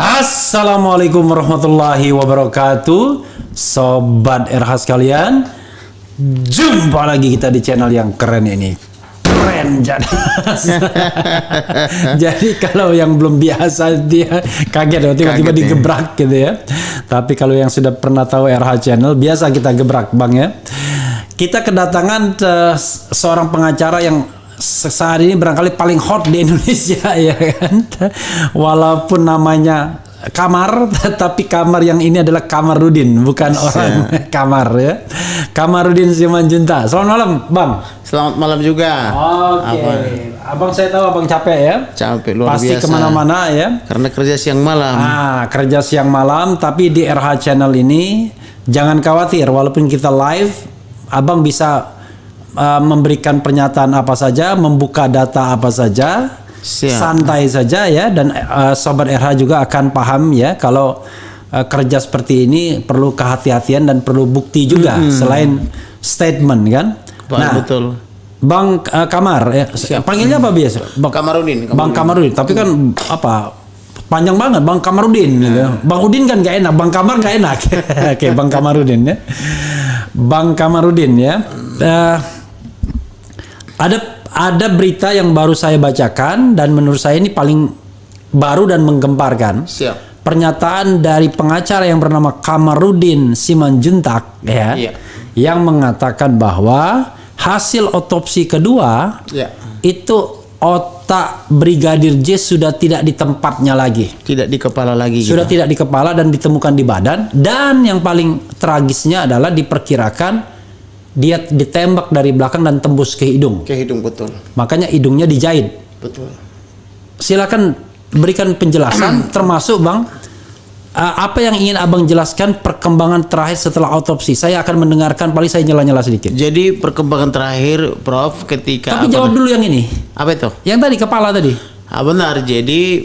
Assalamualaikum warahmatullahi wabarakatuh, Sobat RH sekalian. Jumpa lagi kita di channel yang keren ini. Keren jadi. Jadi kalau yang belum biasa dia kaget ya, tiba-tiba digebrak gitu ya. Tapi kalau yang sudah pernah tahu RH channel, biasa kita gebrak Bang ya. Kita kedatangan seorang pengacara yang saat ini barangkali paling hot di Indonesia ya kan. Walaupun namanya Kamar, tapi Kamar yang ini adalah Kamarudin, bukan orang Kamar ya. Kamarudin Simanjuntak. Selamat malam Bang. Selamat malam juga. Oke. Abang saya tahu abang capek ya. Capek luar pasti biasa. Pasti kemana-mana ya. Karena kerja siang malam. Kerja siang malam. Tapi di RH Channel ini jangan khawatir, walaupun kita live, abang bisa memberikan pernyataan apa saja, membuka data apa saja. Siap. Santai saja ya, dan Sobat RH juga akan paham ya kalau kerja seperti ini perlu kehati-hatian dan perlu bukti juga selain statement kan. Betul. Bang Kamar ya, panggilnya apa biasa? Bang Kamarudin. Bang Kamarudin, tapi kan apa panjang banget Bang Kamarudin gitu. Bang Udin kan gak enak, Bang Kamar gak enak. Oke, Bang Kamarudin ya. Bang Kamarudin ya. Ada berita yang baru saya bacakan dan menurut saya ini paling baru dan menggemparkan. Siap. Pernyataan dari pengacara yang bernama Kamarudin Simanjuntak ya, yang mengatakan bahwa hasil otopsi kedua itu otak Brigadir J sudah tidak di tempatnya lagi. Tidak di kepala lagi. Sudah tidak di kepala dan ditemukan di badan, dan yang paling tragisnya adalah diperkirakan dia ditembak dari belakang dan tembus ke hidung. Ke hidung, betul. Makanya hidungnya dijahit. Betul. Silakan berikan penjelasan termasuk Bang, apa yang ingin Abang jelaskan perkembangan terakhir setelah otopsi. Saya akan mendengarkan, paling saya nyela-nyela sedikit. Jadi perkembangan terakhir Prof ketika Tapi jawab dulu yang ini. Apa itu? Yang tadi kepala tadi. Benar. Jadi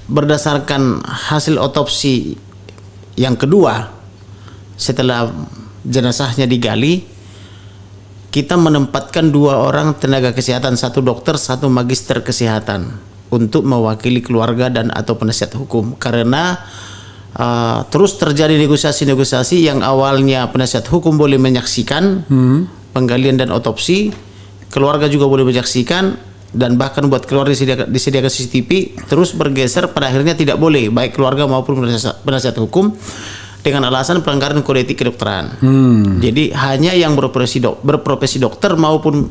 berdasarkan hasil otopsi yang kedua setelah jenazahnya digali, kita menempatkan 2 orang tenaga kesehatan, 1 dokter, 1 magister kesehatan untuk mewakili keluarga dan atau penasihat hukum, karena terus terjadi negosiasi-negosiasi yang awalnya penasihat hukum boleh menyaksikan penggalian dan otopsi, keluarga juga boleh menyaksikan, dan bahkan buat keluarga disediakan CCTV, terus bergeser pada akhirnya tidak boleh baik keluarga maupun penasihat hukum dengan alasan pelanggaran kode etik kedokteran. Jadi hanya yang berprofesi dokter maupun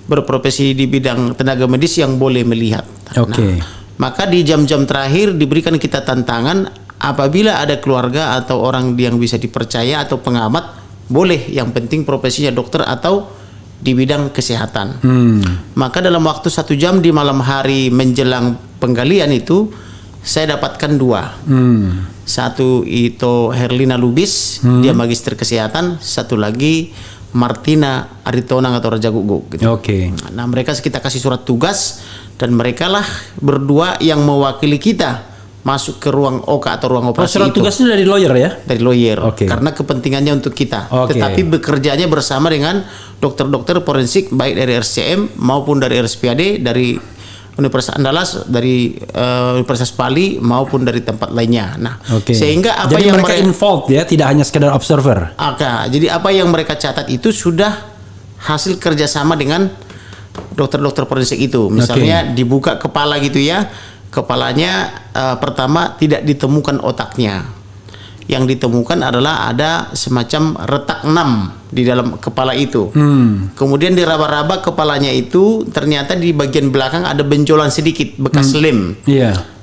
berprofesi di bidang tenaga medis yang boleh melihat. Maka di jam-jam terakhir diberikan kita tantangan, apabila ada keluarga atau orang yang bisa dipercaya atau pengamat, boleh, yang penting profesinya dokter atau di bidang kesehatan. Maka dalam waktu 1 jam di malam hari menjelang penggalian itu, saya dapatkan 2. Satu itu Herlina Lubis, dia magister kesehatan. Satu lagi Martina Aritonang atau Raja Guguk gitu. Nah, mereka kita kasih surat tugas, dan mereka lah berdua yang mewakili kita masuk ke ruang OK atau ruang operasi. Surat tugasnya dari lawyer ya? Dari lawyer, karena kepentingannya untuk kita. Tetapi bekerjanya bersama dengan dokter-dokter forensik baik dari RSCM maupun dari RSPAD, dari Universitas Andalas, dari Universitas Bali maupun dari tempat lainnya. Nah, sehingga apa jadi yang mereka involved ya, tidak hanya sekedar observer. Jadi apa yang mereka catat itu sudah hasil kerjasama dengan dokter-dokter forensik itu. Misalnya dibuka kepala gitu ya, kepalanya pertama tidak ditemukan otaknya. Yang ditemukan adalah ada semacam retak 6 di dalam kepala itu. Kemudian diraba-raba kepalanya itu, ternyata di bagian belakang ada benjolan sedikit bekas lem.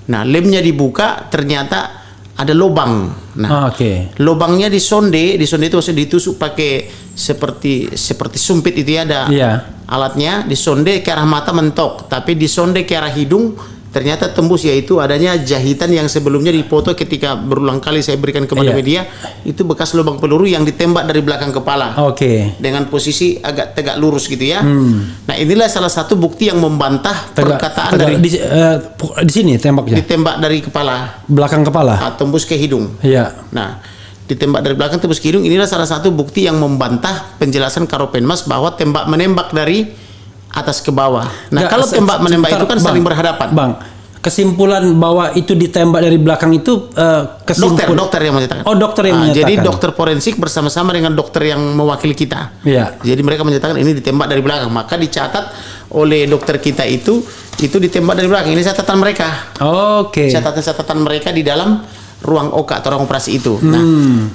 Nah, lemnya dibuka, ternyata ada lubang. Nah, lubangnya disonde itu maksudnya ditusuk pakai seperti sumpit itu ya, ada alatnya, disonde ke arah mata mentok, tapi disonde ke arah hidung ternyata tembus, yaitu adanya jahitan yang sebelumnya dipoto ketika berulang kali saya berikan kepada media, itu bekas lubang peluru yang ditembak dari belakang kepala. Dengan posisi agak tegak lurus gitu ya. Nah, inilah salah satu bukti yang membantah perkataan dari di sini tembaknya. Ditembak dari kepala, belakang kepala, tembus ke hidung. Nah, ditembak dari belakang tembus ke hidung, inilah salah satu bukti yang membantah penjelasan Karopenmas bahwa tembak menembak dari atas ke bawah. Nah, kalau tembak menembak itu kan saling berhadapan. Bang, kesimpulan bahwa itu ditembak dari belakang itu dokter yang menyatakan. Oh, dokter yang menyatakan. Jadi dokter forensik bersama-sama dengan dokter yang mewakili kita. Iya. Jadi mereka menyatakan ini ditembak dari belakang, maka dicatat oleh dokter kita itu ditembak dari belakang. Ini catatan mereka. Oke. Catatan mereka di dalam ruang OK atau ruang operasi itu. Nah,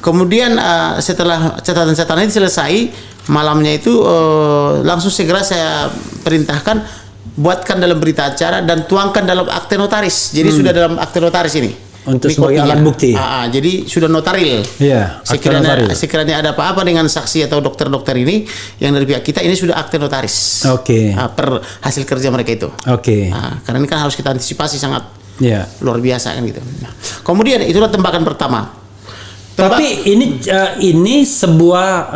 kemudian setelah catatan-catatan ini selesai, malamnya itu langsung segera saya perintahkan buatkan dalam berita acara dan tuangkan dalam akte notaris. Jadi sudah dalam akte notaris ini. Untuk Ini sebagai kopinya. alat bukti. Jadi sudah notaril. Iya, akte notaril. Sekiranya ada apa-apa dengan saksi atau dokter-dokter ini yang dari pihak kita, ini sudah akte notaris. Oke. Per hasil kerja mereka itu. Oke. Karena ini kan harus kita antisipasi sangat Iya. luar biasa kan gitu. Nah, kemudian itulah tembakan pertama. Tapi ini sebuah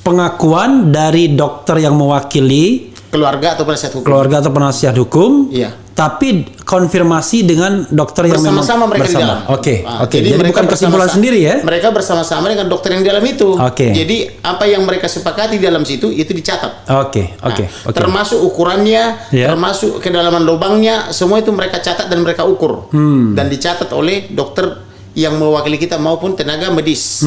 pengakuan dari dokter yang mewakili keluarga atau penasihat hukum. Keluarga atau penasihat hukum. Iya. Tapi konfirmasi dengan dokter yang bersama-sama mereka di dalam. Oke. Jadi mereka bukan kesimpulan sendiri ya? Mereka bersama-sama dengan dokter yang di dalam itu. Oke. Jadi apa yang mereka sepakati di dalam situ itu dicatat. Oke. Termasuk ukurannya, termasuk kedalaman lubangnya, semua itu mereka catat dan mereka ukur. Dan dicatat oleh dokter yang mewakili kita maupun tenaga medis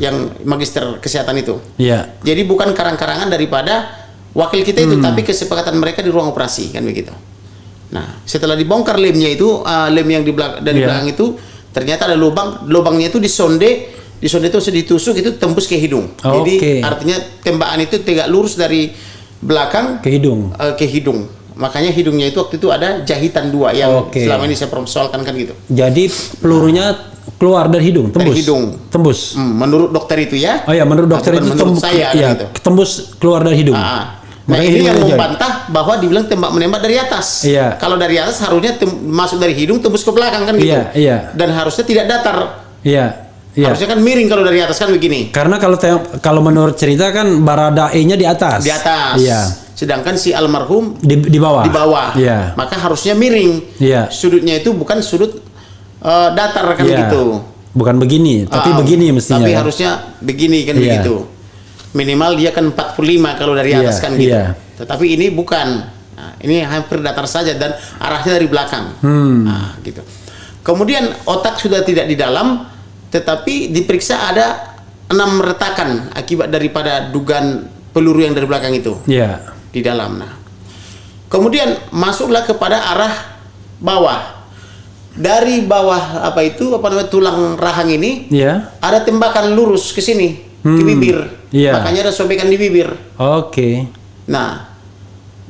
yang magister kesehatan itu. Iya. Jadi bukan karang-karangan daripada wakil kita itu, tapi kesepakatan mereka di ruang operasi kan begitu. Nah, setelah dibongkar lemnya itu, lem yang dari belakang itu ternyata ada lubangnya itu disonde itu ditusuk itu tembus ke hidung. Jadi artinya tembakan itu tegak lurus dari belakang ke hidung. Ke hidung. Makanya hidungnya itu waktu itu ada jahitan 2 yang selama ini saya persoalkan kan gitu. Jadi pelurunya keluar dari hidung, tembus. Dari hidung. Tembus. Menurut dokter itu ya. Oh ya, menurut dokter itu menurut saya gitu. Tembus keluar dari hidung. Nah, ini yang membantah bahwa dibilang tembak menembak dari atas. Iya. Kalau dari atas harusnya masuk dari hidung tembus ke belakang kan gitu. Iya. Dan harusnya tidak datar. Iya. Harusnya kan miring kalau dari atas kan begini. Karena kalau menurut cerita kan Baradae-nya di atas. Di atas. Iya. Sedangkan si almarhum di bawah. Di bawah. Iya. Maka harusnya miring. Iya. Sudutnya itu bukan sudut datar kan gitu. Bukan begini, tapi begini mestinya. Tapi harusnya begini kan begitu. Minimal dia kan 45 kalau dari atas kan gitu. Tetapi ini bukan. Nah, ini hampir datar saja dan arahnya dari belakang. Nah, gitu. Kemudian otak sudah tidak di dalam, tetapi diperiksa ada 6 retakan akibat daripada dugaan peluru yang dari belakang itu. Iya. Di dalam. Nah, kemudian masuklah kepada arah bawah. Dari bawah tulang rahang ini, ada tembakan lurus ke sini, ke bibir. Makanya ada sobekan di bibir. Oke. Nah,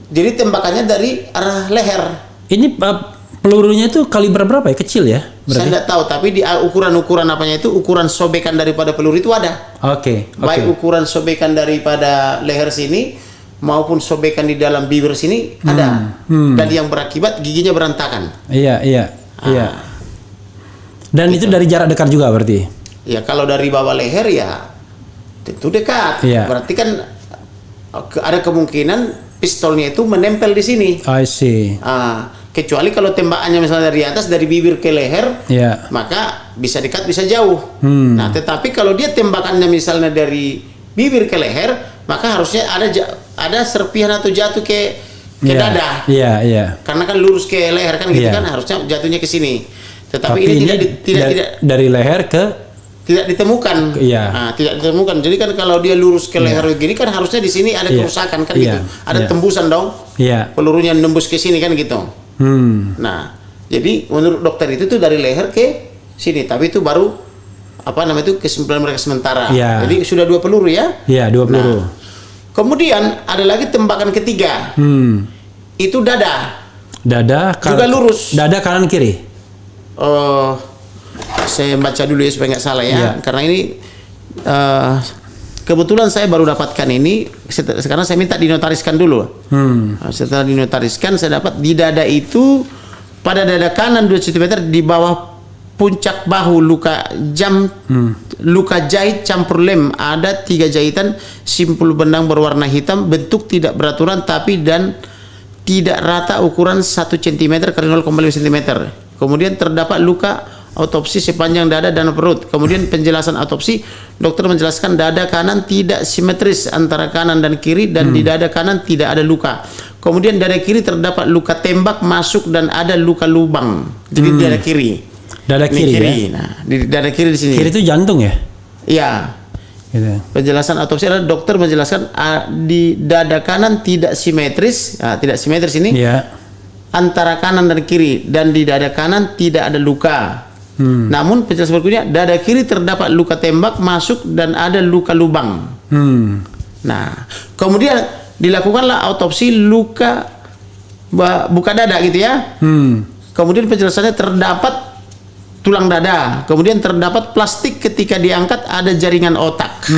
jadi tembakannya dari arah leher. Ini pelurunya itu kaliber berapa ya? Kecil ya? Berarti? Saya tidak tahu, tapi di ukuran-ukuran apanya itu, ukuran sobekan daripada peluru itu ada. Oke. Baik ukuran sobekan daripada leher sini maupun sobekan di dalam bibir sini ada. Dan yang berakibat giginya berantakan. Iya. Dan itu dari jarak dekat juga berarti? Ya, kalau dari bawah leher ya tentu dekat. Berarti kan ada kemungkinan pistolnya itu menempel di sini. I see. Kecuali kalau tembakannya misalnya dari atas, dari bibir ke leher, maka bisa dekat bisa jauh. Nah, tetapi kalau dia tembakannya misalnya dari bibir ke leher, maka harusnya ada serpihan atau jatuh ke dada. Iya. Karena kan lurus ke leher kan gitu kan, harusnya jatuhnya ke sini. Tetapi ini tidak dari leher ke tidak ditemukan. Tidak ditemukan. Jadi kan kalau dia lurus ke leher begini kan harusnya di sini ada kerusakan kan gitu. Ada tembusan dong. Pelurunya nembus ke sini kan gitu. Nah, jadi menurut dokter itu tuh dari leher ke sini, tapi itu baru kesimpulan mereka sementara. Jadi sudah 2 peluru ya? Iya, 2 peluru. Nah, kemudian ada lagi tembakan ketiga. Itu dada. Dada juga lurus. Dada kanan kiri. Saya baca dulu ya supaya nggak salah ya. Karena ini kebetulan saya baru dapatkan ini. Sekarang saya minta dinotariskan dulu. Setelah dinotariskan, saya dapat di dada itu pada dada kanan 2 cm di bawah puncak bahu luka jahit campur lem, ada 3 jahitan simpul benang berwarna hitam, bentuk tidak beraturan dan tidak rata, ukuran 1 cm kali 0,5 cm. Kemudian terdapat luka autopsi sepanjang dada dan perut. Kemudian penjelasan autopsi, dokter menjelaskan dada kanan tidak simetris antara kanan dan kiri dan di dada kanan tidak ada luka. Kemudian dada kiri terdapat luka tembak masuk dan ada luka lubang. Jadi dada kiri. Dada Ini kiri, ya. Nah, di dada kiri di sini. Kiri itu jantung ya? Iya. Gitu. Penjelasan otopsi adalah dokter menjelaskan di dada kanan tidak simetris, tidak simetris ini. Iya. Antara kanan dan kiri, dan di dada kanan tidak ada luka. Namun penjelasan berikutnya, dada kiri terdapat luka tembak masuk dan ada luka lubang. Nah, kemudian dilakukanlah autopsi luka buka dada gitu ya. Kemudian penjelasannya terdapat tulang dada, kemudian terdapat plastik ketika diangkat ada jaringan otak.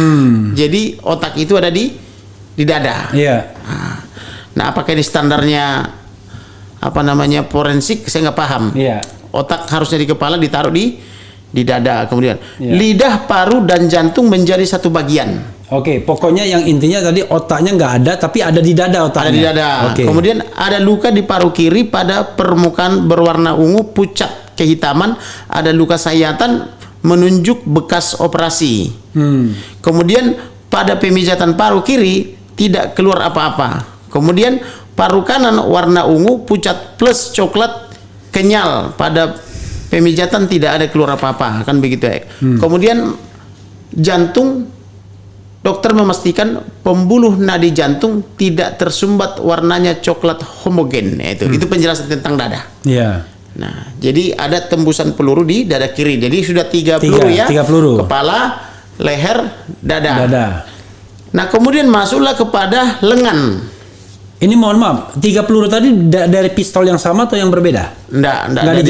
Jadi otak itu ada di dada. Iya. Nah, apakah ini standarnya apa namanya forensik? Saya nggak paham. Iya. Otak harusnya di kepala, ditaruh di dada. Kemudian lidah, paru, dan jantung menjadi satu bagian. Oke, pokoknya yang intinya tadi otaknya nggak ada, tapi ada di dada otaknya. Ada di dada. Oke. Kemudian ada luka di paru kiri pada permukaan berwarna ungu pucat kehitaman. Ada luka sayatan menunjuk bekas operasi. Kemudian pada pemijatan paru kiri tidak keluar apa-apa. Kemudian paru kanan warna ungu pucat plus coklat kenyal. Pada pemijatan tidak ada keluar apa-apa, kan begitu ya. Kemudian jantung, dokter memastikan pembuluh nadi jantung tidak tersumbat, warnanya coklat homogen. Itu penjelasan tentang dada. Iya. Nah, jadi ada tembusan peluru di dada kiri. Jadi sudah tiga peluru ya. 3 peluru. Kepala, leher, dada. Dada. Nah, kemudian masuklah kepada lengan. Ini mohon maaf, 3 peluru tadi dari pistol yang sama atau yang berbeda? Nggak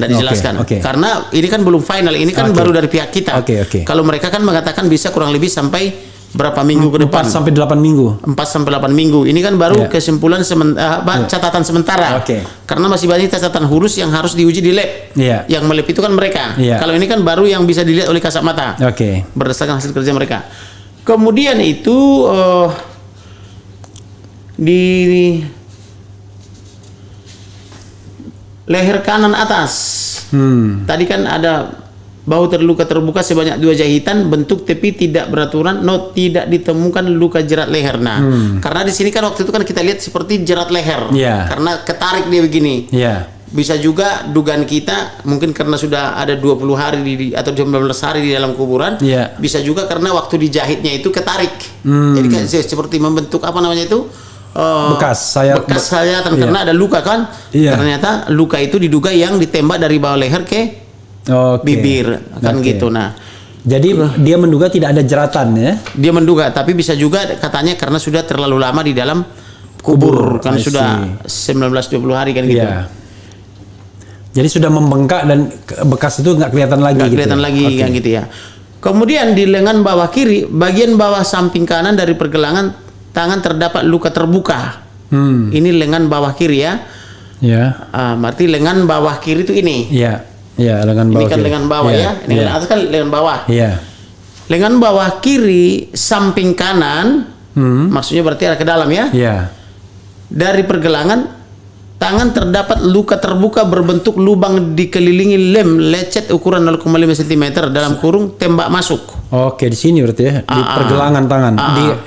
dijelaskan. Oke. Karena ini kan belum final, ini kan baru dari pihak kita. Oke. Kalau mereka kan mengatakan bisa kurang lebih sampai berapa minggu ke depan? 4 sampai 8 minggu. 4 sampai 8 minggu. Ini kan baru kesimpulan catatan sementara. Oke. Karena masih banyak catatan khusus yang harus diuji di lab. Iya. Yang melep itu kan mereka. Iya. Kalau ini kan baru yang bisa dilihat oleh kasat mata. Oke. Berdasarkan hasil kerja mereka. Kemudian itu di leher kanan atas. Tadi kan ada bahu terluka terbuka sebanyak 2 jahitan, bentuk tepi tidak beraturan, tidak ditemukan luka jerat leher. Nah, karena di sini kan waktu itu kan kita lihat seperti jerat leher. Karena ketarik dia begini. Bisa juga dugaan kita mungkin karena sudah ada 20 hari atau 19 hari di dalam kuburan. Bisa juga karena waktu dijahitnya itu ketarik. Jadi kan seperti membentuk apa namanya itu? Bekas sayatan karena ada luka kan. Ternyata luka itu diduga yang ditembak dari bawah leher ke bibir kan gitu. Nah, jadi dia menduga tidak ada jeratan ya. Dia menduga, tapi bisa juga katanya karena sudah terlalu lama di dalam kubur kan sudah 19-20 hari kan gitu. Jadi sudah membengkak dan bekas itu nggak kelihatan lagi. Nggak kelihatan lagi kan gitu ya. Kemudian di lengan bawah kiri, bagian bawah samping kanan dari pergelangan tangan terdapat luka terbuka. Ini lengan bawah kiri ya. Berarti lengan bawah kiri itu ini. Lengan bawah. Ini kan kiri. Lengan bawah ya. Ini lengan atas kan lengan bawah. Lengan bawah kiri samping kanan, maksudnya berarti ada ke dalam ya. Dari pergelangan tangan terdapat luka terbuka berbentuk lubang dikelilingi lem lecet ukuran 0,5 cm dalam kurung tembak masuk. Oke, di sini berarti ya, di pergelangan tangan,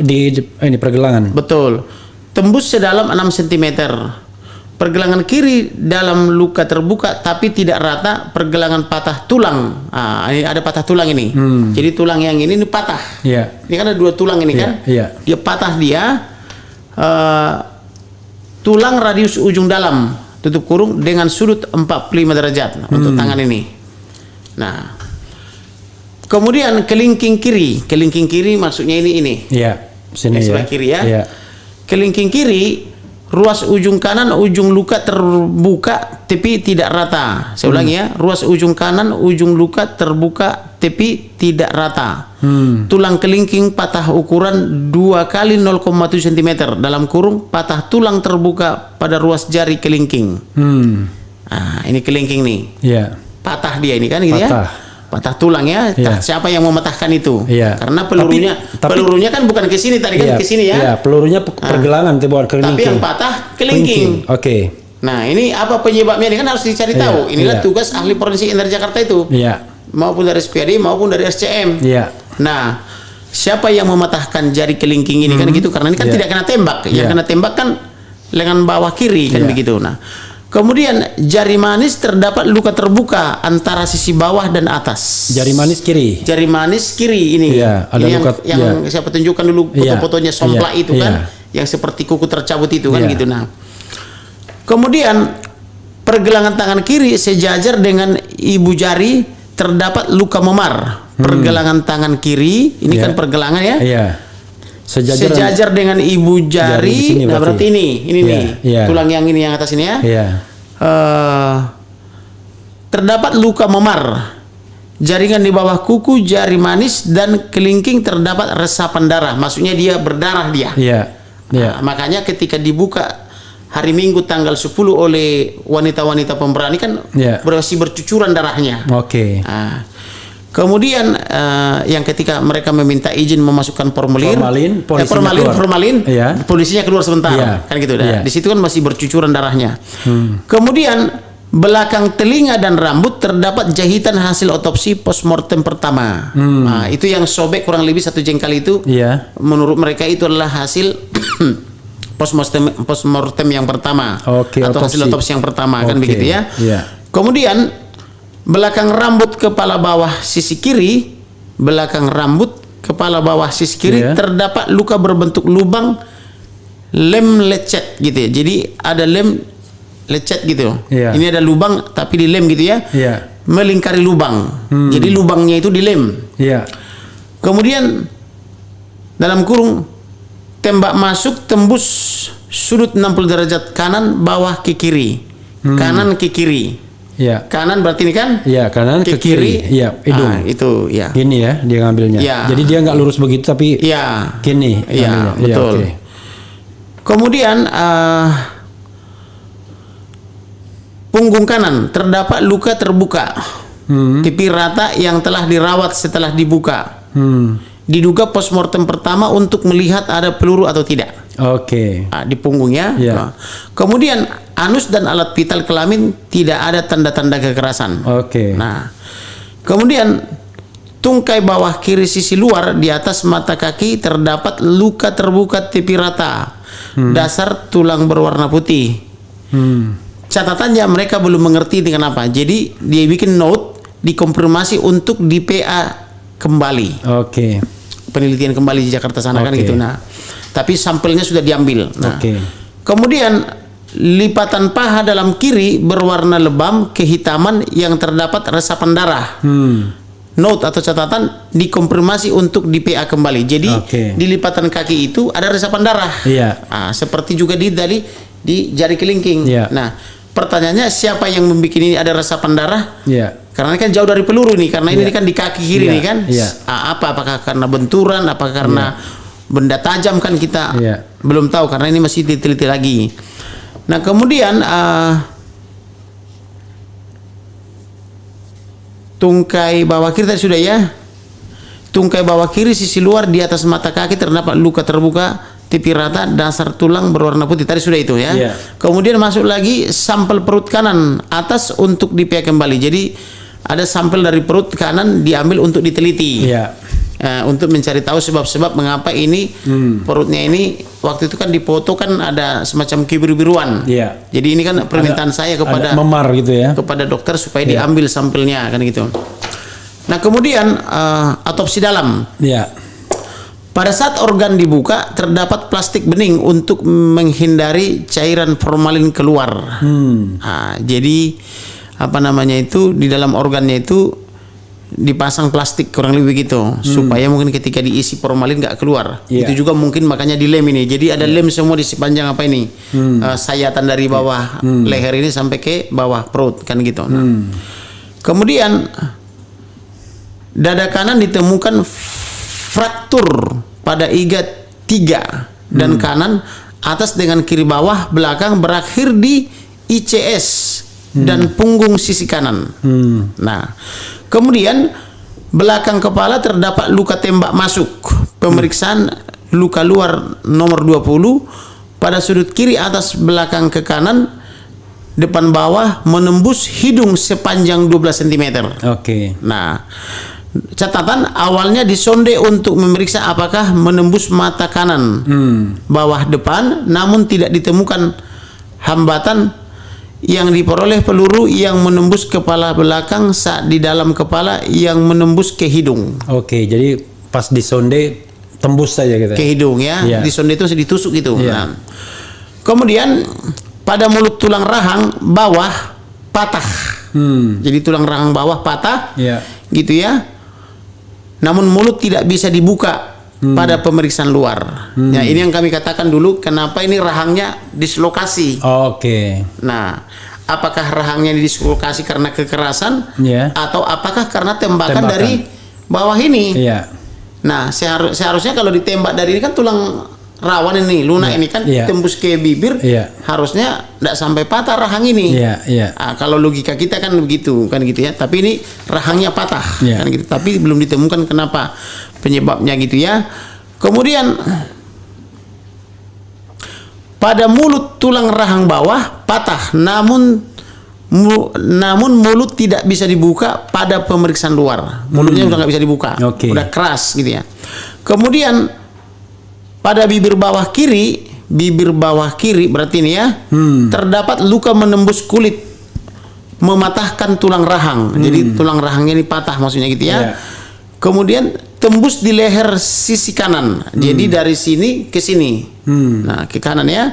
di ini pergelangan. Betul. Tembus sedalam 6 cm. Pergelangan kiri dalam luka terbuka tapi tidak rata, pergelangan patah tulang. Ini ada patah tulang ini. Jadi tulang yang ini patah. Ini kan ada 2 tulang ini kan. Dia patah dia. Tulang radius ujung dalam tutup kurung dengan sudut 45 derajat untuk tangan ini. Nah, kemudian kelingking kiri maksudnya ini. Sini sebelah kiri ya. Kelingking kiri, ruas ujung kanan ujung luka terbuka tapi tidak rata. Saya ulangi ya, ruas ujung kanan ujung luka terbuka tapi tidak rata. Tulang kelingking patah ukuran 2 kali 0,7 cm dalam kurung patah tulang terbuka pada ruas jari kelingking. Ini kelingking nih. Patah dia ini kan gitu ya. Patah tulang ya. Siapa yang mematahkan itu? Karena pelurunya kan bukan ke sini tadi kan ke sini ya. Pelurunya pergelangan kelingking. Tapi yang patah kelingking. Nah, ini apa penyebabnya ini kan harus dicari tahu. Inilah tugas ahli forensik Indra Jakarta itu. Maupun dari SPAD maupun dari SCM. Nah, siapa yang mematahkan jari kelingking ini kan gitu, karena ini kan tidak kena tembak. Yang kena tembak kan lengan bawah kiri kan Iya. begitu. Nah, kemudian jari manis terdapat luka terbuka antara sisi bawah dan atas. Jari manis kiri. Jari manis kiri ini. Iya, ada ini luka- yang iya. saya tunjukkan dulu Iya, foto-fotonya somplak iya, itu kan, iya. yang seperti kuku tercabut itu kan Iya. gitu. Nah, kemudian pergelangan tangan kiri sejajar dengan ibu jari terdapat luka memar. Pergelangan tangan kiri ini Iya. kan pergelangan ya. Iya. Sejajar dengan ibu Jari di sini jari. Nah, berarti ini Iya, nih. iya. Tulang yang ini yang atas ini ya. Iya. Terdapat luka memar. Jaringan di bawah kuku, jari manis dan kelingking terdapat resapan darah. Maksudnya dia berdarah dia. Iya. Iya. Nah, makanya ketika dibuka hari Minggu tanggal 10 oleh wanita-wanita pemberani kan Iya. masih bercucuran darahnya. Oke. Nah, kemudian yang ketika mereka meminta izin memasukkan formulir, Formalin, polisinya keluar. formalin, Iya. polisinya keluar sebentar, Iya. kan gitu. Dah. Iya. Di situ kan masih bercucuran darahnya. Kemudian belakang telinga dan rambut terdapat jahitan hasil otopsi postmortem pertama. Nah, itu yang sobek kurang lebih 1 jengkal itu. Iya. Menurut mereka itu adalah hasil postmortem yang pertama. Oke, atau otopsi. hasil otopsi yang pertama kan Oke, begitu ya. iya. Kemudian belakang rambut kepala bawah sisi kiri, belakang rambut kepala bawah sisi kiri Iya. terdapat luka berbentuk lubang lem lecet gitu ya. Jadi ada lem lecet gitu. Iya. Ini ada lubang tapi di lem gitu ya. Iya. Melingkari lubang. Jadi lubangnya itu di lem. Iya. Kemudian dalam kurung tembak masuk tembus sudut 60 derajat kanan bawah ke kiri. Kanan ke kiri. Iya. Kanan berarti ini kan? Iya, kanan ke kiri. Iya, hidung. Ah, itu ya. Gini ya dia ngambilnya. Iya. Jadi dia nggak lurus begitu tapi Iya. gini. Iya, ngambilnya. betul. oke. Kemudian punggung kanan terdapat luka terbuka. Pipi rata yang telah dirawat setelah dibuka. Diduga postmortem pertama untuk melihat ada peluru atau tidak. Oke. Di punggungnya. Iya. Nah, kemudian anus dan alat vital kelamin tidak ada tanda-tanda kekerasan. Oke. Nah, kemudian tungkai bawah kiri sisi luar di atas mata kaki terdapat luka terbuka tepi rata. Dasar tulang berwarna putih. Catatannya mereka belum mengerti dengan apa. Jadi dia bikin note dikonfirmasi untuk di PA kembali. Oke. Penelitian kembali di Jakarta sana kan Oke. gitu. Nah, tapi sampelnya sudah diambil. Nah, Oke. kemudian lipatan paha dalam kiri berwarna lebam kehitaman yang terdapat resapan darah. Note atau catatan dikonfirmasi untuk di PA kembali. Jadi Oke. di lipatan kaki itu ada resapan darah. Iya. Seperti juga di jari kelingking. Iya. Nah, pertanyaannya siapa yang membuat ini ada resapan darah? Iya. Karena kan jauh dari peluru nih, karena ini Iya. kan di kaki kiri Iya, nih kan. iya. Apakah karena benturan, apakah karena benda tajam kan kita Iya. belum tahu karena ini masih diteliti lagi. Nah, kemudian tungkai bawah kiri tadi sudah ya. Tungkai bawah kiri sisi luar di atas mata kaki terdapat luka terbuka tepi rata, dasar tulang berwarna putih. Tadi sudah itu ya. Iya. Kemudian masuk lagi sampel perut kanan atas untuk di-PA kembali. Jadi ada sampel dari perut kanan diambil untuk diteliti. Iya. Untuk mencari tahu sebab-sebab mengapa ini perutnya ini waktu itu kan dipoto kan ada semacam kebiru-biruan. Iya. Jadi ini kan permintaan saya kepada Ada memar gitu ya. kepada dokter supaya diambil sampelnya kan gitu. Nah, kemudian autopsi dalam. Iya. Pada saat organ dibuka terdapat plastik bening untuk menghindari cairan formalin keluar. Jadi apa namanya itu di dalam organnya itu dipasang plastik kurang lebih begitu supaya mungkin ketika diisi formalin nggak keluar. Iya. Itu juga mungkin makanya di lem ini. Jadi ada lem semua di sepanjang apa ini sayatan dari bawah leher ini sampai ke bawah perut kan gitu. Nah, kemudian dada kanan ditemukan fraktur pada iga 3 dan kanan atas dengan kiri bawah belakang berakhir di ICS dan punggung sisi kanan. Nah, kemudian belakang kepala terdapat luka tembak masuk. Pemeriksaan luka luar nomor 20 pada sudut kiri atas belakang ke kanan depan bawah menembus hidung sepanjang 12 cm. Oke. Nah, catatan awalnya disonde untuk memeriksa apakah menembus mata kanan bawah depan, namun tidak ditemukan hambatan yang diperoleh peluru yang menembus kepala belakang saat di dalam kepala yang menembus ke hidung. Oke, jadi pas disonde tembus saja gitu. Ke hidung ya. Iya. Di sonde itu ditusuk gitu. Iya. Nah. Kemudian pada mulut tulang rahang bawah patah. Jadi tulang rahang bawah patah. Iya. Gitu ya. Namun mulut tidak bisa dibuka pada pemeriksaan luar. Ya, ini yang kami katakan dulu kenapa ini rahangnya dislokasi. Oke. Nah, apakah rahangnya dislokasi karena kekerasan Iya. atau apakah karena tembakan dari bawah ini? Iya. Nah, seharusnya kalau ditembak dari ini kan tulang rawan ini, lunak ini kan tembus ke bibir, harusnya tidak sampai patah rahang ini. Nah, kalau logika kita kan begitu, kan gitu ya. Tapi ini rahangnya patah, kan gitu. Tapi belum ditemukan kenapa penyebabnya gitu ya. Kemudian pada mulut tulang rahang bawah patah, namun mulut tidak bisa dibuka pada pemeriksaan luar. Mulutnya udah nggak bisa dibuka, udah keras gitu ya. Kemudian pada bibir bawah kiri berarti ini ya, terdapat luka menembus kulit, mematahkan tulang rahang. Jadi tulang rahangnya ini patah maksudnya gitu ya. Kemudian tembus di leher sisi kanan. Jadi dari sini ke sini. Nah, ke kanan ya.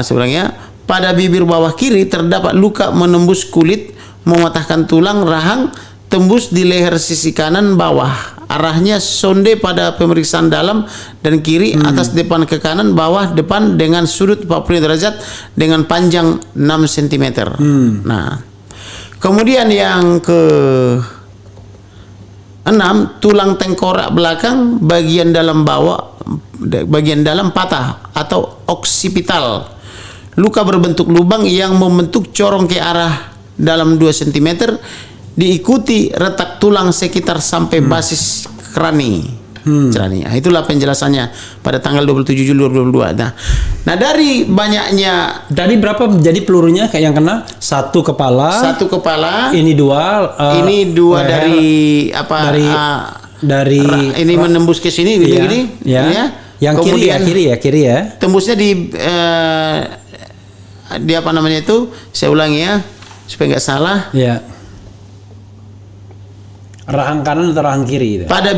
Sebenarnya pada bibir bawah kiri terdapat luka menembus kulit, mematahkan tulang rahang, tembus di leher sisi kanan bawah. Arahnya sonde pada pemeriksaan dalam dan kiri, atas, depan, ke kanan, bawah, depan dengan sudut 45 derajat dengan panjang 6 cm. Nah, kemudian yang ke 6, tulang tengkorak belakang bagian dalam patah atau oksipital. Luka berbentuk lubang yang membentuk corong ke arah dalam 2 cm, diikuti retak tulang sekitar sampai basis krani. Nah, itulah penjelasannya pada tanggal 27 Juli 2022. Nah, dari banyaknya tadi berapa jadi pelurunya kayak yang kena? Satu kepala. Ini dua. Ini dua leher, dari ini menembus ke sini gini. Ya. Yang kiri ya. Tembusnya di apa namanya itu? Saya ulangi ya supaya nggak salah. Ya. Rahang kanan atau rahang kiri? Gitu. Pada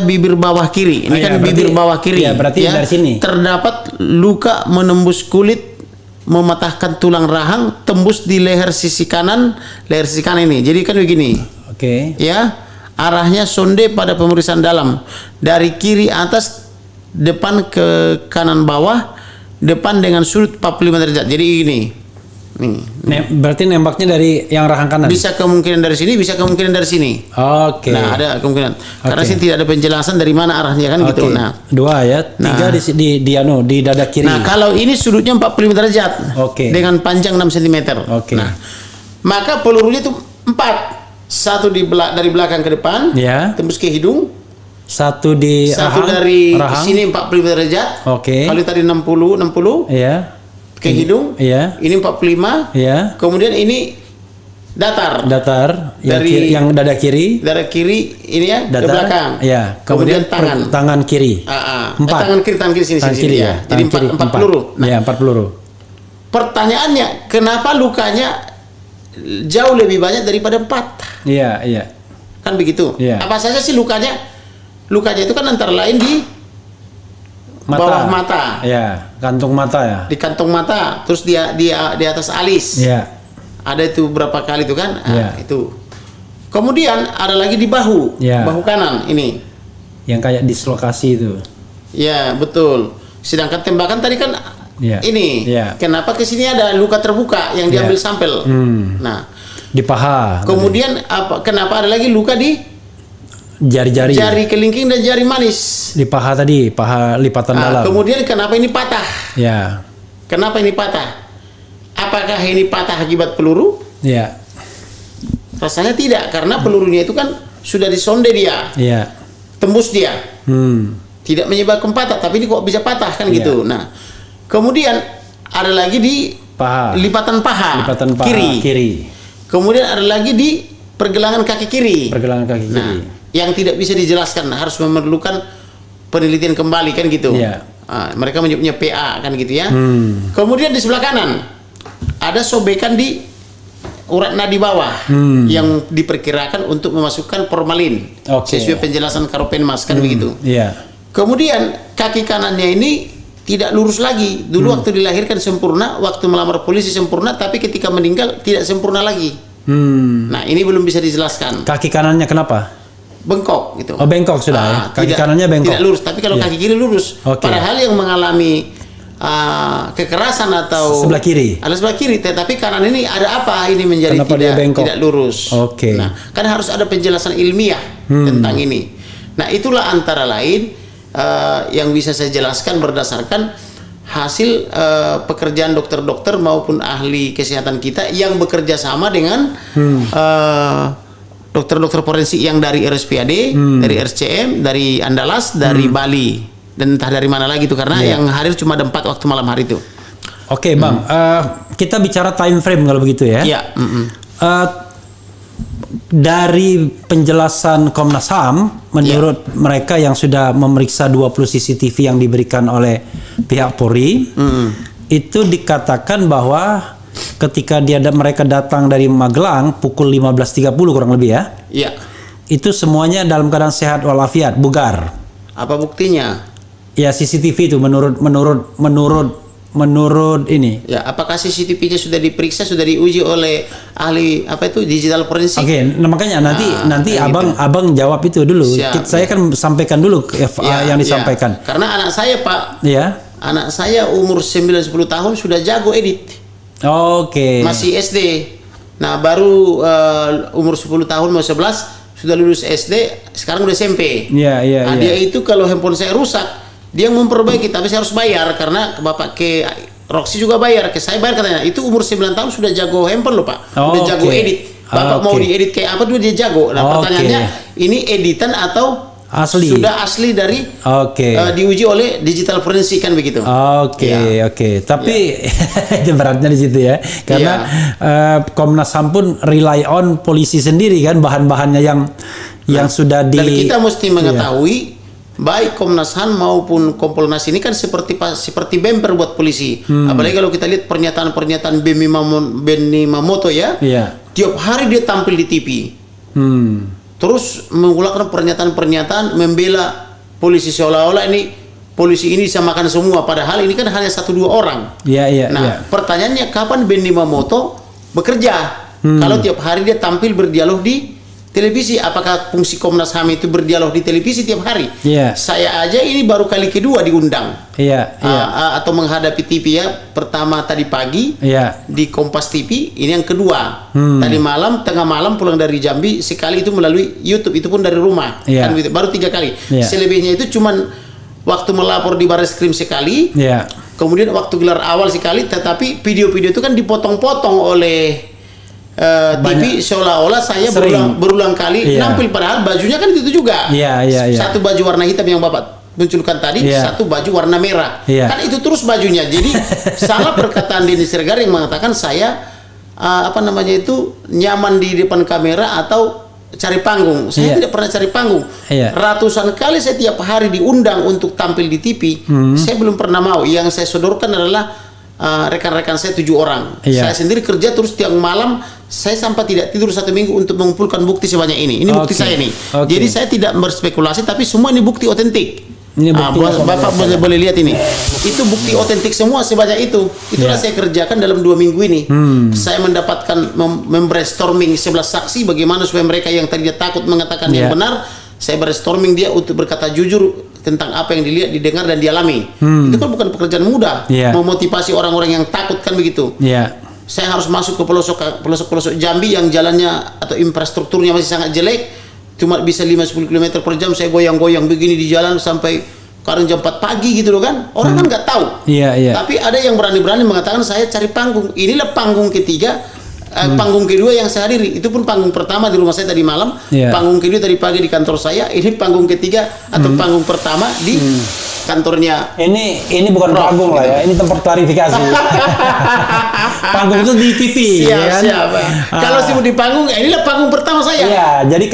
bibir bawah kiri. Ini kan berarti, bibir bawah kiri. Ya, berarti dari sini. Terdapat luka menembus kulit, mematahkan tulang rahang, tembus di leher sisi kanan ini. Jadi kan begini. Oke. Ya, arahnya sonde pada pemeriksaan dalam dari kiri atas, depan ke kanan bawah, depan dengan sudut 45 derajat. Jadi ini. Berarti nembaknya dari yang rahang kanan. Bisa kemungkinan dari sini, bisa kemungkinan dari sini. Oke. Nah, ada kemungkinan. Karena sini tidak ada penjelasan dari mana arahnya kan gitu. Nah, 2 ya, 3 di dada kiri. Nah, kalau ini sudutnya 45 derajat. Dengan panjang 6 cm. Nah, maka pelurunya itu 4. 1 dari belakang ke depan, tembus ke hidung. 1 di rahang. Sini 45 derajat. Kalau tadi 60. Iya. Ke hidung, ini 45, kemudian ini datar, yang dada kiri ini ya, datar, ke belakang, kemudian tangan kiri, 4, tangan kiri sini, ya. Jadi 4 peluru. Nah, 4 peluru. Pertanyaannya, kenapa lukanya jauh lebih banyak daripada 4? Iya. Kan begitu. Apa saja sih lukanya? Lukanya itu kan antara lain di bawah mata, kantung mata ya. Di kantung mata, terus di atas alis. Ada itu berapa kali itu kan? Itu. Kemudian ada lagi di bahu, bahu kanan ini. Yang kayak dislokasi itu. Ya betul. Sedangkan tembakan tadi kan ini. Kenapa ke sini ada luka terbuka yang diambil sampel? Nah, di paha. Kemudian kenapa ada lagi luka di jari kelingking dan jari manis di paha tadi, paha lipatan dalam. Kemudian kenapa ini patah? Kenapa ini patah? Apakah ini patah akibat peluru? Rasanya tidak, karena pelurunya itu kan sudah disonde dia, tembus dia, tidak menyebabkan patah, tapi ini kok bisa patah kan gitu. Nah, kemudian ada lagi di paha, lipatan paha kiri. Kemudian ada lagi di pergelangan kaki kiri. Nah, yang tidak bisa dijelaskan, harus memerlukan penelitian kembali kan gitu. Mereka menyebutnya PA kan gitu ya. Kemudian di sebelah kanan ada sobekan di urat nadi bawah yang diperkirakan untuk memasukkan formalin. Sesuai penjelasan Karopenmas kan begitu. Kemudian kaki kanannya ini tidak lurus lagi. Dulu waktu dilahirkan sempurna, waktu melamar polisi sempurna, tapi ketika meninggal tidak sempurna lagi. Nah, ini belum bisa dijelaskan. Kaki kanannya kenapa? Bengkok gitu. Oh, bengkok sudah ya. Kaki kanannya bengkok. Tidak lurus, tapi kalau kaki kiri lurus. Padahal yang mengalami kekerasan atau sebelah kiri. Ada sebelah kiri, tetapi kanan ini ada apa? Ini menjadi tidak lurus. Nah, kan harus ada penjelasan ilmiah tentang ini. Nah, itulah antara lain yang bisa saya jelaskan berdasarkan hasil pekerjaan dokter-dokter maupun ahli kesehatan kita yang bekerja sama dengan dokter-dokter forensik yang dari RSPAD, dari RCM, dari Andalas, dari Bali, dan entah dari mana lagi itu karena yang hadir cuma ada 4 waktu malam hari itu. Oke, Bang, kita bicara time frame kalau begitu ya. Dari penjelasan Komnas HAM, menurut mereka yang sudah memeriksa 20 CCTV yang diberikan oleh pihak Polri, itu dikatakan bahwa ketika mereka datang dari Magelang pukul 15.30 kurang lebih ya. Itu semuanya dalam keadaan sehat walafiat, bugar. Apa buktinya? Ya, CCTV itu menurut ini. Ya, apakah CCTV-nya sudah diperiksa, sudah diuji oleh ahli digital forensik? Nah, makanya nanti abang jawab itu dulu. Saya kan sampaikan dulu yang disampaikan. Karena anak saya, Pak. Anak saya umur 9-10 tahun sudah jago edit. Masih SD. Nah, baru umur 10 tahun mau 11 sudah lulus SD, sekarang udah SMP. Dia itu kalau handphone saya rusak, dia memperbaiki, tapi saya harus bayar karena bapak ke Roxy juga bayar, ke saya bayar katanya. Itu umur 9 tahun sudah jago handphone loh, Pak. Udah jago edit. Bapak mau diedit kayak apa dia jago. Nah, pertanyaannya ini editan atau asli? Sudah asli dari diuji oleh digital forensik kan begitu. Tapi itu beratnya di situ ya. Karena Komnas HAM pun rely on polisi sendiri kan, bahan-bahannya yang sudah dan kita mesti mengetahui baik Komnas HAM maupun Kompolnas ini kan seperti bemper buat polisi. Apalagi kalau kita lihat pernyataan Benny Mamoto ya. Tiap hari dia tampil di TV. Terus mengulang pernyataan membela polisi seolah-olah ini polisi ini disamakan semua, padahal ini kan hanya 1-2 orang. Pertanyaannya kapan Benny Mamoto bekerja? Kalau tiap hari dia tampil berdialog di televisi, apakah fungsi Komnas HAM itu berdialog di televisi tiap hari? Saya aja ini baru kali kedua diundang atau menghadapi TV ya. Pertama tadi pagi di Kompas TV, ini yang kedua tadi malam, tengah malam pulang dari Jambi, sekali itu melalui YouTube, itu pun dari rumah kan, baru 3 kali. Selebihnya itu cuman waktu melapor di Barreskrim sekali, kemudian waktu gelar awal sekali, tetapi video-video itu kan dipotong-potong oleh TV seolah-olah saya berulang kali nampil, padahal bajunya kan itu juga. Satu baju warna hitam yang Bapak munculkan tadi, satu baju warna merah. Kan itu terus bajunya. Jadi salah perkataan Denny Siregar yang mengatakan saya nyaman di depan kamera atau cari panggung. Saya tidak pernah cari panggung. Ratusan kali saya tiap hari diundang untuk tampil di TV. Saya belum pernah mau. Yang saya sodorkan adalah rekan-rekan saya 7 orang. Saya sendiri kerja terus tiap malam. Saya sampai tidak tidur 1 minggu untuk mengumpulkan bukti sebanyak ini. Ini bukti saya nih. Jadi saya tidak berspekulasi, tapi semua ini bukti otentik. Bapak boleh lihat ini. Itu bukti otentik semua sebanyak itu. Itulah saya kerjakan dalam 2 minggu ini. Saya mendapatkan membrainstorming 11 saksi bagaimana supaya mereka yang tadinya takut mengatakan yang benar, saya brainstorming dia untuk berkata jujur tentang apa yang dilihat, didengar dan dialami. Itu kan bukan pekerjaan mudah. Memotivasi orang-orang yang takut kan begitu. Saya harus masuk ke pelosok-pelosok Jambi yang jalannya atau infrastrukturnya masih sangat jelek, cuma bisa 5-10 km per jam. Saya goyang-goyang begini di jalan sampai kadang jam 4 pagi gitu loh kan. Orang kan nggak tahu. Tapi ada yang berani-berani mengatakan saya cari panggung. Inilah panggung ketiga, panggung kedua yang saya hadiri. Itu pun panggung pertama di rumah saya tadi malam, panggung kedua tadi pagi di kantor saya. Ini panggung ketiga atau panggung pertama di kantornya. Ini bukan Prof, panggung lah gitu. ya, ini tempat klarifikasi. Panggung itu di TV, Siap, ya kan? siap. Kalau sibuk di panggung, inilah panggung pertama saya. Iya, jadi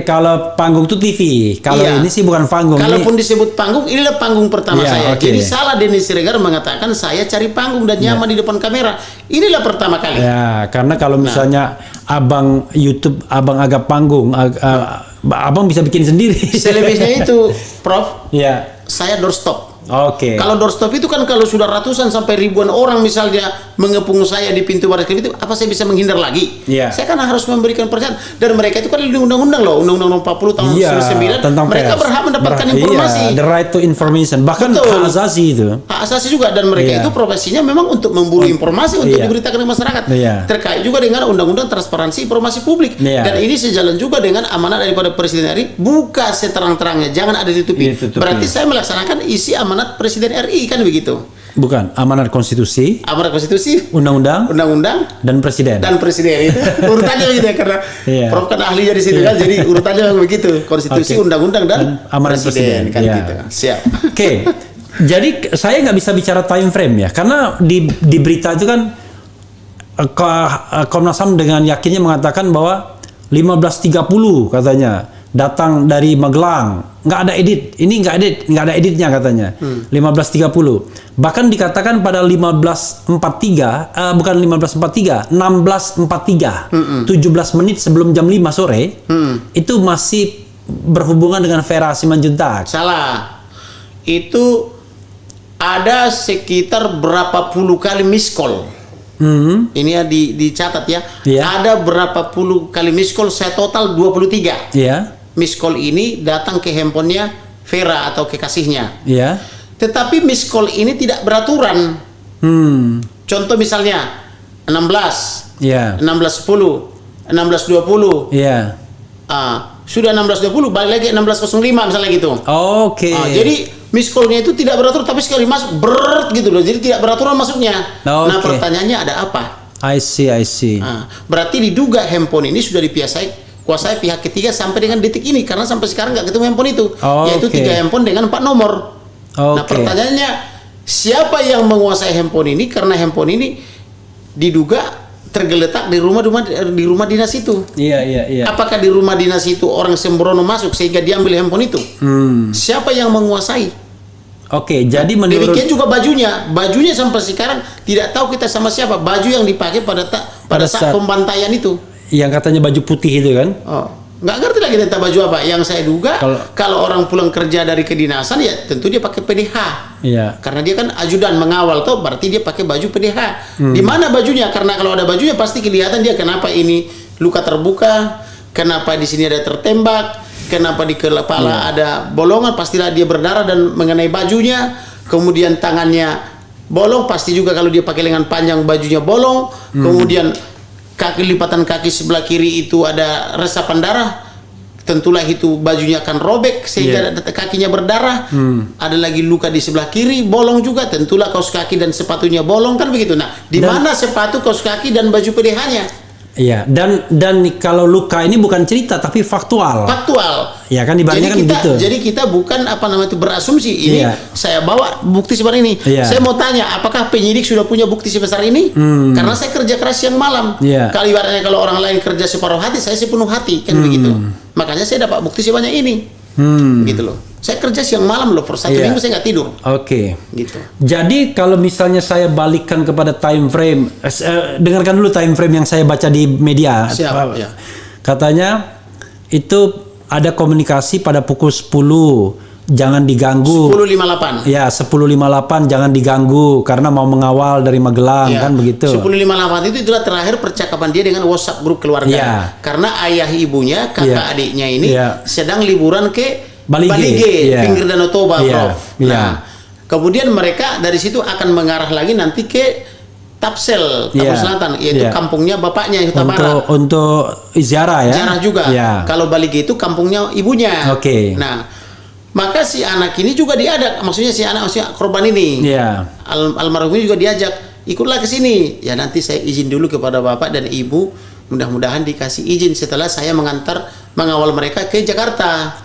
kalau panggung itu TV, kalau Iya. ini sih bukan panggung. Kalaupun disebut panggung, inilah panggung pertama Iya, saya. oke. Jadi salah Dennis Siregar mengatakan saya cari panggung dan nyaman di depan kamera. Inilah pertama kali. Ya, karena kalau misalnya abang YouTube, abang agak panggung, abang bisa bikin sendiri. Selebihnya itu, Prof, Ya, saya doorstop. oke. Kalau doorstop itu kan kalau sudah ratusan sampai ribuan orang misalnya mengepung saya di pintu baris krim itu, apa saya bisa menghindar lagi? Iya. Saya kan harus memberikan perhatian. Dan mereka itu kan di undang-undang loh, Undang-Undang 40 tahun Iya, 1999, tentang mereka pers. berhak mendapatkan informasi. Iya, the right to information, bahkan Betul. hak asasi itu. Hak asasi juga, dan mereka Iya. itu profesinya memang untuk memburu informasi untuk Iya. diberitakan ke masyarakat. Iya. Terkait juga dengan Undang-Undang Transparansi Informasi Publik. Iya. Dan ini sejalan juga dengan amanat daripada Presiden RI, buka seterang-terangnya, jangan ada ditutupi. Ditutupi. Berarti saya melaksanakan isi amanat Presiden RI, kan begitu. Bukan amanat konstitusi, Amanat konstitusi, undang-undang, undang-undang, dan presiden. dan presiden itu urutannya begitu ya, karena Iya. Prof kan ahlinya di situ kan, jadi urutannya begitu, konstitusi, Oke. undang-undang, dan amanat presiden, kan Iya. gitu. Siap. Oke, jadi saya nggak bisa bicara time frame ya, karena di berita itu kan Komnas HAM dengan yakinnya mengatakan bahwa 15.30 katanya datang dari Magelang, nggak ada edit, ini nggak ada editnya katanya. 15.30, bahkan dikatakan pada 15.43, bukan 15.43, 16.43, 17 menit sebelum jam 5 sore, itu masih berhubungan dengan Vera Simanjuntak. Salah. Itu ada sekitar berapa puluh kali miss call. Ini ya dicatat ya. Iya. Ada berapa puluh kali miss call, saya total 23. Iya, Miss call ini datang ke handphonenya Vera atau kekasihnya. iya. Tetapi miss call ini tidak beraturan. Contoh misalnya 16, Iya. 16.10, 16.20. Iya. Sudah 16.20 balik lagi 16.05 misalnya gitu. Oke. Jadi miss call-nya itu tidak beratur, tapi sekali masuk berat gitu loh. Jadi tidak beraturan masuknya. Nah, Oke. pertanyaannya ada apa? I see. Berarti diduga handphone ini sudah kuasai pihak ketiga sampai dengan detik ini, karena sampai sekarang nggak ketemu handphone itu. Yaitu 3 handphone dengan 4 nomor. Nah, Oke. pertanyaannya siapa yang menguasai handphone ini, karena handphone ini diduga tergeletak di rumah dinas itu. Iya. Apakah di rumah dinas itu orang sembrono masuk sehingga diambil handphone itu? Siapa yang menguasai? Oke, jadi menurut Demikian juga bajunya sampai sekarang tidak tahu kita sama siapa. Baju yang dipakai pada saat pembantaian itu. yang katanya baju putih itu kan? Oh, nggak ngerti lagi tentang baju apa. Yang saya duga kalau orang pulang kerja dari kedinasan ya tentu dia pakai PDH. Iya. Karena dia kan ajudan mengawal tuh, berarti dia pakai baju PDH. Di mana bajunya? Karena kalau ada bajunya pasti kelihatan dia kenapa ini luka terbuka, kenapa di sini ada tertembak, kenapa di kepala ada bolongan, pastilah dia berdarah dan mengenai bajunya. Kemudian tangannya bolong, pasti juga kalau dia pakai lengan panjang bajunya bolong. Kemudian lipatan kaki sebelah kiri itu ada resapan darah, tentulah itu bajunya akan robek sehingga kakinya berdarah. Ada lagi luka di sebelah kiri bolong juga, tentulah kaos kaki dan sepatunya bolong, kan begitu. Nah, di mana sepatu, kaos kaki dan baju PDH-nya? Iya, dan kalau luka ini bukan cerita tapi faktual. Ya kan ibaratnya kan gitu. Jadi kita bukan berasumsi ini. Saya bawa bukti seperti ini. Saya mau tanya, apakah penyidik sudah punya bukti sebesar ini? Karena saya kerja keras siang malam. Kalau ibaratnya kalau orang lain kerja separuh hati, saya sepenuh hati, kan begitu. Makanya saya dapat bukti sebanyak ini. Gitu loh. Saya kerja siang malam loh, per 1 minggu saya nggak tidur. Oke. Gitu. Jadi kalau misalnya saya balikkan kepada time frame, dengarkan dulu time frame yang saya baca di media. Siap, ya. Katanya itu ada komunikasi pada pukul 10, jangan diganggu. 10.58. Ya, 10.58 jangan diganggu karena mau mengawal dari Magelang, kan begitu. 10.58 itu itulah terakhir percakapan dia dengan WhatsApp grup keluarga. Karena ayah ibunya, kakak adiknya ini sedang liburan ke Balige, pinggir Danau Toba, Prof. Nah, kemudian mereka dari situ akan mengarah lagi nanti ke Tapsel Selatan, yaitu kampungnya bapaknya Huta Barat. Untuk ziarah ya. Ziarah juga. Kalau Balige itu kampungnya ibunya. Oke. Nah, maka si anak ini juga diajak, maksudnya korban ini. Almarhum ini juga diajak, ikutlah ke sini. Ya nanti saya izin dulu kepada bapak dan ibu mudah-mudahan dikasih izin setelah saya mengawal mereka ke Jakarta.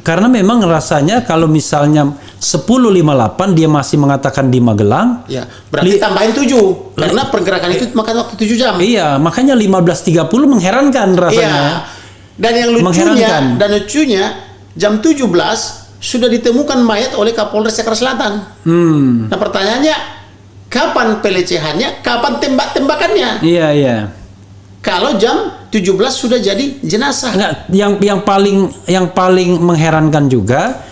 Karena memang rasanya kalau misalnya 10.58 dia masih mengatakan di Magelang, ya berarti tambahin 7 karena pergerakan itu makan waktu 7 jam. Iya, makanya 15.30 mengherankan rasanya. Iya. Dan yang lucunya jam 17 sudah ditemukan mayat oleh Kapolres Jakarta Selatan. Nah pertanyaannya, kapan pelecehannya, kapan tembak-tembakannya? Iya. Kalau jam 17 sudah jadi jenazah. Enggak, yang paling mengherankan juga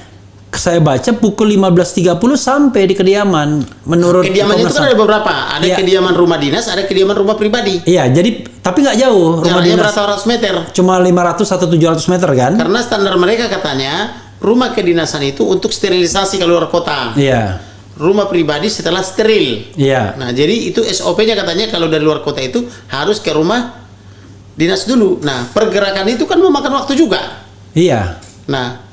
saya baca pukul 15.30 sampai di kediaman. Menurut kediamannya itu kan ada beberapa, ada kediaman rumah dinas, ada kediaman rumah pribadi. Iya, jadi tapi nggak jauh rumah jaraknya dinas. Berapa ratus meter? Cuma 500 atau 700 meter kan? Karena standar mereka katanya rumah kedinasan itu untuk sterilisasi ke luar kota. Iya. Rumah pribadi setelah steril. Iya. Nah, jadi itu SOP-nya katanya kalau dari luar kota itu harus ke rumah dinas dulu. Nah, pergerakan itu kan memakan waktu juga. Iya. Nah,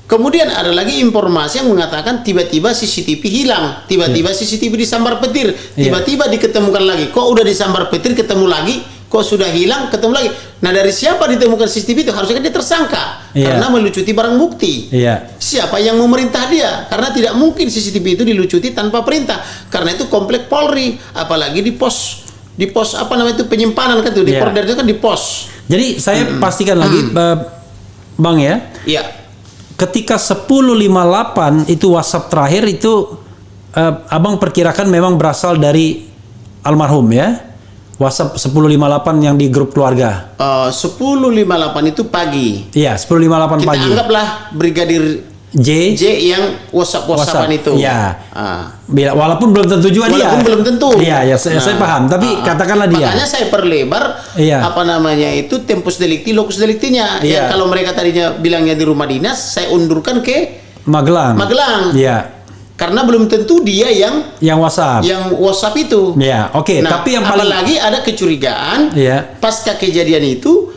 kemudian ada lagi informasi yang mengatakan tiba-tiba CCTV hilang, tiba-tiba CCTV disambar petir, tiba-tiba diketemukan lagi. Kok udah disambar petir ketemu lagi? Kok sudah hilang ketemu lagi? Nah, dari siapa ditemukan CCTV itu? Harusnya kan dia tersangka karena melucuti barang bukti. Iya. Siapa yang memerintah dia? Karena tidak mungkin CCTV itu dilucuti tanpa perintah. Karena itu komplek Polri, apalagi di pos apa namanya itu penyimpanan kan tuh di Polder itu kan di pos. Jadi saya pastikan lagi Bang ya. Iya. Ketika 10.58 itu WhatsApp terakhir itu Abang perkirakan memang berasal dari almarhum ya. WhatsApp 10.58 yang di grup keluarga. 10.58 itu pagi. Iya, 10.58 pagi. Kita anggaplah Brigadir J yang WhatsApp-WhatsAppan itu. Iya. Walaupun belum tentu juga dia. Walaupun belum tentu. Iya, saya paham. Tapi katakanlah dia. Makanya saya perlebar apa namanya itu tempus delicti, locus delictinya. Yang kalau mereka tadinya bilangnya di rumah dinas, saya undurkan ke Magelang. Iya. Karena belum tentu dia yang WhatsApp itu. Iya, oke. Nah, tapi yang paling apalagi ada kecurigaan. Iya. Pasca kejadian itu,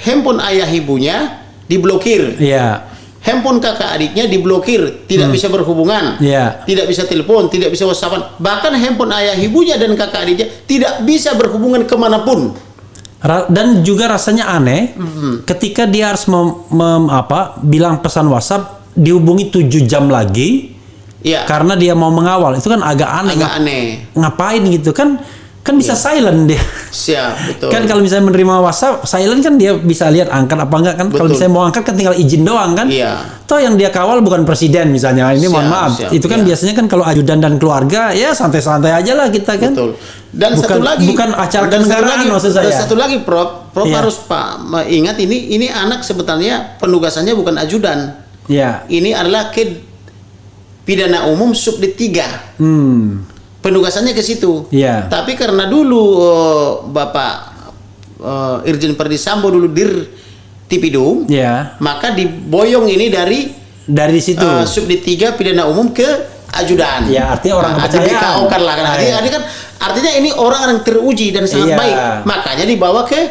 handphone ayah ibunya diblokir. Iya. Handphone kakak adiknya diblokir, tidak bisa berhubungan, tidak bisa telepon, tidak bisa WhatsAppan. Bahkan handphone ayah ibunya dan kakak adiknya tidak bisa berhubungan kemanapun. Dan juga rasanya aneh ketika dia harus bilang pesan WhatsApp dihubungi 7 jam lagi. Iya. Karena dia mau mengawal, itu kan agak aneh. Ngapain gitu kan bisa silent dia. Siap, betul. Kan kalau misalnya menerima WhatsApp silent kan dia bisa lihat angkat apa enggak kan. Kalau misalnya mau angkat kan tinggal izin doang kan. Iya. Toh yang dia kawal bukan presiden misalnya. Ini mohon maaf. Itu kan biasanya kan kalau ajudan dan keluarga ya santai-santai aja lah kita kan. Betul. Dan bukan acara kenegaraan maksud saya. Dan satu lagi Prof harus ingat ini anak sebetulnya penugasannya bukan ajudan. Iya. Ini adalah pidana umum subdit 3. Penugasannya ke situ. Iya. Tapi karena dulu Bapak Irjen Verdi Sambo dulu dir Tipidum, maka diboyong ini dari situ. Subdit 3 pidana umum ke ajudan. Ya, artinya orang kepercayaan. Artinya ini orang yang teruji dan sangat baik. Makanya dibawa ke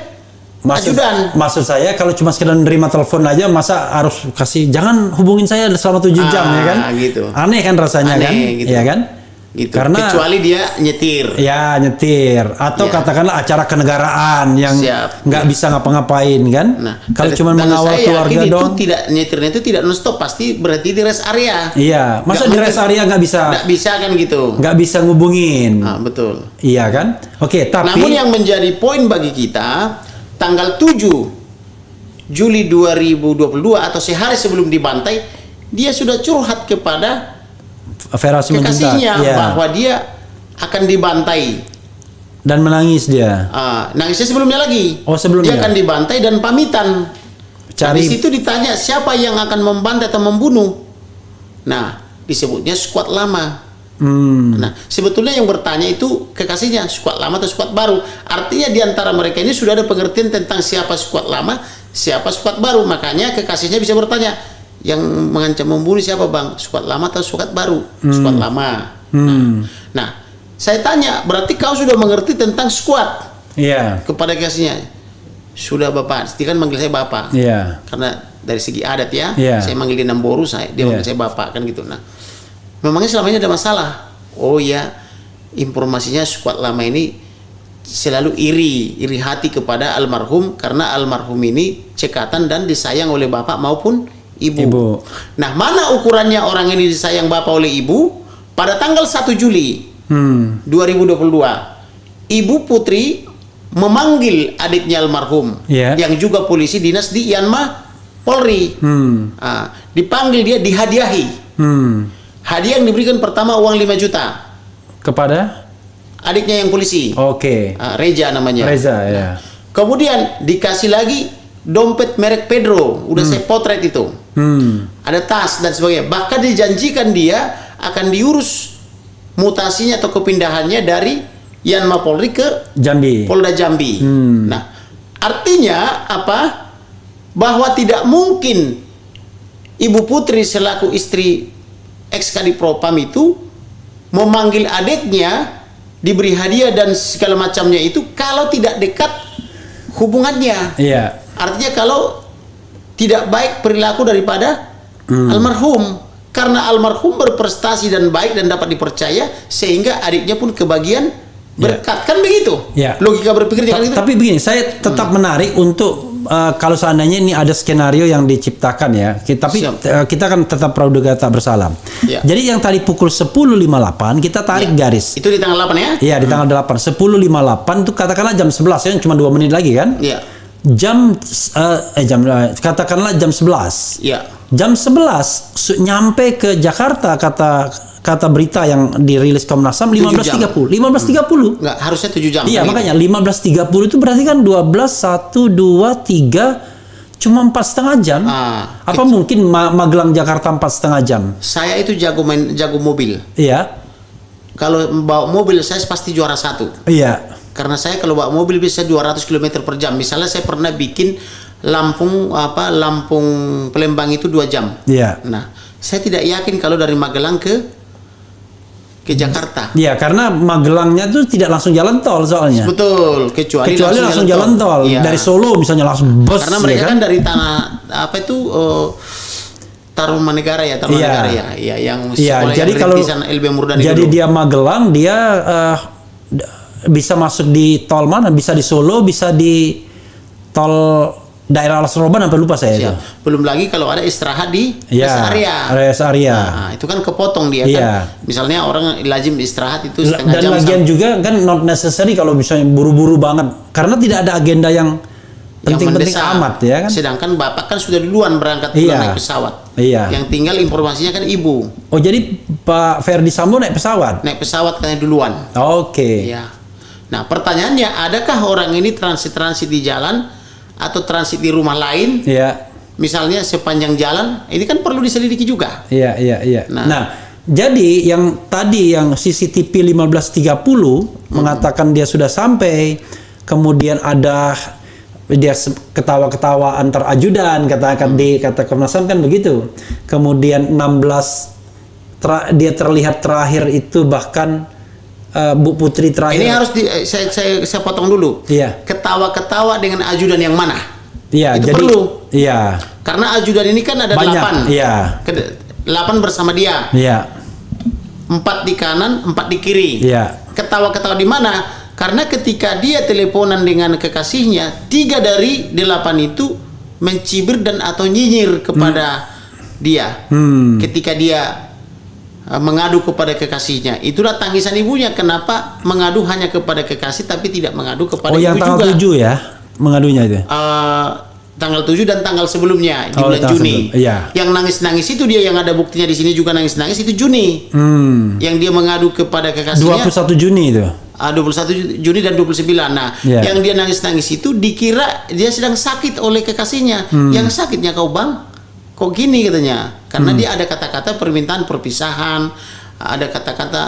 ajudan. Maksud saya kalau cuma sekedar nerima telepon aja masa harus kasih jangan hubungin saya selama 7 jam ya kan? Gitu. Aneh kan rasanya kan? Gitu. Iya kan? Gitu. Karena kecuali dia nyetir. Ya, nyetir atau katakanlah acara kenegaraan yang nggak bisa ngapa-ngapain kan? Nah, kalau cuma mengawal keluarga dong. Nyetirnya itu tidak non-stop, pasti berhenti di rest area. Iya, masa di rest area nggak bisa? Nggak bisa kan gitu. Nggak bisa ngubungin. Betul. Iya kan? Oke, tapi namun yang menjadi poin bagi kita tanggal 7 Juli 2022 atau sehari sebelum dibantai, dia sudah curhat kepada kekasihnya bahwa dia akan dibantai dan menangis dia. Nangisnya sebelumnya lagi. Sebelumnya. Dia akan dibantai dan pamitan. Di situ ditanya siapa yang akan membantai atau membunuh. Nah, disebutnya skuad lama. Nah, sebetulnya yang bertanya itu kekasihnya, skuad lama atau skuad baru. Artinya di antara mereka ini sudah ada pengertian tentang siapa skuad lama, siapa skuad baru. Makanya kekasihnya bisa bertanya, yang mengancam membunuh siapa bang? Skuad lama atau skuad baru? Skuad lama. Nah, saya tanya, berarti kau sudah mengerti tentang skuad? Iya. Kepada kekasihnya, sudah bapak. Dia kan manggil saya bapak. Iya. Karena dari segi adat ya, saya manggil dia Namboru, dia manggil saya bapak kan gitu. Nah, memangnya selama ini ada masalah? Oh ya, informasinya skuad lama ini selalu iri hati kepada almarhum karena almarhum ini cekatan dan disayang oleh bapak maupun ibu. Nah, mana ukurannya orang ini disayang bapak oleh ibu? Pada tanggal 1 Juli 2022, Ibu Putri memanggil adiknya almarhum yang juga polisi dinas di Yanma Polri. Dipanggil, dia dihadiahi. Hadiah yang diberikan pertama uang 5 juta kepada adiknya yang polisi. Reza namanya. Reza, ya. Kemudian dikasih lagi dompet merek Pedro, udah saya potret itu. Ada tas dan sebagainya. Bahkan dijanjikan dia akan diurus mutasinya atau kepindahannya dari Yanma Polri ke Jambi. Polda Jambi. Nah, artinya apa? Bahwa tidak mungkin Ibu Putri selaku istri ex-Kadipropam itu memanggil adiknya, diberi hadiah dan segala macamnya itu kalau tidak dekat hubungannya. Artinya kalau tidak baik perilaku daripada almarhum, karena almarhum berprestasi dan baik dan dapat dipercaya sehingga adiknya pun kebagian berkat. Kan begitu logika berpikirnya kan itu. Tapi begini, saya tetap menarik untuk kalau seandainya ini ada skenario yang diciptakan ya, tapi kita kan tetap praduga tak bersalah. Jadi yang tadi pukul 10.58 kita tarik garis. Itu di tanggal 8 ya? Iya, di tanggal 8. 10.58 itu katakanlah jam 11 ya, cuma 2 menit lagi kan? Katakanlah jam 11. Jam 11 nyampe ke Jakarta, kata berita yang dirilis Komnas HAM 15.30. 15.30. Enggak, harusnya 7 jam. Iya, makanya 15.30 itu berarti kan 12, 1, 2, 3 cuma 4,5 jam. Apa mungkin Magelang Jakarta 4,5 jam? Saya itu jago mobil. Iya. Kalau bawa mobil saya pasti juara 1. Iya. Karena saya kalau bawa mobil bisa 200 km per jam. Misalnya saya pernah bikin Lampung Palembang itu 2 jam. Iya. Nah, saya tidak yakin kalau dari Magelang ke Jakarta. Iya, karena Magelangnya tuh tidak langsung jalan tol soalnya. Betul, kecuali langsung jalan tol. Dari Solo misalnya langsung bus. Karena mereka kan dari tanah Tarumanegara ya, yang sekolah jadi yang kalau LB Murdani jadi dulu. dia Magelang, dia bisa masuk di tol mana? Bisa di Solo, bisa di tol daerah Alas Roban, sampai lupa saya itu. Belum lagi kalau ada istirahat di rest area. Nah, itu kan kepotong dia kan. Misalnya orang lazim istirahat itu setengah dan jam. Dan lagian juga kan not necessary kalau misalnya buru-buru banget, karena tidak ada agenda yang penting-penting amat ya kan. Sedangkan bapak kan sudah duluan berangkat naik pesawat. Yang tinggal informasinya kan ibu. Oh, jadi Pak Ferdi Sambo naik pesawat? Naik pesawat kan duluan. Nah, pertanyaannya, adakah orang ini transit di jalan atau transit di rumah lain? Misalnya sepanjang jalan, ini kan perlu diselidiki juga. Nah, jadi yang tadi yang CCTV 15.30 mengatakan dia sudah sampai, kemudian ada dia ketawa-ketawa antar ajudan, kata Komnas HAM kan begitu. Kemudian 16 dia terlihat terakhir itu bahkan Bu Putri terakhir. Ini harus saya potong dulu. Ketawa-ketawa dengan ajudan yang mana? Itu jadi, perlu. Karena ajudan ini kan ada banyak, 8. 8 bersama dia. 4 di kanan, 4 di kiri. Ketawa-ketawa di mana? Karena ketika dia teleponan dengan kekasihnya, 3 dari 8 itu mencibir dan atau nyinyir kepada dia. Ketika dia mengadu kepada kekasihnya, itulah tangisan ibunya. Kenapa mengadu hanya kepada kekasih tapi tidak mengadu kepada ibu juga? Yang tanggal 7 ya mengadunya itu. Tanggal 7 dan tanggal sebelumnya di bulan Juni. Yang nangis-nangis itu dia, yang ada buktinya di sini juga nangis-nangis itu Juni. Yang dia mengadu kepada kekasihnya 21 Juni itu. 21 Juni dan 29. Nah, yang dia nangis-nangis itu dikira dia sedang sakit oleh kekasihnya. Yang sakitnya kau bang, kok gini katanya. Karena dia ada kata-kata permintaan perpisahan, ada kata-kata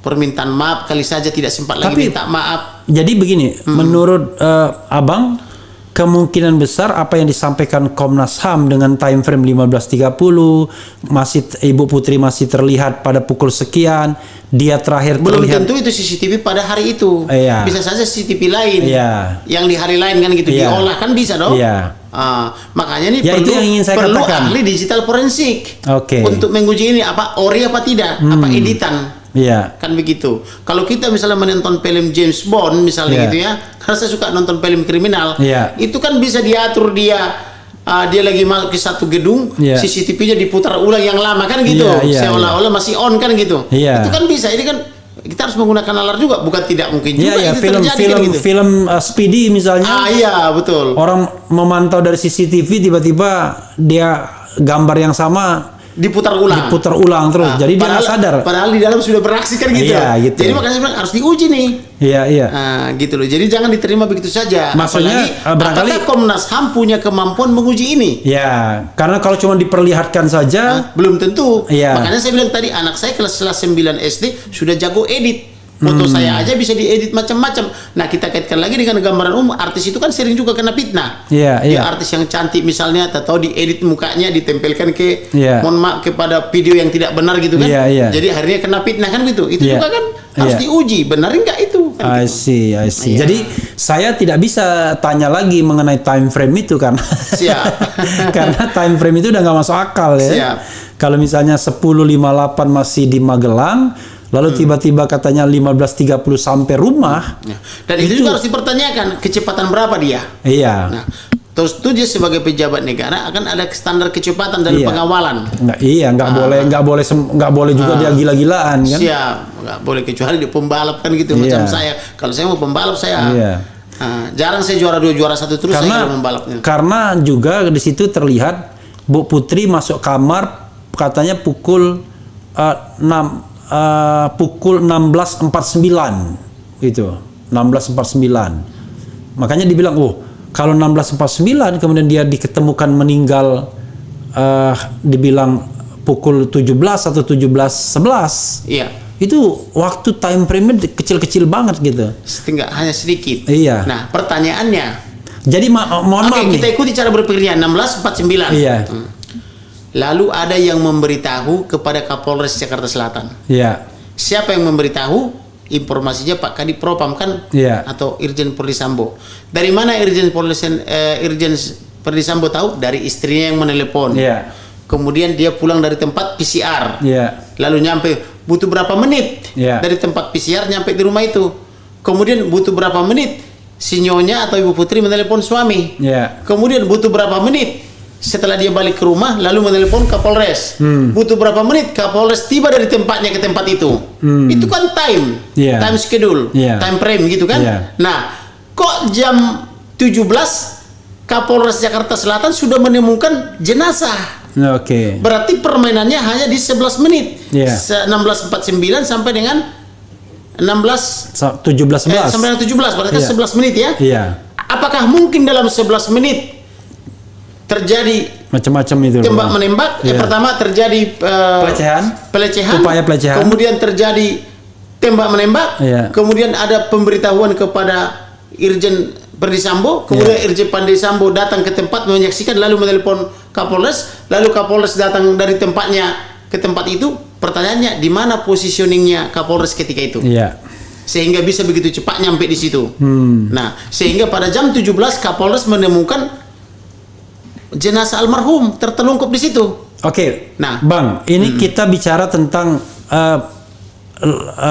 permintaan maaf, kali saja tidak sempat lagi minta maaf. Jadi begini, menurut Abang, kemungkinan besar apa yang disampaikan Komnas HAM dengan time frame 15.30, masih Ibu Putri masih terlihat pada pukul sekian, dia terakhir belum terlihat. Tentu itu CCTV pada hari itu. Bisa saja CCTV lain yang di hari lain kan gitu diolah kan bisa dong. Makanya ini itu yang ingin saya katakan. Ahli digital forensik untuk menguji ini apa ori apa tidak, apa editan. Iya. Kan begitu. Kalau kita misalnya menonton film James Bond misalnya Iya. gitu ya, karena saya suka nonton film kriminal, Iya. itu kan bisa diatur dia lagi masuk ke satu gedung, Iya. CCTV-nya diputar ulang yang lama kan gitu, Iya, iya, seolah-olah masih on kan gitu. Iya. Itu kan bisa. Ini kan kita harus menggunakan nalar juga, bukan tidak mungkin Iya, juga ya, itu film terjadi film kan gitu. film Speedy misalnya. Iya betul. Orang memantau dari CCTV, tiba-tiba dia gambar yang sama Diputar ulang. diputar ulang terus. Jadi dia nggak sadar. Padahal di dalam sudah beraksi kan gitu. Iya, gitu. Jadi makanya saya bilang harus diuji nih. Iya, iya. Nah, gitu loh. Jadi jangan diterima begitu saja. Maksudnya, Apalagi, barangkali- apakah Komnas HAM punya kemampuan menguji ini? Ya, karena kalau cuma diperlihatkan saja, Belum tentu. Iya. Makanya saya bilang tadi anak saya kelas 9 SD sudah jago edit. Foto saya aja bisa diedit macam-macam. Nah, kita kaitkan lagi dengan gambaran umum. Artis itu kan sering juga kena fitnah. Iya, Dia iya. artis yang cantik misalnya, atau diedit mukanya, ditempelkan ke, Iya. mohon maaf, kepada video yang tidak benar gitu kan. Iya, iya. Jadi akhirnya kena fitnah kan gitu. Itu Iya. juga kan harus Iya. diuji. Benar enggak itu? Kan I gitu. see, I see. Iya. Jadi saya tidak bisa tanya lagi mengenai time frame itu kan. Siap. Karena time frame itu udah nggak masuk akal ya. Siap. Kalau misalnya 10.58 masih di Magelang, lalu tiba-tiba katanya 15.30 sampai rumah. Ya. Dan itu juga harus dipertanyakan kecepatan berapa dia. Iya. Nah, terus itu dia sebagai pejabat negara akan ada standar kecepatan dan Iya. pengawalan. Nggak boleh juga dia gila-gilaan kan. Siap, nggak boleh kecuali di pembalap kan gitu. Iya. Macam saya, kalau saya mau pembalap saya Iya. jarang saya juara 2 juara 1 terus saya kalau membalapnya. Karena juga di situ terlihat Bu Putri masuk kamar katanya pukul 16.49 gitu. 16.49. Makanya dibilang, kalau 16.49 kemudian dia diketemukan meninggal dibilang pukul 17 atau 17.11. Iya. Itu waktu time frame-nya kecil-kecil banget gitu. Hanya sedikit. Iya. Nah, pertanyaannya. Jadi mohon maaf Oke, kita nih. ikuti cara berpikirnya 16.49. Iya. Lalu ada yang memberitahu kepada Kapolres Jakarta Selatan. Iya. Siapa yang memberitahu? Informasinya Pak Kadip Propam kan? Iya. Atau Irjen Perdisambo. Dari mana Irjen Perdisambo tahu? Dari istrinya yang menelepon. Iya. Kemudian dia pulang dari tempat PCR. Iya. Lalu nyampe butuh berapa menit Iya. dari tempat PCR nyampe di rumah itu. Kemudian butuh berapa menit si nyonya atau Ibu Putri menelepon suami. Iya. Kemudian butuh berapa menit setelah dia balik ke rumah lalu menelepon Kapolres. Butuh berapa menit Kapolres tiba dari tempatnya ke tempat itu. Itu kan time. Iya. Time schedule, Iya. time frame gitu kan. Iya. Nah, kok jam 17 Kapolres Jakarta Selatan sudah menemukan jenazah. Oke. Berarti permainannya hanya di 11 menit. Iya. 16.49 sampai dengan 17.11. sampai dengan 17 berarti Iya. 11 menit ya. Iya. Apakah mungkin dalam 11 menit terjadi Macam-macam itu. tembak menembak? Yang Iya. pertama terjadi pelecehan, Upaya pelecehan. kemudian terjadi tembak menembak, Iya. kemudian ada pemberitahuan kepada Irjen Perdisambo, kemudian Iya. Irjen Perdisambo datang ke tempat menyaksikan lalu menelepon Kapolres, lalu Kapolres datang dari tempatnya ke tempat itu. Pertanyaannya di mana positioningnya Kapolres ketika itu? Iya. Sehingga bisa begitu cepat nyampe di situ. Nah, sehingga pada jam 17 Kapolres menemukan jenazah almarhum tertelungkup di situ. Oke. Nah. Bang, ini kita bicara tentang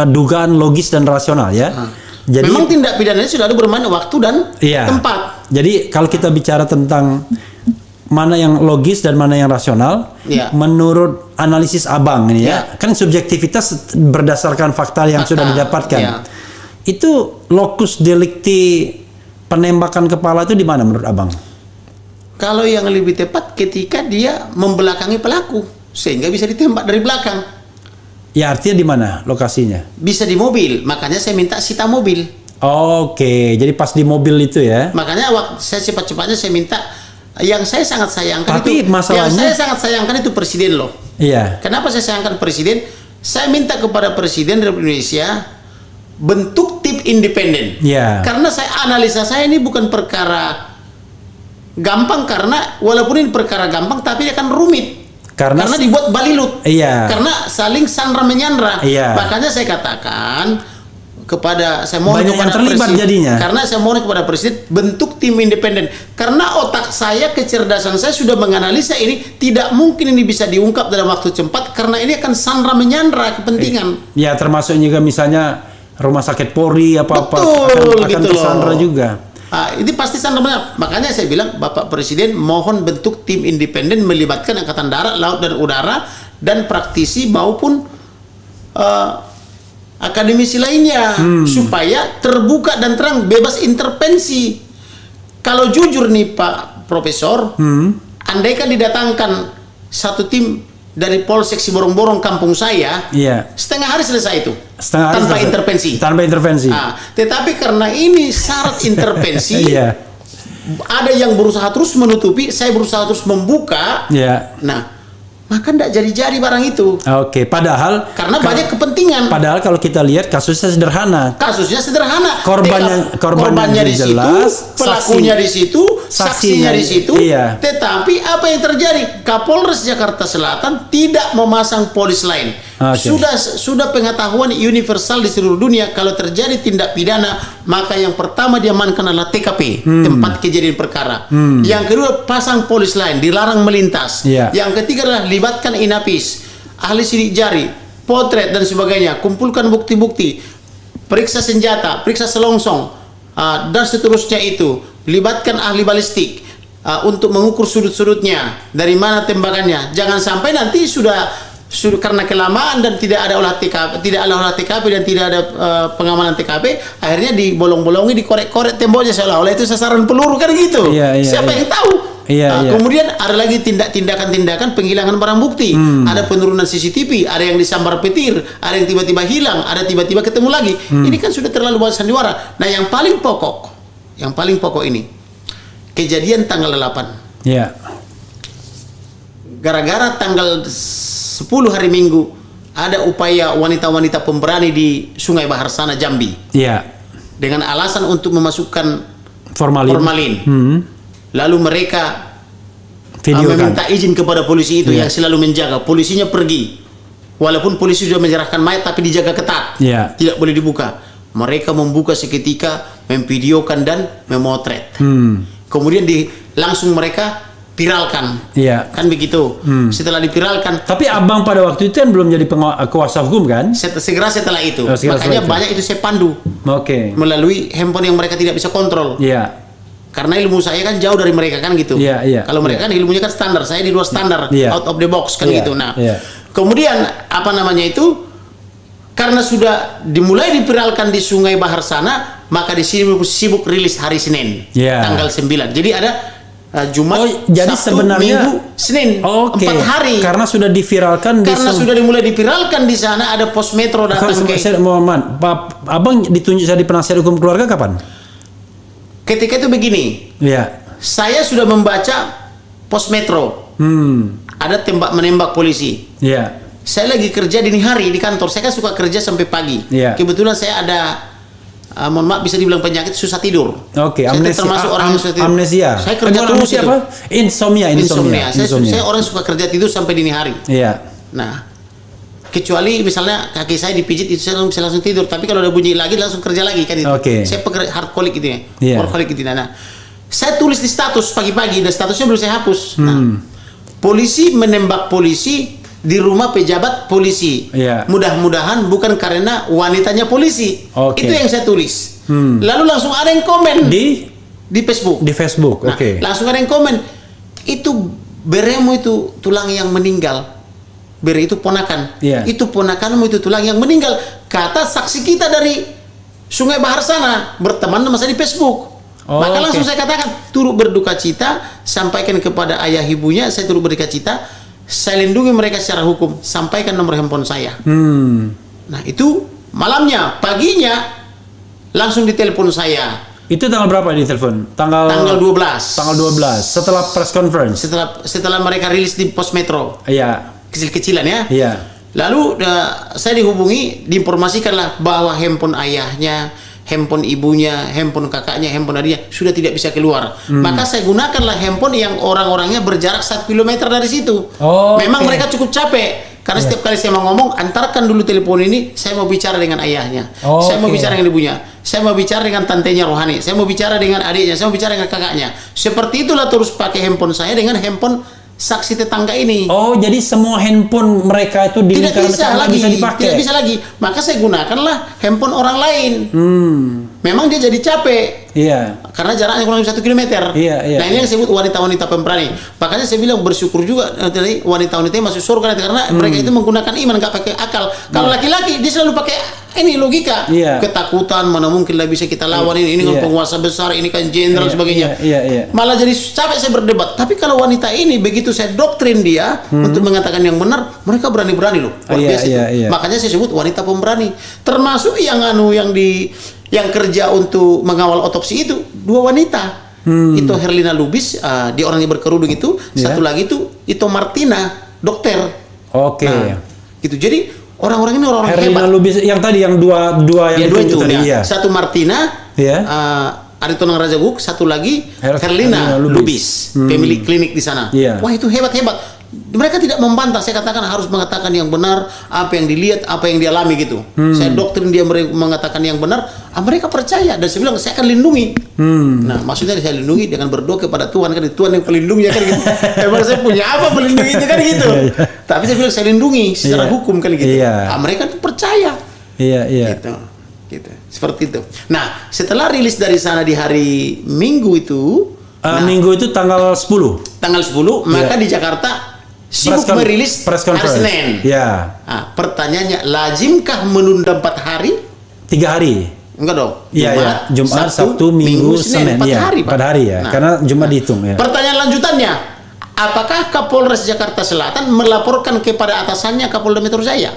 dugaan logis dan rasional ya. Jadi Memang tindak pidananya sudah ada bermain waktu dan iya. tempat. Jadi kalau kita bicara tentang mana yang logis dan mana yang rasional, Iya. menurut analisis Abang ini ya, Iya. kan subjektivitas berdasarkan fakta yang sudah didapatkan. Iya. Itu lokus delikti penembakan kepala itu di mana menurut Abang? Kalau yang lebih tepat ketika dia membelakangi pelaku sehingga bisa ditembak dari belakang. Ya artinya di mana lokasinya? Bisa di mobil, makanya saya minta sita mobil. Oke, jadi pas di mobil itu ya. Makanya waktu saya cepat-cepatnya saya minta yang saya sangat sayangkan Tapi itu. masalahnya- Yang saya sangat sayangkan itu presiden loh. Iya. Kenapa saya sayangkan presiden? Saya minta kepada presiden Republik Indonesia bentuk tim independen. Iya. Karena saya analisa saya ini bukan perkara gampang, karena walaupun ini perkara gampang tapi dia akan rumit. Karena dibuat balilut. Iya. Karena saling sandra menyandra. Iya. Makanya saya katakan saya mohon Banyak yang kepada terlibat presiden, jadinya. karena saya mohon kepada presiden bentuk tim independen, karena otak saya, kecerdasan saya sudah menganalisa ini tidak mungkin ini bisa diungkap dalam waktu cepat karena ini akan sandra menyandra kepentingan. Ya, termasuk juga misalnya rumah sakit Polri apa-apa akan gitu tersandra loh. juga. Ini pasti sandra benar. Makanya saya bilang Bapak Presiden mohon bentuk tim independen melibatkan Angkatan Darat, Laut dan Udara dan praktisi maupun akademisi lainnya supaya terbuka dan terang, bebas intervensi. Kalau jujur nih Pak Profesor, andaikan didatangkan satu tim dari Polsek Siborong-Borong kampung saya, setengah hari selesai itu. Tanpa intervensi. Tanpa intervensi. Tetapi karena ini syarat intervensi, ada yang berusaha terus menutupi, saya berusaha terus membuka. Nah, maka tidak jadi-jadi barang itu. Oke, padahal karena banyak kepentingan. Padahal kalau kita lihat kasusnya sederhana. Korbannya di situ, pelakunya di situ, saksinya di situ. Tetapi apa yang terjadi? Kapolres Jakarta Selatan tidak memasang polis lain. Sudah pengetahuan universal di seluruh dunia kalau terjadi tindak pidana, maka yang pertama diamankan adalah TKP, tempat kejadian perkara. Yang kedua pasang polis lain, dilarang melintas. Yang ketiga adalah libatkan Inapis, ahli sidik jari, potret dan sebagainya, kumpulkan bukti-bukti, periksa senjata, periksa selongsong, dan seterusnya itu, libatkan ahli balistik untuk mengukur sudut-sudutnya, dari mana tembakannya. Jangan sampai nanti sudah karena kelamaan dan tidak ada olah TKP dan tidak ada pengamanan TKP, akhirnya dibolong-bolongi, dikorek-korek temboknya seolah-olah itu sasaran peluru kan gitu. Siapa yang tahu? Kemudian ada lagi tindakan penghilangan barang bukti, ada penurunan CCTV, ada yang disambar petir, ada yang tiba-tiba hilang, ada tiba-tiba ketemu lagi. Ini kan sudah terlalu banyak sandiwara. Nah, yang paling pokok ini kejadian tanggal 8. Gara-gara tanggal 10 hari Minggu ada upaya wanita-wanita pemberani di Sungai Baharsana Jambi. Dengan alasan untuk memasukkan formalin. Lalu mereka meminta izin kepada polisi itu yang selalu menjaga. Polisinya pergi. Walaupun polisi sudah menyerahkan mayat tapi dijaga ketat. Tidak boleh dibuka. Mereka membuka seketika, memvideokan dan memotret. Kemudian langsung mereka viralkan, kan begitu. Setelah dipiralkan, tapi abang pada waktu itu kan belum jadi kuasa hukum kan? Segera setelah itu, makanya banyak itu saya pandu, melalui handphone yang mereka tidak bisa kontrol. Karena ilmu saya kan jauh dari mereka kan gitu. Kalau mereka kan ilmunya kan standar, saya di luar standar, out of the box kan gitu. Nah, kemudian apa namanya itu? Karena sudah dimulai dipiralkan di Sungai Baharsana, maka di sini sibuk rilis hari Senin, tanggal 9. Jadi ada Jumat, jadi Sabtu, sebenarnya Minggu, Senin, 4 hari. Karena sudah diviralkan. Sudah dimulai diviralkan di sana, ada pos metro datang ke. Abang ditunjuk jadi penasihat hukum keluarga kapan? Ketika itu begini. Saya sudah membaca pos metro. Ada tembak menembak polisi. Saya lagi kerja dini hari di kantor. Saya kan suka kerja sampai pagi. Kebetulan saya ada mohon maaf bisa dibilang penyakit susah tidur. Saya termasuk orang yang susah tidur. Amnesia. Saya kerja terus itu. Insomnia. Saya orang suka kerja tidur sampai dini hari. Nah, kecuali misalnya kaki saya dipijit itu saya bisa langsung tidur. Tapi kalau udah bunyi lagi langsung kerja lagi kan itu. Saya pekerja hardcolic gitu ya. Workaholic gitu. Nah, saya tulis di status pagi-pagi dan statusnya belum saya hapus. Nah, polisi menembak polisi di rumah pejabat polisi. Mudah-mudahan bukan karena wanitanya polisi. Itu yang saya tulis. Lalu langsung ada yang komen di Facebook. Nah, langsung ada yang komen. Itu beremu itu tulang yang meninggal. Bere itu ponakan. Itu ponakanmu itu tulang yang meninggal. Kata saksi kita dari Sungai Baharsana berteman sama saya di Facebook. Maka langsung saya katakan turut berduka cita, sampaikan kepada ayah ibunya, saya turut berduka cita. Saya lindungi mereka secara hukum, sampaikan nomor handphone saya. Nah, itu malamnya, paginya langsung ditelepon saya. Itu tanggal berapa ditelepon? Tanggal 12. Tanggal 12 setelah press conference. Setelah mereka rilis di pos metro. Kecil-kecilan ya. Lalu saya dihubungi, diinformasikanlah bahwa handphone ayahnya, handphone ibunya, handphone kakaknya, handphone adiknya sudah tidak bisa keluar. Maka saya gunakanlah handphone yang orang-orangnya berjarak 1 kilometer dari situ. Memang mereka cukup capek Karena setiap kali saya mau ngomong, antarkan dulu telepon ini, saya mau bicara dengan ayahnya. Saya mau bicara dengan ibunya. Saya mau bicara dengan tantenya rohani. Saya mau bicara dengan adiknya. Saya mau bicara dengan kakaknya. Seperti itulah terus pakai handphone saya dengan handphone saksi tetangga ini. Oh, jadi semua handphone mereka itu di Tidak bisa lagi, bisa dipakai. tidak bisa lagi. Maka saya gunakanlah handphone orang lain. Memang dia jadi capek. Iya. Karena jaraknya kurang lebih 1 kilometer. Iya. Nah ini yang disebut wanita-wanita pemberani. Makanya saya bilang bersyukur juga nanti wanita-wanita yang masuk surga nanti, karena mereka itu menggunakan iman, nggak pakai akal. Kalau laki-laki dia selalu pakai ini logika. Iya. Ketakutan, mana mungkin lah bisa kita lawan ini kan penguasa besar, ini kan jenderal sebagainya. Iya. Malah jadi capek saya berdebat. Tapi kalau wanita ini begitu saya doktrin dia untuk mengatakan yang benar, mereka berani-berani loh. Luar biasa itu. Makanya saya sebut wanita pemberani. Termasuk yang kerja untuk mengawal otopsi itu 2 wanita. Itu Herlina Lubis, dia orang yang berkerudung itu. Satu lagi itu Martina, dokter. Oke. Nah, gitu. Jadi orang-orang ini orang-orang Herlina hebat. Lubis yang tadi yang dua yang Dua itu tadi. ya. Satu Martina, Aritonang Rajaguk, satu lagi Herlina Lubis, pemilik klinik di sana. Wah, itu hebat-hebat. Mereka tidak membantah. Saya katakan harus mengatakan yang benar, apa yang dilihat, apa yang dialami gitu. Saya doktrin dia mengatakan yang benar, mereka percaya, dan saya bilang saya akan lindungi. Nah, maksudnya saya lindungi dengan berdoa kepada Tuhan, kan Tuhan yang pelindungnya kan gitu. Emang saya punya apa pelindungi itu kan gitu. Tapi saya bilang saya lindungi secara hukum kan gitu. Mereka tuh percaya. Iya. Gitu. Seperti itu. Nah, setelah rilis dari sana di hari Minggu itu, Minggu itu tanggal 10. Tanggal 10, maka di Jakarta sibuk merilis hari Senin. Pertanyaannya, lazimkah menunda 4 hari? 3 hari. Enggak dong. Jumat, Sabtu, Minggu, Senin. 4 hari, Pak. 4 hari ya. Karena Jumat dihitung ya. Pertanyaan lanjutannya, apakah Kapolres Jakarta Selatan melaporkan kepada atasannya Kapolda Metro Jaya?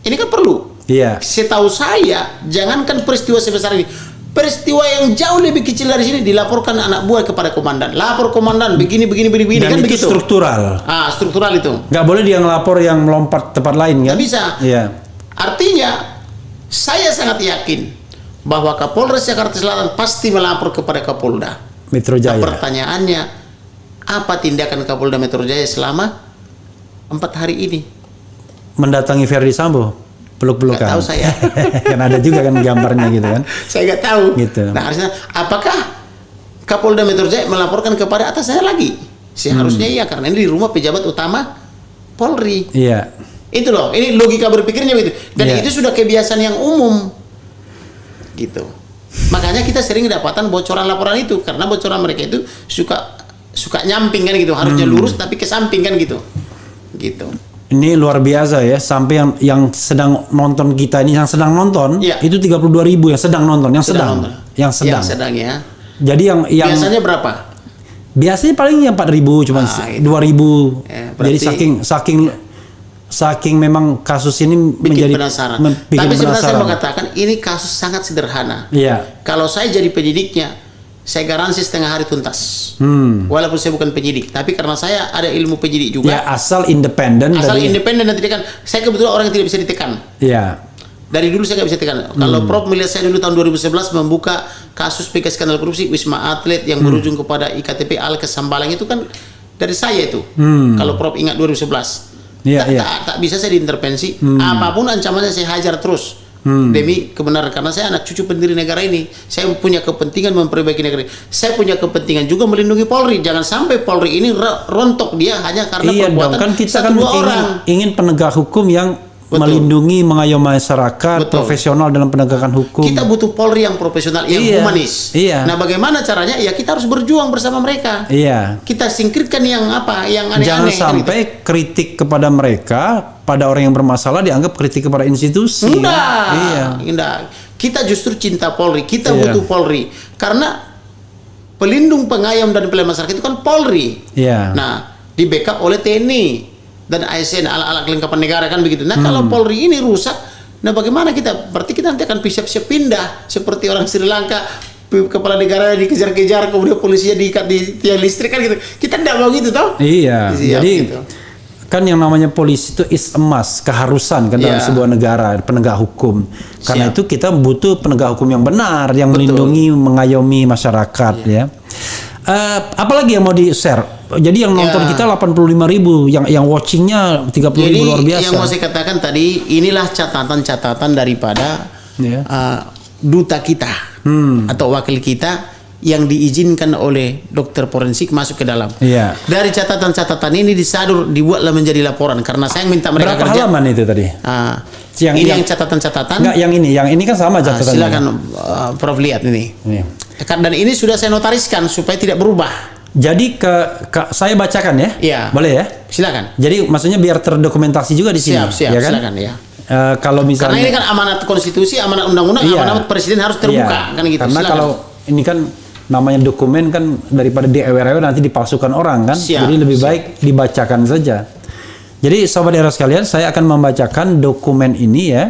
Ini kan perlu. Iya. Setahu saya, jangankan peristiwa sebesar ini, peristiwa yang jauh lebih kecil dari sini dilaporkan anak buah kepada komandan. Lapor komandan begini Dan kan itu begitu. Struktural. Struktural itu. Nggak boleh dia ngelapor yang melompat tempat lain kan? Nggak bisa. Iya. Artinya saya sangat yakin bahwa Kapolres Jakarta Selatan pasti melapor kepada Kapolda Metro Jaya. Pertanyaannya, apa tindakan Kapolda Metro Jaya selama 4 hari ini? Mendatangi Ferdi Sambo, peluk-pelukan. Nggak tahu saya. Kan ada juga kan gambarnya gitu kan. Saya nggak tahu. Gitu. Nah, harusnya apakah Kapolda Metro Jaya melaporkan kepada atasnya lagi? Seharusnya iya, karena ini di rumah pejabat utama Polri. Iya. Itu loh, ini logika berpikirnya begitu. Dan itu sudah kebiasaan yang umum. Gitu. Makanya kita sering dapatan bocoran laporan itu, karena bocoran mereka itu suka nyamping kan gitu. Harusnya lurus tapi ke samping kan gitu. Gitu. Ini luar biasa ya, sampai yang sedang nonton kita ini, yang sedang nonton itu 32.000 yang sedang nonton, yang sedang. Yang sedang ya. Jadi yang biasanya berapa? Biasanya paling yang 4.000, cuma 2.000. Jadi saking memang kasus ini menjadi penasaran. Tapi sebenarnya saya mengatakan ini kasus sangat sederhana. Iya. Kalau saya jadi penyidiknya, saya garansi setengah hari tuntas. Walaupun saya bukan penyidik, tapi karena saya ada ilmu penyidik juga. Ya, asal independen. Independen dan tidak kan. Saya kebetulan orang yang tidak bisa ditekan. Iya. Dari dulu saya nggak bisa tekan. Kalau Prof melihat saya dulu tahun 2011 membuka kasus PK skandal korupsi Wisma Atlet yang berujung kepada IKTP Alkes Sambalang itu kan dari saya itu. Kalau Prof ingat 2011. Tak bisa saya diintervensi. Apapun ancamannya saya hajar terus demi kebenaran, karena saya anak cucu pendiri negara ini. Saya punya kepentingan memperbaiki negara ini. Saya punya kepentingan juga melindungi Polri. Jangan sampai Polri ini rontok dia hanya karena perbuatan kan kita satu dua orang. Ingin penegak hukum yang melindungi, mengayomi masyarakat, profesional dalam penegakan hukum. Kita butuh Polri yang profesional, yang humanis. Nah, bagaimana caranya? Ya kita harus berjuang bersama mereka. Kita singkirkan yang aneh-aneh. Jangan sampai kritik kepada mereka, pada orang yang bermasalah dianggap kritik kepada institusi. Enggak. Kita justru cinta Polri. Kita butuh Polri. Karena pelindung, pengayom dan pelayan masyarakat itu kan Polri. Nah, di backup oleh TNI dan ASN, alat-alat kelengkapan negara kan begitu. Nah, kalau Polri ini rusak, nah bagaimana kita? Berarti kita nanti akan siap-siap pindah seperti orang Sri Lanka, kepala negara dikejar-kejar, kemudian polisinya diikat di tiang listrik kan gitu. Kita tidak mau gitu toh? Iya. Jadi gitu. Kan yang namanya polisi itu is a must, keharusan kan dalam sebuah negara, penegak hukum. Karena itu kita butuh penegak hukum yang benar, yang melindungi, mengayomi masyarakat ya. Apalagi yang mau di-share Jadi yang nonton kita 85.000, yang watchingnya 30.000, Jadi luar biasa. yang mau saya katakan tadi, inilah catatan-catatan daripada Ya. duta kita atau wakil kita yang diizinkan oleh dokter forensik masuk ke dalam. Iya. Dari catatan-catatan ini disadur, dibuatlah menjadi laporan karena saya minta mereka Berapa kerja. halaman itu tadi? Ini yang catatan-catatan. Enggak, yang ini kan sama catatannya. Silakan Prof lihat ini. Ini. Dan ini sudah saya notariskan supaya tidak berubah. Jadi saya bacakan ya? Iya. Boleh ya? Silakan. Jadi maksudnya biar terdokumentasi juga di sini. Siap, ya kan? silakan ya. Kalau misalnya Karena ini kan amanat konstitusi, amanat undang-undang, Iya. amanat presiden harus terbuka, Iya. kan gitu. Karena Silakan. kalau ini kan namanya dokumen kan daripada diewer-ewer nanti dipalsukan orang kan. Siap, Jadi lebih baik dibacakan saja. Jadi sobat era sekalian, saya akan membacakan dokumen ini ya.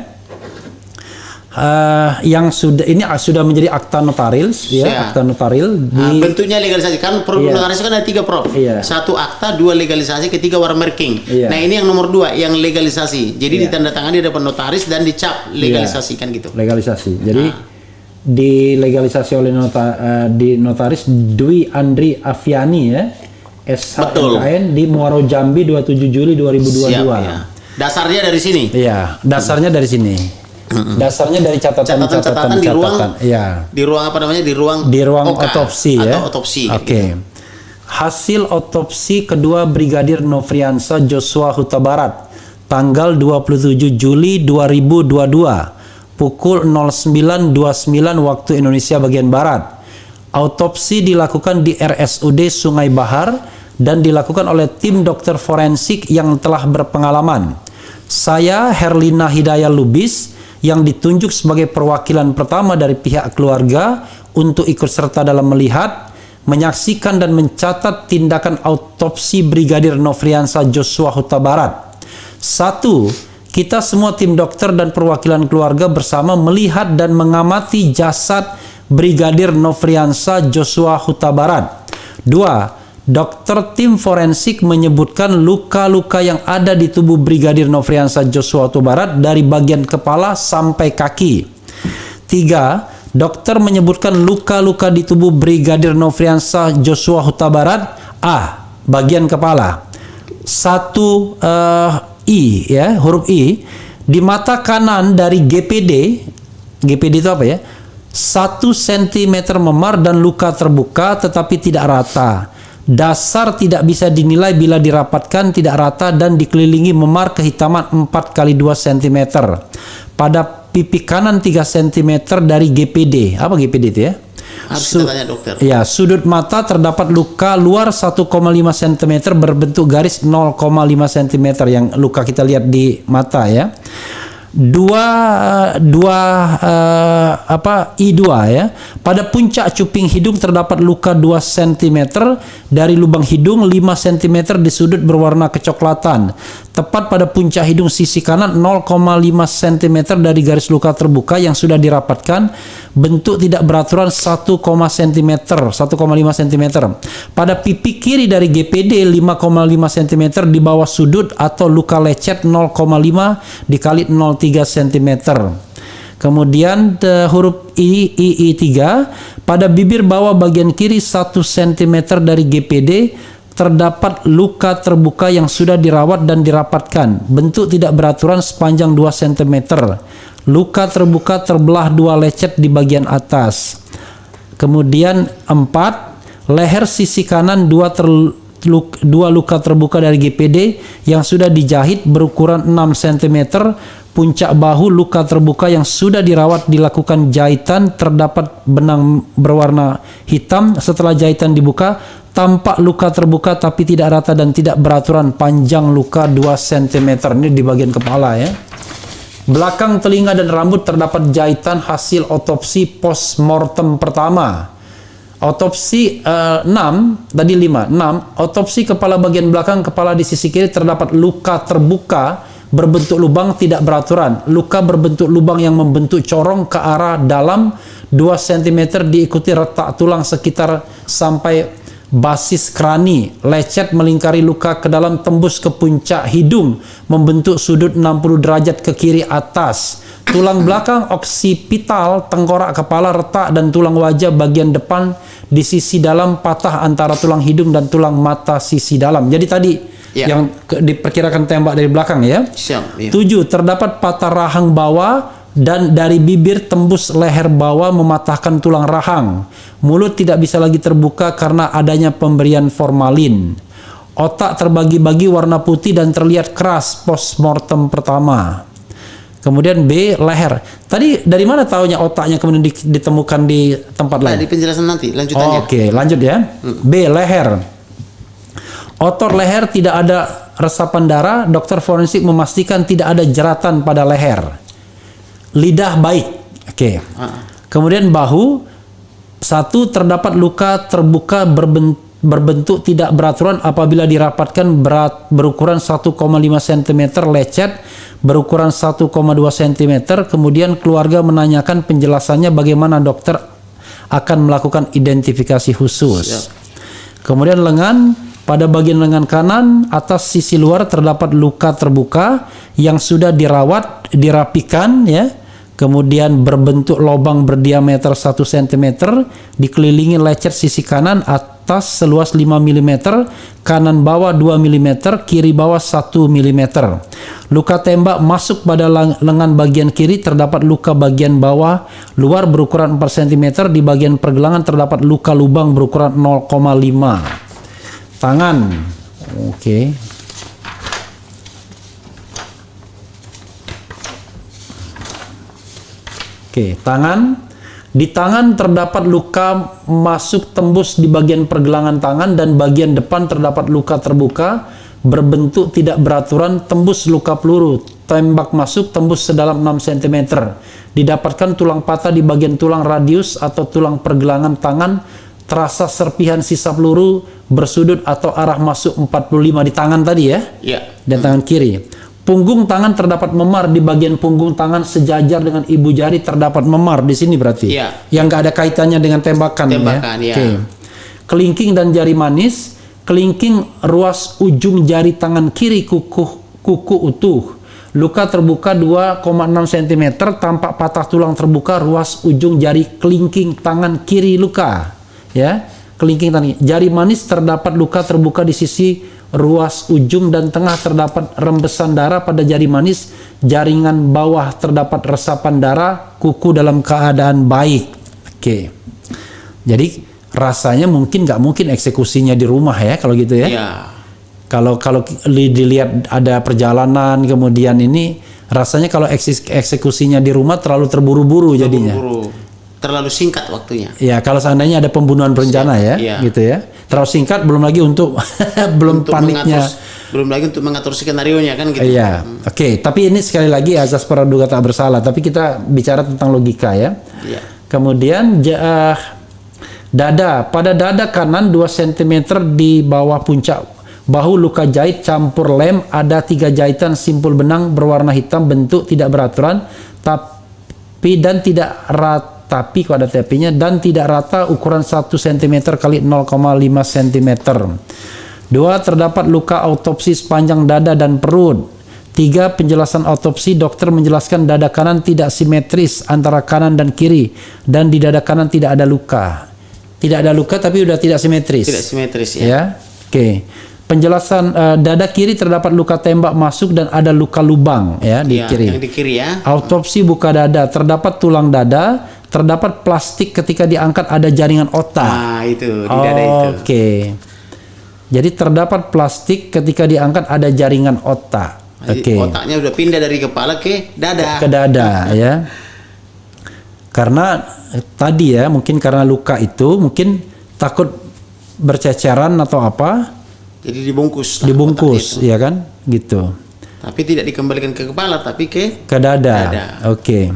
Yang sudah menjadi akta notaris ya, Siap. akta notaril di bentuknya legalisasi kan Iya. notaris kan ada 3 Prof. Iya. 1 akta, 2 legalisasi, ketiga watermarking. Iya. Nah ini yang nomor 2 yang legalisasi. Jadi Iya. ditandatangani di depan notaris dan dicap legalisasi kan gitu. legalisasi. Jadi dilegalisasi oleh di notaris Dwi Andri Aviani ya, SHMKN di Muaro Jambi 27 Juli 2022. Siap, ya. Dasarnya dari sini. Iya, dasarnya dari sini. Dasarnya dari catatan-catatan di ruang Iya. di ruang apa namanya? Di ruang OKA, otopsi ya. atau otopsi. Oke. Gitu. Hasil otopsi kedua Brigadir Nofriansah Joshua Huta Barat tanggal 27 Juli 2022 pukul 09.29 waktu Indonesia bagian barat. Autopsi dilakukan di RSUD Sungai Bahar dan dilakukan oleh tim dokter forensik yang telah berpengalaman. Saya Herlina Hidayah Lubis yang ditunjuk sebagai perwakilan pertama dari pihak keluarga untuk ikut serta dalam melihat, menyaksikan dan mencatat tindakan autopsi Brigadir Nofriansah Joshua Huta Barat. 1. Kita semua tim dokter dan perwakilan keluarga bersama melihat dan mengamati jasad Brigadir Nofriansah Joshua Huta Barat. 2. Dokter tim forensik menyebutkan luka-luka yang ada di tubuh Brigadir Nofriansah Joshua Huta Barat dari bagian kepala sampai kaki. 3. Dokter menyebutkan luka-luka di tubuh Brigadir Nofriansah Joshua Huta Barat A. Bagian kepala. 1. I ya, huruf I di mata kanan dari GPD. GPD itu apa ya? 1 cm memar dan luka terbuka tetapi tidak rata. Dasar tidak bisa dinilai bila dirapatkan tidak rata dan dikelilingi memar kehitaman 4x2 cm. Pada pipi kanan 3 cm dari GPD. Apa GPD itu ya? Harus kita tanya dokter. Ya, sudut mata terdapat luka luar 1,5 cm berbentuk garis 0,5 cm yang luka kita lihat di mata ya. I2 ya. Pada puncak cuping hidung terdapat luka 2 cm dari lubang hidung, 5 cm di sudut berwarna kecoklatan. Tepat pada puncak hidung sisi kanan 0,5 cm dari garis luka terbuka yang sudah dirapatkan. Bentuk tidak beraturan 1,5 cm. Pada pipi kiri dari GPD 5,5 cm di bawah sudut atau luka lecet 0,5 dikali 0,3 cm. Kemudian huruf I3 pada bibir bawah bagian kiri 1 cm dari GPD terdapat luka terbuka yang sudah dirawat dan dirapatkan. Bentuk tidak beraturan sepanjang 2 cm. Luka terbuka terbelah 2 lecet di bagian atas. Kemudian 4. Leher sisi kanan 2 luka terbuka dari GPD yang sudah dijahit berukuran 6 cm. Puncak bahu luka terbuka yang sudah dirawat dilakukan jahitan, terdapat benang berwarna hitam. Setelah jahitan dibuka tampak luka terbuka tapi tidak rata dan tidak beraturan, panjang luka 2 cm. Ini di bagian kepala ya. Belakang telinga dan rambut terdapat jahitan hasil otopsi postmortem pertama. Otopsi 6, tadi 5, 6. Otopsi kepala bagian belakang kepala di sisi kiri terdapat luka terbuka berbentuk lubang tidak beraturan. Luka berbentuk lubang yang membentuk corong ke arah dalam 2 cm diikuti retak tulang sekitar sampai basis krani. Lecet melingkari luka ke dalam tembus ke puncak hidung membentuk sudut 60 derajat ke kiri atas. Tulang belakang oksipital, tengkorak kepala, retak, dan tulang wajah bagian depan di sisi dalam patah antara tulang hidung dan tulang mata sisi dalam. Jadi tadi yang diperkirakan tembak dari belakang ya. Siap, 7. Terdapat patah rahang bawah dan dari bibir tembus leher bawah mematahkan tulang rahang. Mulut tidak bisa lagi terbuka karena adanya pemberian formalin. Otak terbagi-bagi warna putih dan terlihat keras postmortem pertama. Kemudian B, leher. Tadi dari mana taunya otaknya kemudian ditemukan di tempat lain? Di penjelasan nanti lanjutannya. Oke, lanjut ya. B, leher. Otot leher tidak ada resapan darah. Dokter forensik memastikan tidak ada jeratan pada leher. Lidah baik. Oke. Kemudian bahu. 1. Terdapat luka terbuka berbentuk tidak beraturan apabila dirapatkan berukuran 1,5 cm, lecet berukuran 1,2 cm. Kemudian keluarga menanyakan penjelasannya bagaimana dokter akan melakukan identifikasi khusus. Siap. Kemudian lengan, pada bagian lengan kanan atas sisi luar terdapat luka terbuka yang sudah dirawat, dirapikan ya. Kemudian berbentuk lubang berdiameter 1 cm, dikelilingi lecet sisi kanan atas seluas 5 mm, kanan bawah 2 mm, kiri bawah 1 mm. Luka tembak masuk pada lengan bagian kiri, terdapat luka bagian bawah luar berukuran 4 cm, di bagian pergelangan terdapat luka lubang berukuran 0,5. Tangan. Oke. Oke, tangan. Di tangan terdapat luka masuk tembus di bagian pergelangan tangan dan bagian depan terdapat luka terbuka berbentuk tidak beraturan tembus luka peluru. Tembak masuk tembus sedalam 6 cm. Didapatkan tulang patah di bagian tulang radius atau tulang pergelangan tangan. Terasa serpihan sisa peluru bersudut atau arah masuk 45 di tangan tadi ya. Dan tangan kiri. Punggung tangan terdapat memar di bagian punggung tangan sejajar dengan ibu jari, terdapat memar di sini berarti. Yang nggak ada kaitannya dengan tembakan ya. Oke. Kelingking dan jari manis. Kelingking ruas ujung jari tangan kiri kuku utuh. Luka terbuka 2,6 cm, tampak patah tulang terbuka ruas ujung jari kelingking tangan kiri luka. Ya, kelingking tangan. Jari manis terdapat luka terbuka di sisi ruas ujung dan tengah, terdapat rembesan darah pada jari manis. Jaringan bawah terdapat resapan darah. Kuku dalam keadaan baik. Oke. Jadi rasanya nggak mungkin eksekusinya di rumah ya kalau gitu ya. Kalau dilihat ada perjalanan kemudian ini rasanya kalau eksekusinya di rumah terlalu terburu-buru jadinya. Terlalu singkat waktunya. Ya, kalau seandainya ada pembunuhan berencana gitu ya. Terlalu singkat, belum lagi untuk belum untuk paniknya. Belum lagi untuk mengatur skenario-nya kan gitu. Iya. Oke, tapi ini sekali lagi azas praduga tak bersalah, tapi kita bicara tentang logika ya. Kemudian dada, pada dada kanan 2 cm di bawah puncak bahu luka jahit campur lem, ada 3 jahitan simpul benang berwarna hitam, bentuk tidak beraturan tapi kok ada tapinya dan tidak rata, ukuran 1 cm kali 0,5 cm. 2. Terdapat luka autopsi sepanjang dada dan perut. 3. Penjelasan autopsi, dokter menjelaskan dada kanan tidak simetris antara kanan dan kiri dan di dada kanan tidak ada luka. Tidak ada luka tapi sudah tidak simetris. Tidak simetris ya. Oke. Penjelasan dada kiri terdapat luka tembak masuk dan ada luka lubang ya di kiri. Yang di kiri ya. Autopsi buka dada, terdapat tulang dada, terdapat plastik ketika diangkat, ada jaringan otak. Nah, itu di dada itu. Oke. Jadi terdapat plastik ketika diangkat, ada jaringan otak. Oke. Otaknya udah pindah dari kepala ke dada. Ke dada ya. Karena tadi ya mungkin karena luka itu mungkin takut berceceran atau apa. Jadi dibungkus. Dibungkus, ya kan? Gitu. Tapi tidak dikembalikan ke kepala, tapi ke dada. Oke.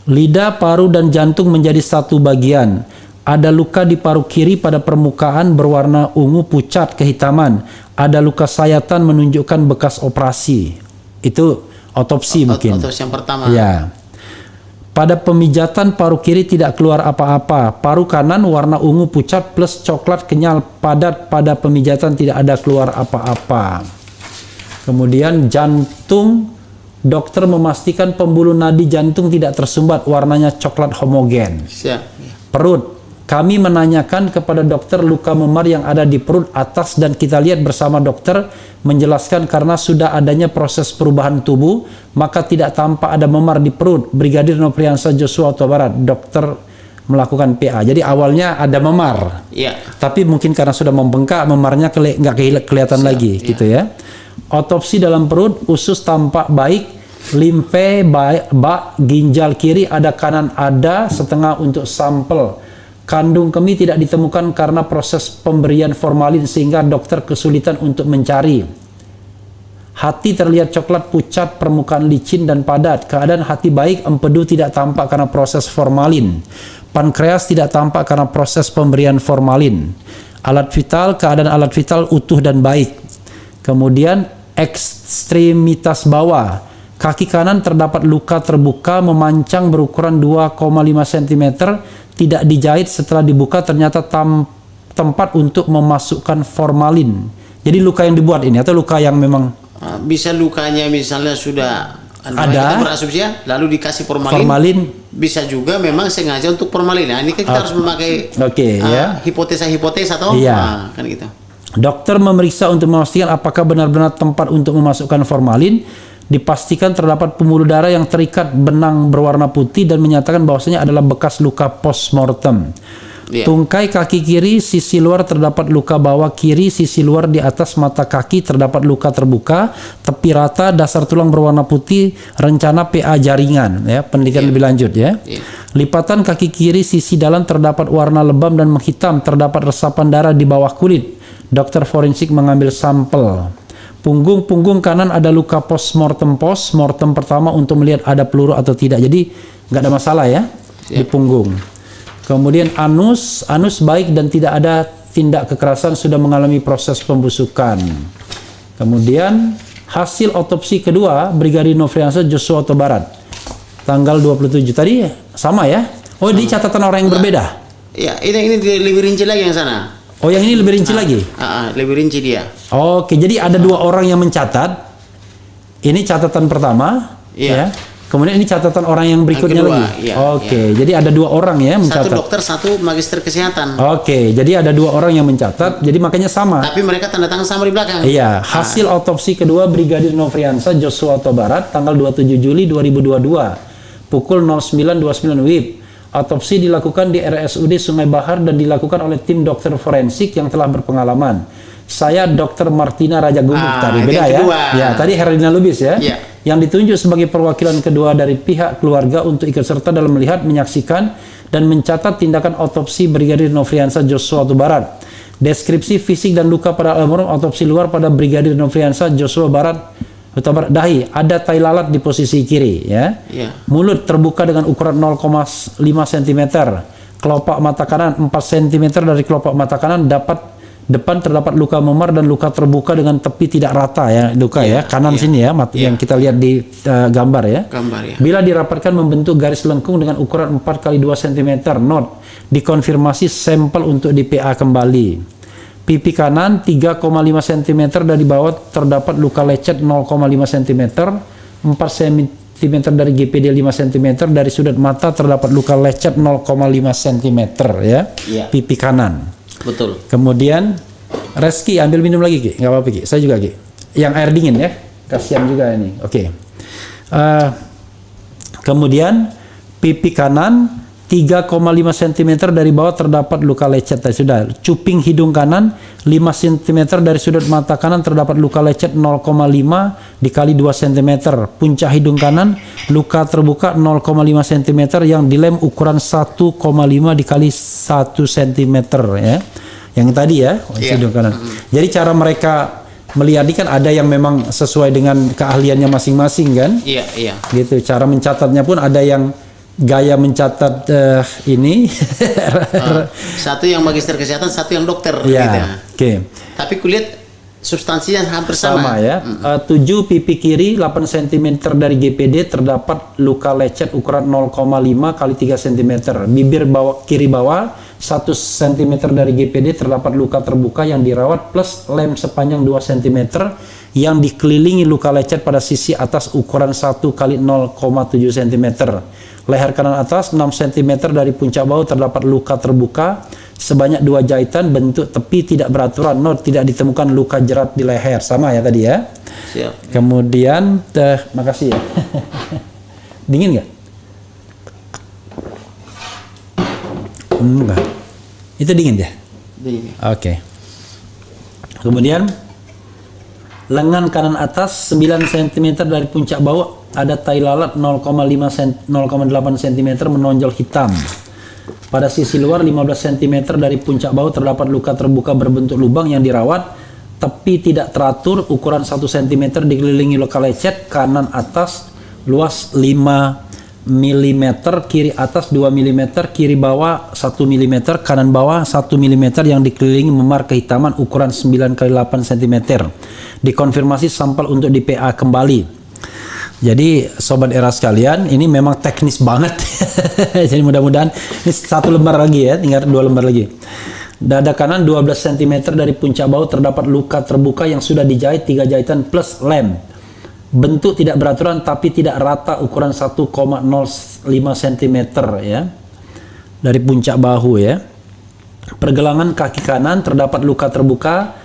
Lidah, paru, dan jantung menjadi satu bagian. Ada luka di paru kiri pada permukaan berwarna ungu pucat kehitaman. Ada luka sayatan menunjukkan bekas operasi. Itu otopsi mungkin. Otopsi yang pertama. Ya. Pada pemijatan paru kiri tidak keluar apa-apa. Paru kanan warna ungu pucat plus coklat kenyal padat, pada pemijatan tidak ada keluar apa-apa. Kemudian jantung Dokter memastikan pembuluh nadi jantung tidak tersumbat, warnanya coklat homogen. Siap. Perut. Kami menanyakan kepada dokter luka memar yang ada di perut atas dan kita lihat bersama dokter menjelaskan karena sudah adanya proses perubahan tubuh maka tidak tampak ada memar di perut. Brigadir Nofriansah Joshua Huta Barat. Dokter melakukan PA. Jadi awalnya ada memar. Iya. Tapi mungkin karena sudah membengkak memarnya nggak kelihatan lagi gitu ya. Otopsi dalam perut, usus tampak baik, limfe bak, ginjal kiri ada kanan ada setengah untuk sampel. Kandung kemih tidak ditemukan karena proses pemberian formalin sehingga dokter kesulitan untuk mencari. Hati terlihat coklat pucat, permukaan licin dan padat. Keadaan hati baik, empedu tidak tampak karena proses formalin. Pankreas tidak tampak karena proses pemberian formalin. Alat vital, keadaan alat vital utuh dan baik. Kemudian ekstremitas bawah. Kaki kanan terdapat luka terbuka memancang berukuran 2,5 cm. Tidak dijahit, setelah dibuka ternyata tempat untuk memasukkan formalin. Jadi luka yang dibuat ini atau luka yang memang bisa lukanya misalnya sudah ada, kita berasumsi ya, lalu dikasih formalin. Bisa juga memang sengaja untuk formalin. Nah, ini kan kita harus memakai hipotesa atau kan gitu. Dokter memeriksa untuk memastikan apakah benar-benar tempat untuk memasukkan formalin. Dipastikan terdapat pembuluh darah yang terikat benang berwarna putih dan menyatakan bahwasanya adalah bekas luka postmortem. Tungkai kaki kiri sisi luar terdapat luka bawah kiri sisi luar di atas mata kaki terdapat luka terbuka, tepi rata, dasar tulang berwarna putih, rencana PA jaringan ya, penelitian lebih lanjut ya. Lipatan kaki kiri sisi dalam terdapat warna lebam dan menghitam, terdapat resapan darah di bawah kulit. Dokter forensik mengambil sampel. Punggung kanan ada luka postmortem pertama untuk melihat ada peluru atau tidak. Jadi nggak ada masalah ya di punggung. Kemudian anus baik dan tidak ada tindak kekerasan, sudah mengalami proses pembusukan. Kemudian hasil otopsi kedua Brigadir Nofriansah Joshua Huta Barat tanggal 27 tadi sama ya. Oh, di catatan orang yang berbeda. Ya, ini lebih rinci lagi yang sana. Oh, yang ini lebih rinci lagi? Lebih rinci dia. Oke, jadi ada dua orang yang mencatat. Ini catatan pertama, ya. Kemudian ini catatan orang yang berikutnya lagi. Oke, jadi ada dua orang ya mencatat. Satu dokter, satu magister kesehatan. Oke, jadi ada dua orang yang mencatat. Jadi makanya sama. Tapi mereka tanda tangan sama di belakang. Iya, hasil otopsi kedua Brigadir Nofriansah Joshua Huta Barat tanggal 27 Juli 2022 pukul 09.29 WIB. Otopsi dilakukan di RSUD Sungai Bahar dan dilakukan oleh tim dokter forensik yang telah berpengalaman. Saya Dr. Martina Raja Gumuk tadi, beda ya? Ya, tadi Herlina Lubis ya. Yang ditunjuk sebagai perwakilan kedua dari pihak keluarga untuk ikut serta dalam melihat, menyaksikan, dan mencatat tindakan otopsi Brigadir Nofriansah Joshua Huta Barat. Deskripsi fisik dan luka pada almarhum, otopsi luar pada Brigadir Nofriansah Joshua Huta Barat. Dahi, ada tai lalat di posisi kiri ya. Mulut terbuka dengan ukuran 0,5 cm. Kelopak mata kanan 4 cm dari kelopak mata kanan depan terdapat luka memar dan luka terbuka dengan tepi tidak rata ya, luka ya kanan sini ya, yang kita lihat di gambar ya. Bila dirapatkan membentuk garis lengkung dengan ukuran 4 x 2 cm. Note, dikonfirmasi sampel untuk di PA kembali. Pipi kanan 3,5 cm dari bawah terdapat luka lecet 0,5 cm, 4 cm dari GPD 5 cm, dari sudut mata terdapat luka lecet 0,5 cm ya. Pipi kanan. Betul. Kemudian Reski ambil minum lagi Ki, nggak apa-apa Ki, saya juga Ki. Yang air dingin ya, kasihan juga ini. Oke. Kemudian pipi kanan 3,5 cm dari bawah terdapat luka lecet sudah. Cuping hidung kanan 5 cm dari sudut mata kanan terdapat luka lecet 0,5 dikali 2 cm. Puncak hidung kanan luka terbuka 0,5 cm yang dilem ukuran 1,5 dikali 1 cm ya. Yang tadi ya, hidung kanan. Jadi cara mereka melihat ini kan ada yang memang sesuai dengan keahliannya masing-masing kan? Iya. Gitu. Cara mencatatnya pun ada yang gaya mencatat ini. Satu yang magister kesehatan, satu yang dokter. Ya, gitu. Tapi kulihat substansinya hampir sama ya. 7 pipi kiri 8 cm dari GPD terdapat luka lecet ukuran 0,5 x 3 cm. Bibir kiri bawah 1 cm dari GPD terdapat luka terbuka yang dirawat plus lem sepanjang 2 cm yang dikelilingi luka lecet pada sisi atas ukuran 1 kali 0,7 cm. Leher kanan atas 6 cm dari puncak bahu terdapat luka terbuka sebanyak 2 jahitan, bentuk tepi tidak beraturan, not tidak ditemukan luka jerat di leher. Sama ya tadi ya. Siap. Kemudian makasih ya. Dingin nggak? Enggak. Itu dingin ya? Dingin. Oke. Kemudian lengan kanan atas 9 cm dari puncak bahu ada tai lalat 0,8 cm menonjol hitam. Pada sisi luar 15 cm dari puncak bahu terdapat luka terbuka berbentuk lubang yang dirawat, tepi tidak teratur, ukuran 1 cm dikelilingi luka lecet, kanan atas luas 5 mm, kiri atas 2 mm, kiri bawah 1 mm, kanan bawah 1 mm yang dikelilingi memar kehitaman ukuran 9 x 8 cm. Dikonfirmasi sampel untuk di PA kembali. Jadi sobat era sekalian, ini memang teknis banget. Jadi mudah-mudahan ini 1 lembar lagi ya, tinggal 2 lembar lagi. Dada kanan 12 cm dari puncak bahu terdapat luka terbuka yang sudah dijahit 3 jahitan plus lem. Bentuk tidak beraturan tapi tidak rata, ukuran 1,05 cm ya. Dari puncak bahu ya. Pergelangan kaki kanan terdapat luka terbuka,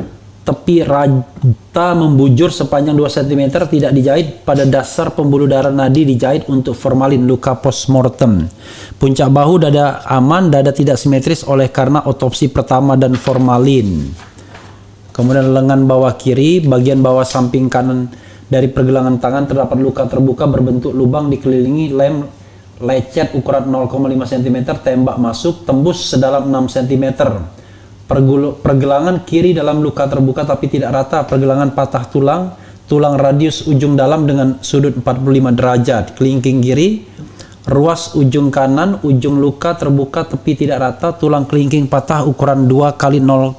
tepi rata membujur sepanjang 2 cm, tidak dijahit, pada dasar pembuluh darah nadi dijahit untuk formalin, luka postmortem. Puncak bahu dada aman, dada tidak simetris oleh karena otopsi pertama dan formalin. Kemudian lengan bawah kiri, bagian bawah samping kanan dari pergelangan tangan terdapat luka terbuka berbentuk lubang dikelilingi lem lecet ukuran 0,5 cm, tembak masuk, tembus sedalam 6 cm. Pergelangan kiri dalam luka terbuka tapi tidak rata, pergelangan patah tulang, tulang radius ujung dalam dengan sudut 45 derajat, kelingking kiri, ruas ujung kanan, ujung luka terbuka tepi tidak rata, tulang kelingking patah ukuran 2 kali 0,7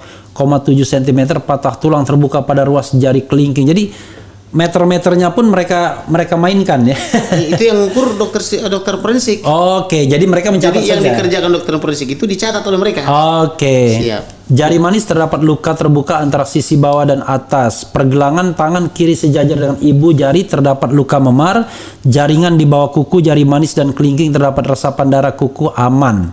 cm, patah tulang terbuka pada ruas jari kelingking. Jadi meter-meternya pun mereka mainkan ya. Itu yang ukur dokter forensik. Oke, jadi mereka mencatat Jadi yang saja. dikerjakan dokter forensik itu dicatat oleh mereka. Oke. Siap. Jari manis terdapat luka terbuka antara sisi bawah dan atas. Pergelangan tangan kiri sejajar dengan ibu jari terdapat luka memar. Jaringan di bawah kuku, jari manis dan kelingking terdapat resapan darah, kuku aman.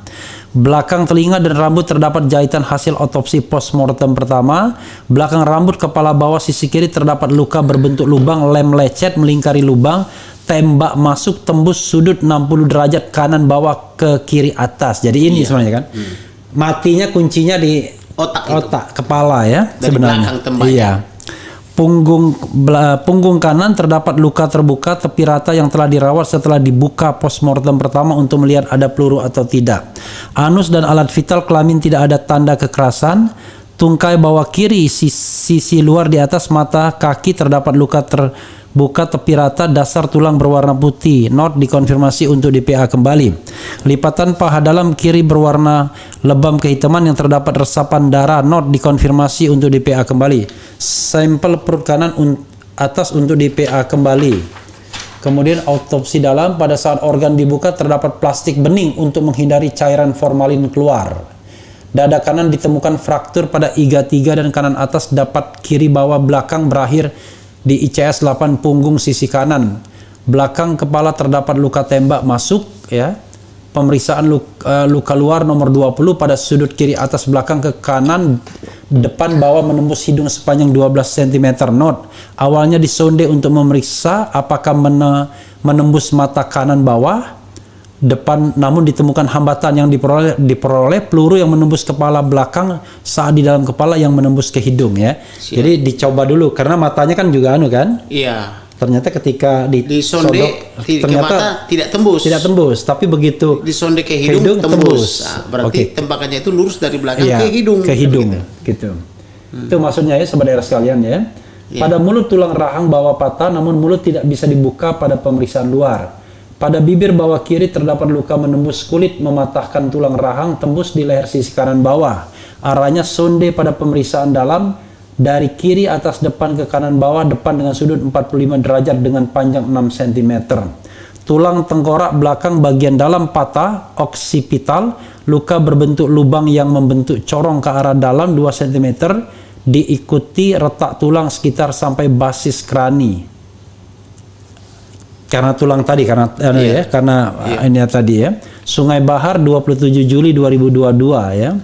Belakang telinga dan rambut terdapat jahitan hasil otopsi postmortem pertama. Belakang rambut kepala bawah sisi kiri terdapat luka berbentuk lubang, lem lecet melingkari lubang, tembak masuk tembus sudut 60 derajat kanan bawah ke kiri atas. Jadi ini sebenarnya kan. Matinya kuncinya di otak kepala ya. Dari sebenarnya. belakang tembaknya. Iya. Punggung kanan terdapat luka terbuka tepi rata yang telah dirawat setelah dibuka postmortem pertama untuk melihat ada peluru atau tidak. Anus dan alat vital kelamin tidak ada tanda kekerasan. Tungkai bawah kiri sisi luar di atas mata kaki terdapat luka terbuka tepi rata, dasar tulang berwarna putih. Not dikonfirmasi untuk DPA kembali. Lipatan paha dalam kiri berwarna lebam kehitaman yang terdapat resapan darah. Not dikonfirmasi untuk DPA kembali. Sampel perut kanan atas untuk DPA kembali. Kemudian autopsi dalam, pada saat organ dibuka terdapat plastik bening untuk menghindari cairan formalin keluar. Dada kanan ditemukan fraktur pada iga 3 dan kanan atas dapat kiri bawah belakang berakhir di ICS 8 punggung sisi kanan. Belakang kepala terdapat luka tembak masuk ya. Pemeriksaan luka luar nomor 20 pada sudut kiri atas belakang ke kanan depan bawah menembus hidung sepanjang 12 cm. Note, awalnya disonde untuk memeriksa apakah menembus mata kanan bawah depan, namun ditemukan hambatan yang diperoleh peluru yang menembus kepala belakang saat di dalam kepala yang menembus ke hidung ya. Siap. Jadi dicoba dulu karena matanya kan juga kan. Iya. Ternyata ketika disonde ke mata tidak tembus, tapi begitu disonde ke hidung tembus. Nah, berarti tembakannya itu lurus dari belakang ke hidung. Gitu. Itu maksudnya ya saudara sekalian ya. Pada mulut tulang rahang bawah patah, namun mulut tidak bisa dibuka pada pemeriksaan luar. Pada bibir bawah kiri terdapat luka menembus kulit mematahkan tulang rahang, tembus di leher sisi kanan bawah. Arahnya sonde pada pemeriksaan dalam dari kiri atas depan ke kanan bawah, depan dengan sudut 45 derajat dengan panjang 6 cm. tulang tengkorak belakang bagian dalam patah, oksipital, luka berbentuk lubang yang membentuk corong ke arah dalam 2 cm, diikuti retak tulang sekitar sampai basis krani. Karena tulang tadi, karena ini tadi ya. Sungai Bahar 27 Juli 2022 ya.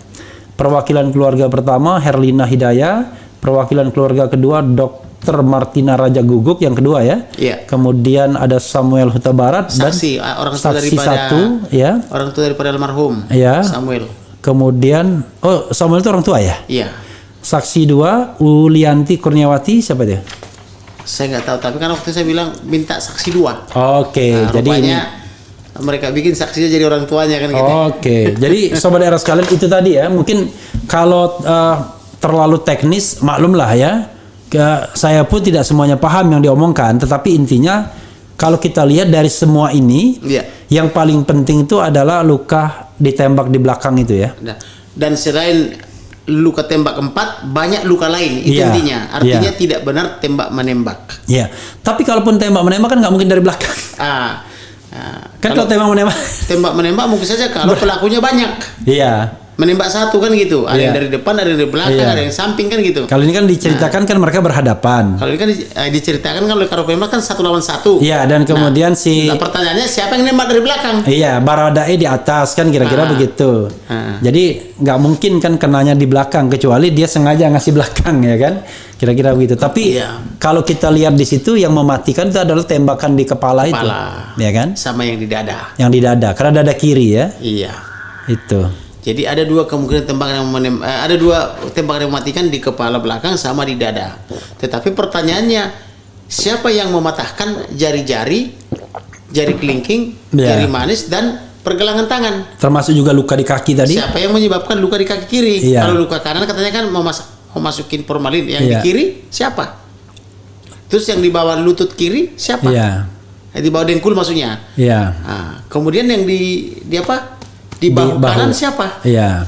Perwakilan keluarga pertama Herlina Hidayah, perwakilan keluarga kedua Dr. Martina Raja Guguk yang kedua ya. Iya. Kemudian ada Samuel Huta Barat Saksi, dan orang tua saksi daripada satu ya. Orang tua daripada almarhum Ya. Samuel. Kemudian Samuel itu orang tua ya? Iya. Saksi dua Ulianti Kurniawati, siapa dia? Saya nggak tahu, tapi kan waktu saya bilang minta saksi 2. Oke, Nah, jadi ini rupanya mereka bikin saksinya jadi orang tuanya kan gitu. Oke, jadi sobat daerah sekalian itu tadi ya. Mungkin kalau terlalu teknis, maklum lah ya. Saya pun tidak semuanya paham yang diomongkan, tetapi intinya kalau kita lihat dari semua ini, Iya. yang paling penting itu adalah luka ditembak di belakang itu ya. Nah, dan selain luka tembak 4, banyak luka lain. Itu Iya, intinya. Artinya iya. tidak benar tembak menembak. Ya, tapi kalaupun tembak menembak kan nggak mungkin dari belakang. Kan kalau tembak menembak, Tembak menembak mungkin saja kalau pelakunya banyak. iya. Menembak satu kan gitu. Ada yang Iya. dari depan, ada yang dari belakang, Iya. ada yang samping kan gitu. Kalau ini kan diceritakan kan mereka berhadapan. Kalau ini kan diceritakan kan oleh Karopenmas kan 1 lawan 1. Iya, dan kemudian Nah, pertanyaannya siapa yang nembak dari belakang? Iya, Baradae di atas kan kira-kira begitu. Jadi nggak mungkin kan kenanya di belakang kecuali dia sengaja ngasih belakang ya kan, kira-kira begitu. Tapi Iya. kalau kita lihat di situ yang mematikan itu adalah tembakan di kepala itu, ya kan? Sama yang di dada. Yang di dada, karena dada kiri ya, Iya. itu. Jadi ada 2 kemungkinan tembakan yang ada 2 tembakan yang mematikan di kepala belakang sama di dada. Tetapi pertanyaannya, siapa yang mematahkan jari-jari, jari kelingking, Iya. jari manis dan pergelangan tangan? Termasuk juga luka di kaki tadi. Siapa yang menyebabkan luka di kaki kiri? Iya. Kalau luka kanan katanya kan mau masukin formalin, yang di Iya. kiri siapa? Terus yang di bawah lutut kiri siapa? Iya, Di bawah dengkul maksudnya. iya, Nah, kemudian yang di apa? Di bahu kanan siapa? Iya.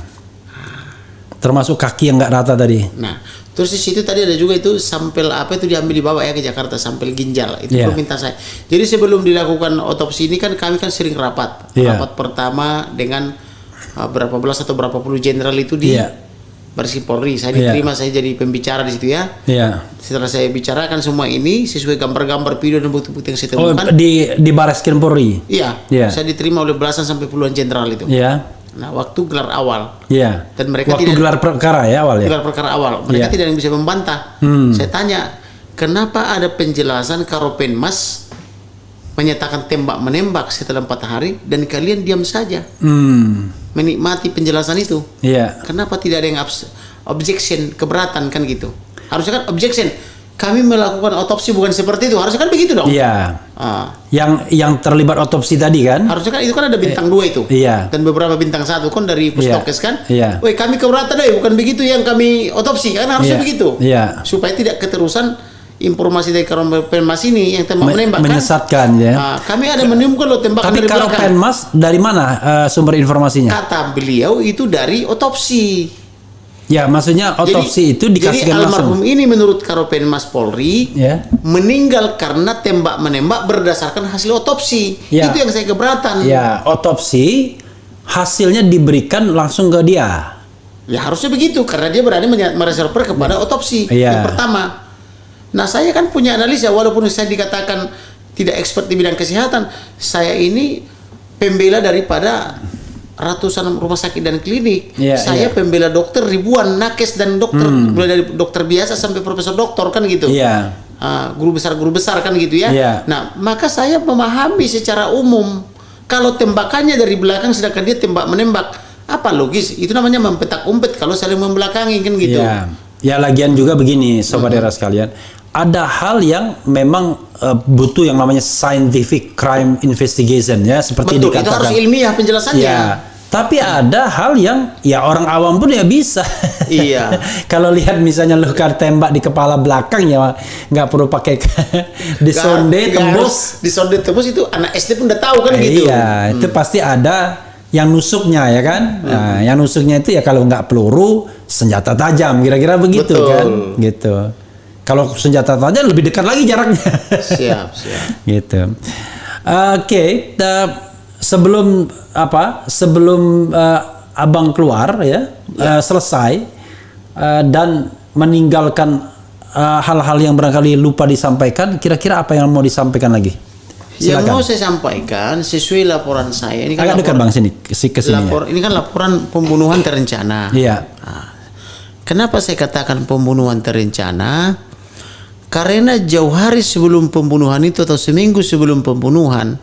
Termasuk kaki yang nggak rata tadi. Nah, terus di situ tadi ada juga itu sampel apa itu diambil dibawa ya ke Jakarta, sampel ginjal. Itu Iya. permintaan saya. Jadi sebelum dilakukan otopsi ini kan kami kan sering rapat. Iya. Rapat pertama dengan berapa belas atau berapa puluh jenderal itu di Iya. Baris Polri. Saya Iya. diterima, saya jadi pembicara di situ ya. Iya. Setelah saya bicarakan semua ini sesuai gambar-gambar video dan bukti-bukti yang saya Oh, temukan. di Bareskrim Polri. Iya, Iya. saya diterima oleh belasan sampai puluhan jenderal itu. Iya. Nah, waktu gelar awal Iya. dan mereka Waktu tidak gelar perkara ya awal ya. gelar perkara awal, mereka Iya. tidak ada yang bisa membantah. Saya tanya, kenapa ada penjelasan Karopenmas menyatakan tembak menembak setelah 4 hari dan kalian diam saja menikmati penjelasan itu? Iya. Kenapa tidak ada yang objection, keberatan kan gitu? Harusnya kan objection. Kami melakukan otopsi bukan seperti itu. Harusnya kan begitu dong. Iya. Ah, Yang terlibat otopsi tadi kan? harusnya kan itu kan ada bintang 2 itu. Iya. Dan beberapa bintang 1 kan dari Puskesmas kan. Iya. Woi, kami keberatan bukan begitu yang kami otopsi kan harusnya Iya. begitu. Iya. Supaya tidak keterusan informasi dari Karopenmas ini yang tembak menembak kan. Menyesatkan ya. Ah, kami ada menemukan loh tembakan Tapi dari belakang. Karopenmas dari mana sumber informasinya? Kata beliau itu dari otopsi. Ya, maksudnya otopsi itu dikasihkan jadi langsung. almarhum ini menurut Karopenmas Polri Ya. meninggal karena tembak menembak berdasarkan hasil otopsi. Ya. Itu yang saya keberatan. Ya, otopsi hasilnya diberikan langsung ke dia. Ya harusnya begitu karena dia berani mereserver kepada otopsi Iya. yang pertama. Nah, saya kan punya analisa walaupun saya dikatakan tidak expert di bidang kesehatan, saya ini pembela daripada ratusan rumah sakit dan klinik. Iya, Saya iya. pembela dokter ribuan, nakes dan dokter, mulai dari dokter biasa sampai profesor doktor kan gitu. Iya. Guru besar kan gitu ya. Iya. Nah, maka saya memahami secara umum kalau tembakannya dari belakang sedangkan dia tembak menembak, apa logis? Itu namanya mempetak-umpet kalau saling membelakangi kan gitu. Ya, ya lagian juga begini, sobat daerah sekalian. Ada hal yang memang butuh yang namanya scientific crime investigation ya, seperti Betul, itu dikatakan. harus ilmiah penjelasannya. Ya, tapi ada hal yang ya orang awam pun ya bisa. Iya. Kalau lihat misalnya luka tembak di kepala belakang ya nggak perlu pakai disonde tembus. Disonde tembus itu anak SD pun udah tahu kan gitu. Iya, itu pasti ada yang nusuknya ya kan. Nah, yang nusuknya itu ya kalau nggak peluru senjata tajam kira-kira begitu. Betul. Kan, gitu. Kalau senjata tajam lebih dekat lagi jaraknya. Siap. Gitu. Oke, sebelum abang keluar ya, selesai dan meninggalkan hal-hal yang barangkali lupa disampaikan, kira-kira apa yang mau disampaikan lagi? Yang Silakan. mau saya sampaikan sesuai laporan saya ini kan Agak dekat bang sini, kesini. ini kan laporan pembunuhan terencana. Iya. Nah, kenapa saya katakan pembunuhan terencana? Karena jauh hari sebelum pembunuhan itu atau seminggu sebelum pembunuhan,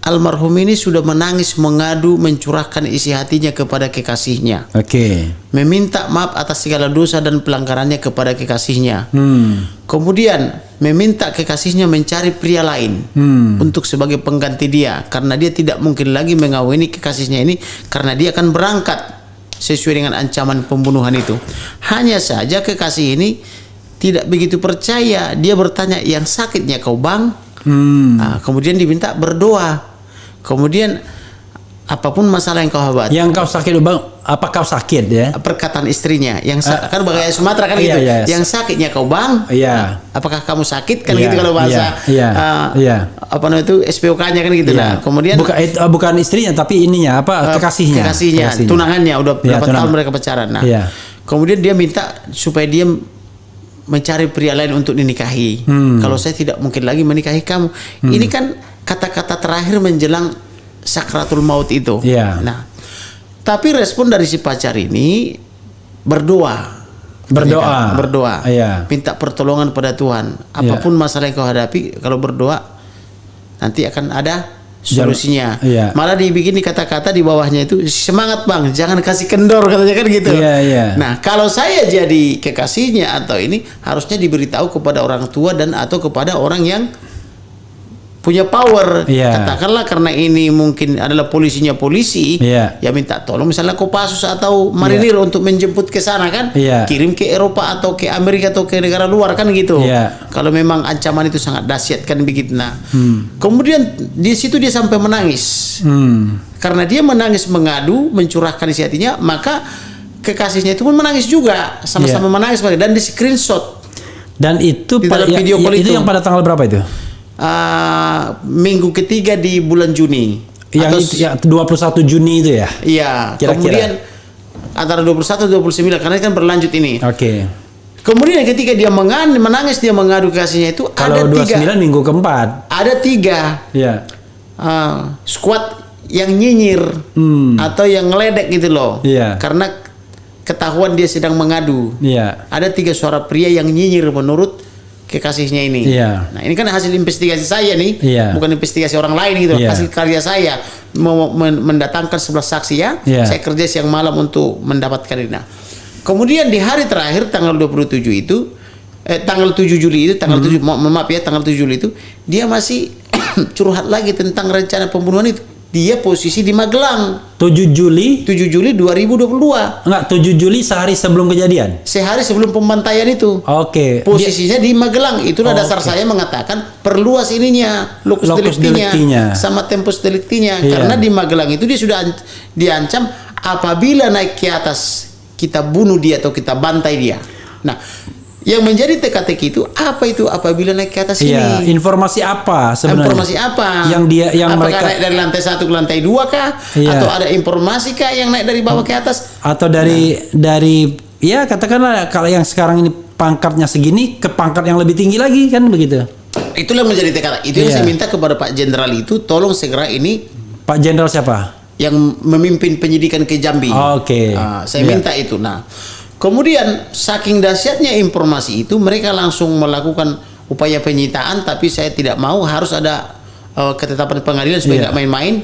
almarhum ini sudah menangis, mengadu, mencurahkan isi hatinya kepada kekasihnya. Oke. Meminta maaf atas segala dosa dan pelanggarannya kepada kekasihnya. Kemudian meminta kekasihnya mencari pria lain untuk sebagai pengganti dia, karena dia tidak mungkin lagi mengawini kekasihnya ini karena dia akan berangkat sesuai dengan ancaman pembunuhan itu. Hanya saja kekasih ini tidak begitu percaya. Dia bertanya, yang sakitnya kau bang? Nah, kemudian diminta berdoa. Kemudian apapun masalah yang kau hadapi. Yang kau sakit bang, apa kau sakit ya? Perkataan istrinya, yang kan bahasa Sumatera kan iya, gitu. iya. Yang sakitnya kau bang? Iya. Apakah kamu sakit kan Iya, gitu kalau bahasa iya. apa namanya itu SPOK-nya kan gitu. Nah, kemudian bukan istrinya tapi ininya kekasihnya. Kekasihnya, tunangannya udah berapa tahun mereka pacaran. Nah, kemudian dia minta supaya dia mencari pria lain untuk dinikahi. Kalau saya tidak mungkin lagi menikahi kamu. Ini kan kata-kata terakhir menjelang sakratul maut itu. Nah, tapi respon dari si pacar ini berdoa. Minta pertolongan pada Tuhan. Apapun masalah yang kau hadapi, kalau berdoa nanti akan ada solusinya. Malah dibikin di kata-kata di bawahnya itu, semangat bang, jangan kasih kendor, katanya kan gitu. Nah, kalau saya jadi kekasihnya atau ini, harusnya diberitahu kepada orang tua dan atau kepada orang yang punya power. Katakanlah karena ini mungkin adalah polisi, ya minta tolong misalnya Kopassus atau marinir untuk menjemput ke sana kan, kirim ke Eropa atau ke Amerika atau ke negara luar kan gitu. Kalau memang ancaman itu sangat dahsyat kan begitu. Nah, kemudian di situ dia sampai menangis. Karena dia menangis, mengadu, mencurahkan isi hatinya, maka kekasihnya itu pun menangis juga, sama-sama menangis dan di screenshot. Dan itu di dalam video call itu yang pada tanggal berapa itu? Minggu ketiga di bulan Juni. Yang 21 Juni itu ya? Iya. Kemudian antara 21 dan 29 karena kan berlanjut ini. Kemudian ketika dia menangis, dia mengadu kasihnya itu kalau ada 29 minggu keempat. Ada 3 squad yang nyinyir atau yang ngeledek gitu loh. Karena ketahuan dia sedang mengadu. Ada 3 suara pria yang nyinyir menurut kekasihnya ini. Nah, ini kan hasil investigasi saya nih, bukan investigasi orang lain gitu. Hasil karya saya mendatangkan 11 saksi ya. Saya kerja siang malam untuk mendapatkan ini. Nah, kemudian di hari terakhir tanggal 27 itu tanggal 7 Juli itu, tanggal 7 maaf ya, tanggal 7 Juli itu dia masih curhat lagi tentang rencana pembunuhan itu. Dia posisi di Magelang. 7 Juli 2022. Enggak, 7 Juli sehari sebelum kejadian. Sehari sebelum pembantaian itu. Posisinya di Magelang. Itulah dasar saya mengatakan perluas ininya, lokus deliktinya sama tempus deliktinya. Karena di Magelang itu dia sudah diancam apabila naik ke atas kita bunuh dia atau kita bantai dia. Nah, yang menjadi teka-teki itu apa itu apabila naik ke atas ini? Informasi apa sebenarnya? Informasi apa? Yang apakah mereka naik dari lantai 1 ke lantai 2 kah? Atau ada informasi kah yang naik dari bawah ke atas? Atau dari ya katakanlah kalau yang sekarang ini pangkatnya segini ke pangkat yang lebih tinggi lagi kan begitu. Itulah menjadi teka-teki. Itu yang saya minta kepada Pak Jenderal itu, tolong segera ini. Pak Jenderal siapa? Yang memimpin penyidikan ke Jambi. Saya minta itu. Nah, kemudian saking dahsyatnya informasi itu, mereka langsung melakukan upaya penyitaan, tapi saya tidak mau, harus ada ketetapan pengadilan supaya nggak main-main.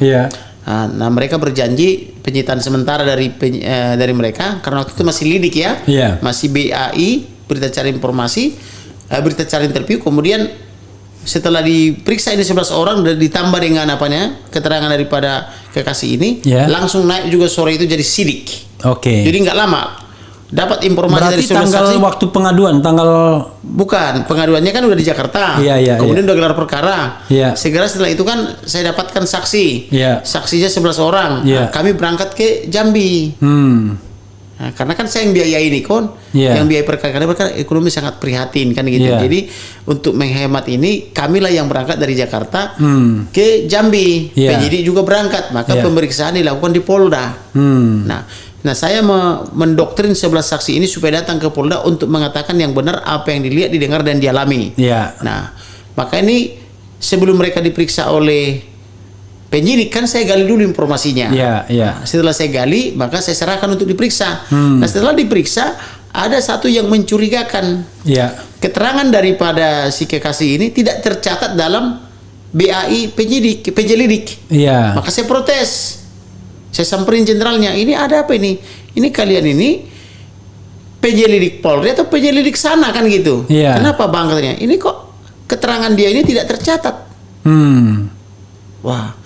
Nah, mereka berjanji penyitaan sementara dari mereka karena waktu itu masih lidik ya, masih BAI, berita acara informasi, berita acara interview. Kemudian setelah diperiksa ini 11 orang dan ditambah dengan keterangan daripada kekasih ini, langsung naik juga sore itu jadi sidik. Jadi nggak lama dapat informasi. Berarti dari tanggal saksi. Waktu pengaduan Bukan, pengaduannya kan udah di Jakarta. Kemudian udah gelar perkara. Segera setelah itu kan saya dapatkan saksi. Saksinya 11 orang. Nah, kami berangkat ke Jambi. Nah, karena kan saya yang biaya ini kon, Iya. yang biaya perkara ekonomi sangat prihatin kan gitu. Iya. Jadi untuk menghemat ini, kamilah yang berangkat dari Jakarta ke Jambi, Iya. penyidik juga berangkat, maka Iya. pemeriksaan dilakukan di Polda. Nah saya mendoktrin 11 saksi ini supaya datang ke Polda untuk mengatakan yang benar apa yang dilihat, didengar dan dialami. Iya. Nah maka ini sebelum mereka diperiksa oleh penyidik kan saya gali dulu informasinya. Iya, iya. Nah, setelah saya gali, maka saya serahkan untuk diperiksa. Nah, setelah diperiksa, ada satu yang mencurigakan. Iya. Keterangan daripada si kekasih ini tidak tercatat dalam BAI penyelidik. Iya. Maka saya protes. Saya samperin jenderalnya, ini ada apa ini? Ini kalian ini penyelidik Polri atau penyelidik sana kan gitu? Iya. Kenapa bang katanya? Ini kok keterangan dia ini tidak tercatat? Wah,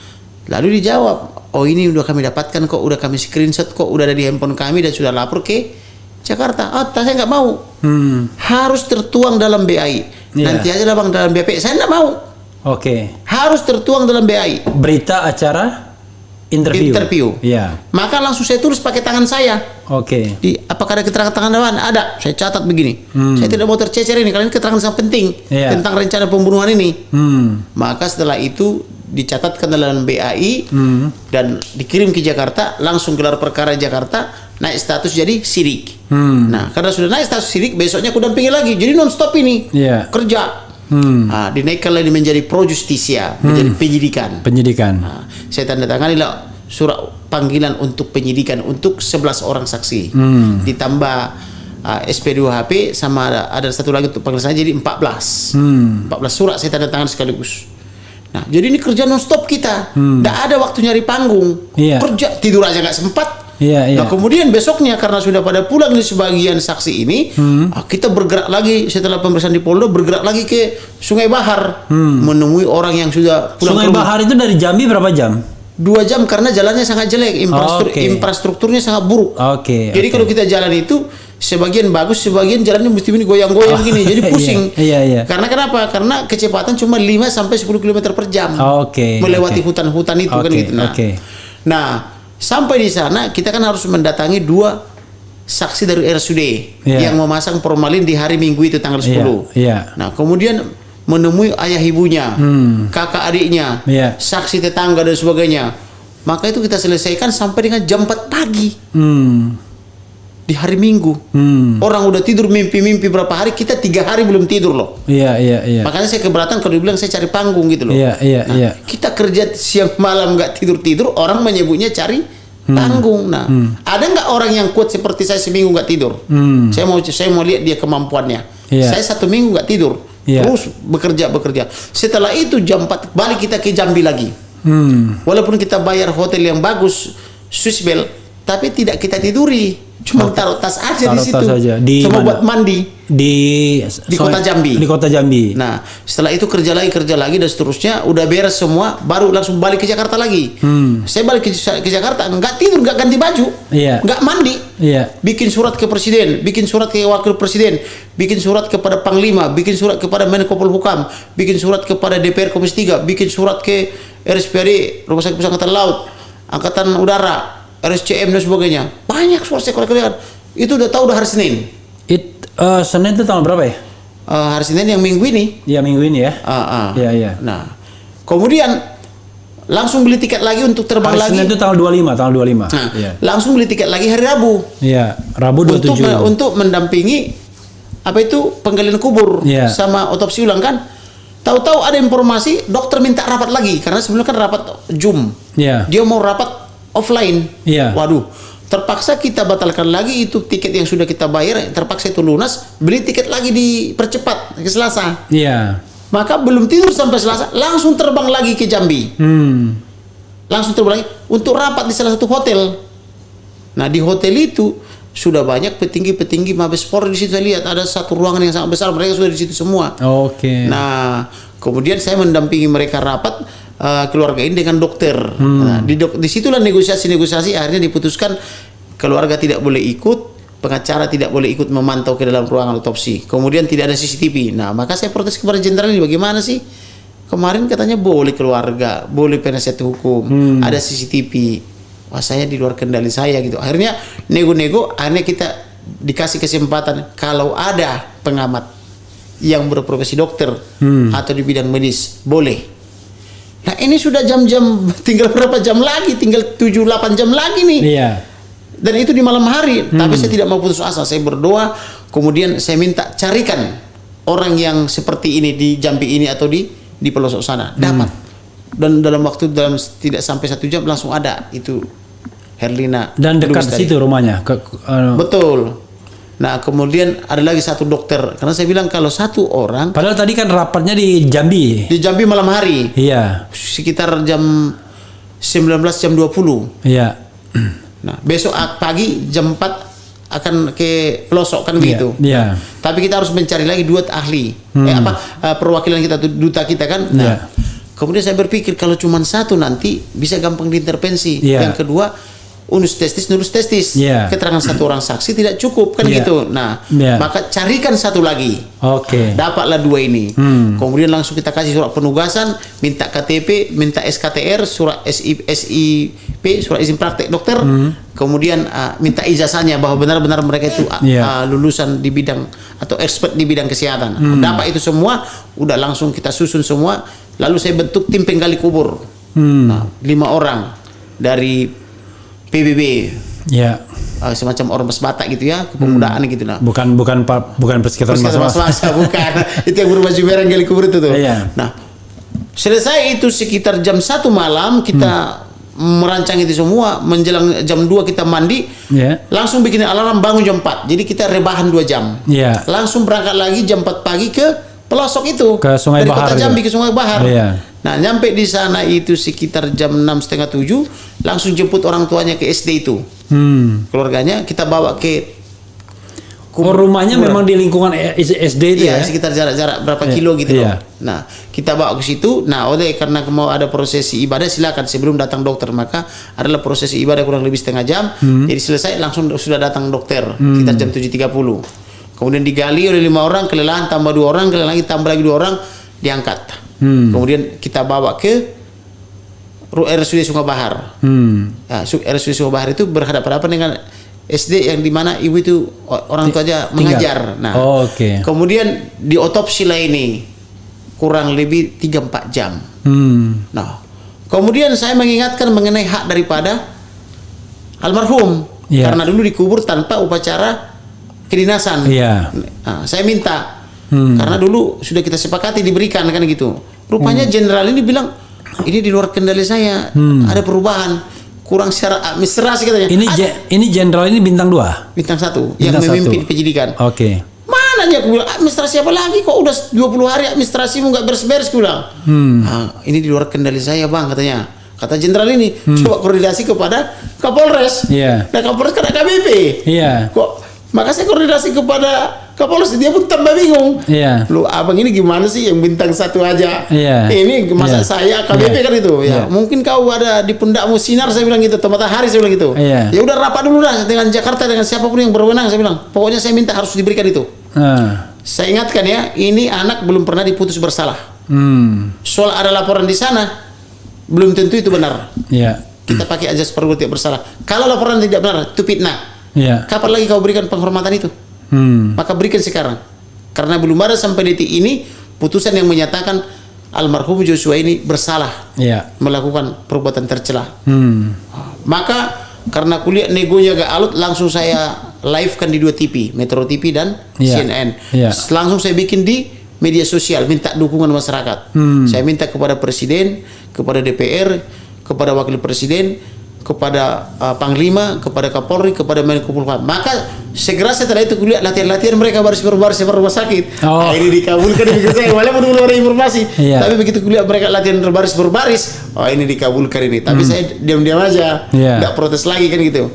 lalu dijawab, oh ini udah kami dapatkan kok, udah kami screenshot kok, udah ada di handphone kami dan sudah lapor ke Jakarta. Oh, saya nggak mau. Harus tertuang dalam BAI. Iya. Nanti aja lah bang dalam BP. Saya nggak mau. Oke. Harus tertuang dalam BAI. Berita acara interview. Iya. Maka langsung saya tulis pakai tangan saya. Oke. Apakah ada keterangan tambahan? Ada. Saya catat begini. Saya tidak mau tercecer ini karena ini keterangan sangat penting Iya. tentang rencana pembunuhan ini. Maka setelah itu dicatatkan dalam BAI dan dikirim ke Jakarta, langsung gelar perkara Jakarta, naik status jadi sidik. Nah, karena sudah naik status sidik, besoknya aku dampingi lagi. Jadi non-stop ini Iya. kerja. Nah, dinaikkan lagi menjadi pro justisia, menjadi penyidikan. Penyidikan. Nah, saya tanda tangani lah surat panggilan untuk penyidikan untuk 11 orang saksi. Ditambah SP2HP sama ada satu lagi untuk panggilan saya jadi 14. 14 surat saya tanda tangan sekaligus. Nah, jadi ini kerja non-stop kita. Nggak ada waktu nyari panggung. Iya. Kerja, tidur aja nggak sempat. Iya, iya. Nah, kemudian besoknya karena sudah pada pulang di sebagian saksi ini, kita bergerak lagi setelah pemeriksaan di Polda, bergerak lagi ke Sungai Bahar, menemui orang yang sudah pulang Sungai ke rumah. Bahar itu dari Jambi berapa jam? 2 jam karena jalannya sangat jelek, Oke. infrastrukturnya sangat buruk. Oke. Jadi kalau kita jalan itu sebagian bagus, sebagian jalannya mesti ini goyang-goyang gini, jadi pusing. Iya, iya. Karena kenapa? Karena kecepatan cuma 5 sampai 10 km per jam. Oke. Melewati Oke. hutan-hutan itu kan Oke, gitu. Nah, oke. nah, sampai di sana kita kan harus mendatangi 2 saksi dari RSUD Iya. yang memasang formalin di hari Minggu itu tanggal 10. Iya. Nah, kemudian menemui ayah ibunya, kakak adiknya, Iya. saksi tetangga dan sebagainya. Maka itu kita selesaikan sampai dengan jam 4 pagi di hari Minggu. Orang udah tidur mimpi-mimpi berapa hari, kita 3 hari belum tidur loh. Iya, iya, iya. Makanya saya keberatan kalau dibilang saya cari panggung gitu loh. Iya, iya, Nah, iya. kita kerja siang malam nggak tidur-tidur, orang menyebutnya cari panggung. Nah, ada nggak orang yang kuat seperti saya seminggu nggak tidur? Saya mau lihat dia kemampuannya. Iya. Saya 1 minggu nggak tidur, Iya. terus bekerja. Setelah itu jam 4 balik kita ke Jambi lagi. Walaupun kita bayar hotel yang bagus, Swissbell, tapi tidak kita tiduri. Cuma taruh tas aja di Taruh situ. tas aja. Di Cuma mana? buat mandi. Di Kota Jambi. Di Kota Jambi. Nah, setelah itu kerja lagi dan seterusnya, udah beres semua, baru langsung balik ke Jakarta lagi. Saya balik ke Jakarta, nggak tidur, nggak ganti baju, Iya. nggak mandi, Iya. bikin surat ke presiden, bikin surat ke wakil presiden, bikin surat kepada panglima, bikin surat kepada Menko Polhukam, bikin surat kepada DPR Komisi 3, bikin surat ke RSPAD, Rumah Sakit Pusat Angkatan Laut, Angkatan Udara, RSCM dan sebagainya. Banyak surat saya koreksi. Itu udah tahu udah hari Senin. Senin itu tanggal berapa ya? Hari Senin yang minggu ini. Ya minggu ini ya. Iya, iya. Nah, kemudian langsung beli tiket lagi untuk terbang Hari lagi. Senin itu tanggal 25. Nah, Iya. langsung beli tiket lagi hari Rabu Iya, Rabu 27. untuk mendampingi apa itu penggalian kubur Iya. sama otopsi ulang kan. Tahu-tahu ada informasi dokter minta rapat lagi karena sebelumnya kan rapat Zoom. Iya. Dia mau rapat offline. Iya. Waduh, terpaksa kita batalkan lagi itu tiket yang sudah kita bayar, terpaksa itu lunas, beli tiket lagi dipercepat ke Selasa. Iya. Maka belum tidur sampai Selasa, langsung terbang lagi ke Jambi. Langsung terbang lagi untuk rapat di salah satu hotel. Nah, di hotel itu sudah banyak petinggi-petinggi Mabes Polri di situ. Saya lihat ada satu ruangan yang sangat besar, mereka sudah di situ semua. Oke. Nah, kemudian saya mendampingi mereka rapat keluarga ini dengan dokter. Nah, disitulah negosiasi akhirnya diputuskan keluarga tidak boleh ikut, pengacara tidak boleh ikut memantau ke dalam ruangan otopsi. Kemudian tidak ada CCTV. Nah, maka saya protes kepada jenderal ini, bagaimana sih? Kemarin katanya boleh keluarga, boleh penasihat hukum, ada CCTV. wah saya di luar kendali saya gitu. Akhirnya nego-nego, akhirnya kita dikasih kesempatan kalau ada pengamat yang berprofesi dokter atau di bidang medis boleh. Nah ini sudah jam-jam, tinggal berapa jam lagi, tinggal 7-8 jam lagi nih. Iya. Dan itu di malam hari. Tapi saya tidak mau putus asa, saya berdoa, kemudian saya minta carikan orang yang seperti ini di Jambi ini atau di pelosok sana. Dapat. Dan dalam tidak sampai 1 jam langsung ada itu Herlina. Dan dekat situ rumahnya. Betul. Nah kemudian ada lagi satu dokter, karena saya bilang kalau satu orang. Padahal tadi kan rapatnya di Jambi. Di Jambi malam hari. Iya. Sekitar jam 19 jam 20. Iya. Nah besok pagi jam 4 akan ke pelosok kan begitu. Iya. Tapi kita harus mencari lagi 2 ahli. Perwakilan kita, duta kita kan. Nah, kemudian saya berpikir kalau cuma satu nanti bisa gampang diintervensi. Yang kedua, unus testis, nulus testis. Keterangan satu orang saksi tidak cukup kan gitu. Nah, maka carikan satu lagi. Oke. Dapatlah 2 ini. Kemudian langsung kita kasih surat penugasan, minta KTP, minta SKTR, surat SIP, surat izin praktek dokter. Kemudian minta ijazahnya bahwa benar-benar mereka itu lulusan di bidang atau expert di bidang kesehatan. Dapat itu semua, udah langsung kita susun semua. Lalu saya bentuk tim penggali kubur. Nah, 5 orang dari PBB, semacam ormas Batak gitu ya, kepemudaan gitu lah. Bukan persekitaran masa-masa, bukan. Itu yang berbaju merah gali kubur itu tuh. Nah, selesai itu sekitar jam 1 malam kita merancang itu semua, menjelang jam 2 kita mandi, langsung bikin alarm bangun jam 4. Jadi kita rebahan 2 jam. Langsung berangkat lagi jam 4 pagi ke pelosok itu, ke Sungai dari Bahar. Kota Jambi ke Sungai Bahar. Nah, nyampe di sana itu sekitar jam 6:30, 7, langsung jemput orang tuanya ke SD itu. Keluarganya kita bawa ke rumahnya memang di lingkungan SD itu ya? Sekitar jarak berapa kilo gitu loh. Nah, kita bawa ke situ. Nah, karena mau ada prosesi ibadah, silakan sebelum datang dokter, maka adalah prosesi ibadah kurang lebih setengah jam. Jadi selesai langsung sudah datang dokter sekitar jam 7.30. Kemudian digali oleh 5 orang, kelelahan tambah 2 orang, kelelahan lagi tambah lagi 2 orang, diangkat. Kemudian kita bawa ke RSUD Sungai Bahar. Nah, RSUD Sungai Bahar itu berhadapan-hadapan dengan SD yang dimana ibu itu orang tuanya mengajar. Nah, kemudian diotopsi lah ini kurang lebih 3-4 jam. Nah, kemudian saya mengingatkan mengenai hak daripada almarhum karena dulu dikubur tanpa upacara kedinasan. Nah, saya minta karena dulu sudah kita sepakati diberikan kan gitu. Rupanya jenderal ini bilang ini di luar kendali saya, ada perubahan, kurang secara administrasi katanya. Ini jenderal ini bintang 2? Bintang 1 yang memimpin penyidikan. Mana aja aku bilang administrasi apa lagi kok udah 20 hari administrasimu nggak beres-beres aku bilang. Ini di luar kendali saya bang katanya. Kata jenderal ini coba koordinasi kepada Kapolres. Nah Kapolres kan KBP. Kok maka saya koordinasi kepada Kapolres, dia pun tambah bingung. Lu abang ini gimana sih yang bintang 1 aja? Ini masa saya KBP kan itu. Mungkin kau ada di pundakmu sinar, saya bilang gitu, matahari saya bilang gitu. Ya udah rapat dulu lah dengan Jakarta, dengan siapapun yang berwenang, saya bilang. Pokoknya saya minta harus diberikan itu. Saya ingatkan ya, ini anak belum pernah diputus bersalah. Soal ada laporan di sana, belum tentu itu benar. Kita pakai ajas perbuatan tidak bersalah. Kalau laporan tidak benar, itu fitnah. Kapan lagi kau berikan penghormatan itu? Maka berikan sekarang. Karena belum ada sampai detik ini putusan yang menyatakan almarhum Joshua ini bersalah melakukan perbuatan tercela. Maka karena kuliah negonya agak alot, langsung saya live kan di 2 TV, Metro TV dan CNN. Langsung saya bikin di media sosial, minta dukungan masyarakat. Saya minta kepada Presiden, kepada DPR, kepada Wakil Presiden, kepada Panglima, kepada Kapolri, kepada Menko Polhukam. Maka segera setelah itu kuliah latihan-latihan mereka baris berbaris rumah sakit. Ini dikabulkan di saya, walaupun belum ada informasi. Tapi begitu kuliah mereka latihan berbaris berbaris, ini dikabulkan ini. Tapi saya diam-diam aja, tidak protes lagi kan gitu.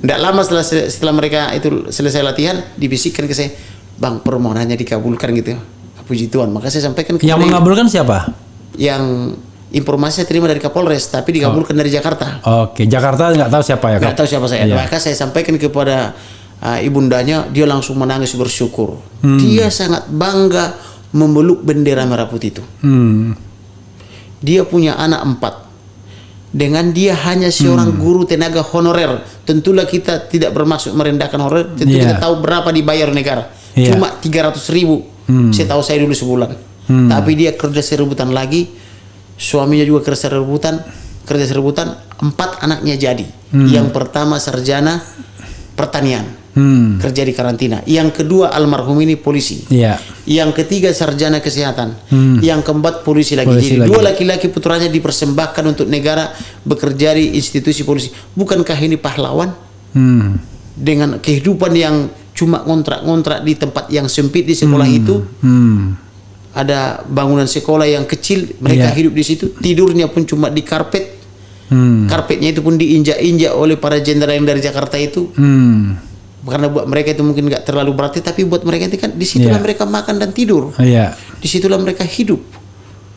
Tidak lama setelah mereka itu selesai latihan, dibisikkan ke saya, bang permohonannya dikabulkan gitu. Puji Tuhan. Maka saya sampaikan kepada yang mengabulkan siapa? Yang informasi saya terima dari Kapolres, tapi dikabulkan dari Jakarta. Jakarta nggak tahu siapa ya? Nggak tahu siapa saya. Maka saya sampaikan kepada ibundanya, dia langsung menangis bersyukur. Dia sangat bangga memeluk bendera merah putih itu. Dia punya anak 4. dengan dia hanya seorang guru tenaga honorer. Tentulah kita tidak bermaksud merendahkan honorer. Tentu kita tahu berapa dibayar negara. Cuma 300.000. Saya tahu saya dulu sebulan. Tapi dia kerja serebutan lagi. Suaminya juga kerja serebutan. 4 anaknya jadi. Yang pertama sarjana pertanian, kerja di karantina. Yang kedua almarhum ini polisi. Yang ketiga sarjana kesehatan. Yang keempat polisi lagi. Jadi 2 laki-laki putranya dipersembahkan untuk negara bekerja di institusi polisi. Bukankah ini pahlawan? Dengan kehidupan yang cuma ngontrak-ngontrak di tempat yang sempit di sekolah itu. Ada bangunan sekolah yang kecil, mereka hidup di situ. Tidurnya pun cuma di karpet. Karpetnya itu pun diinjak-injak oleh para jenderal yang dari Jakarta itu. Karena buat mereka itu mungkin nggak terlalu berarti, tapi buat mereka itu kan disitulah mereka makan dan tidur. Disitulah mereka hidup.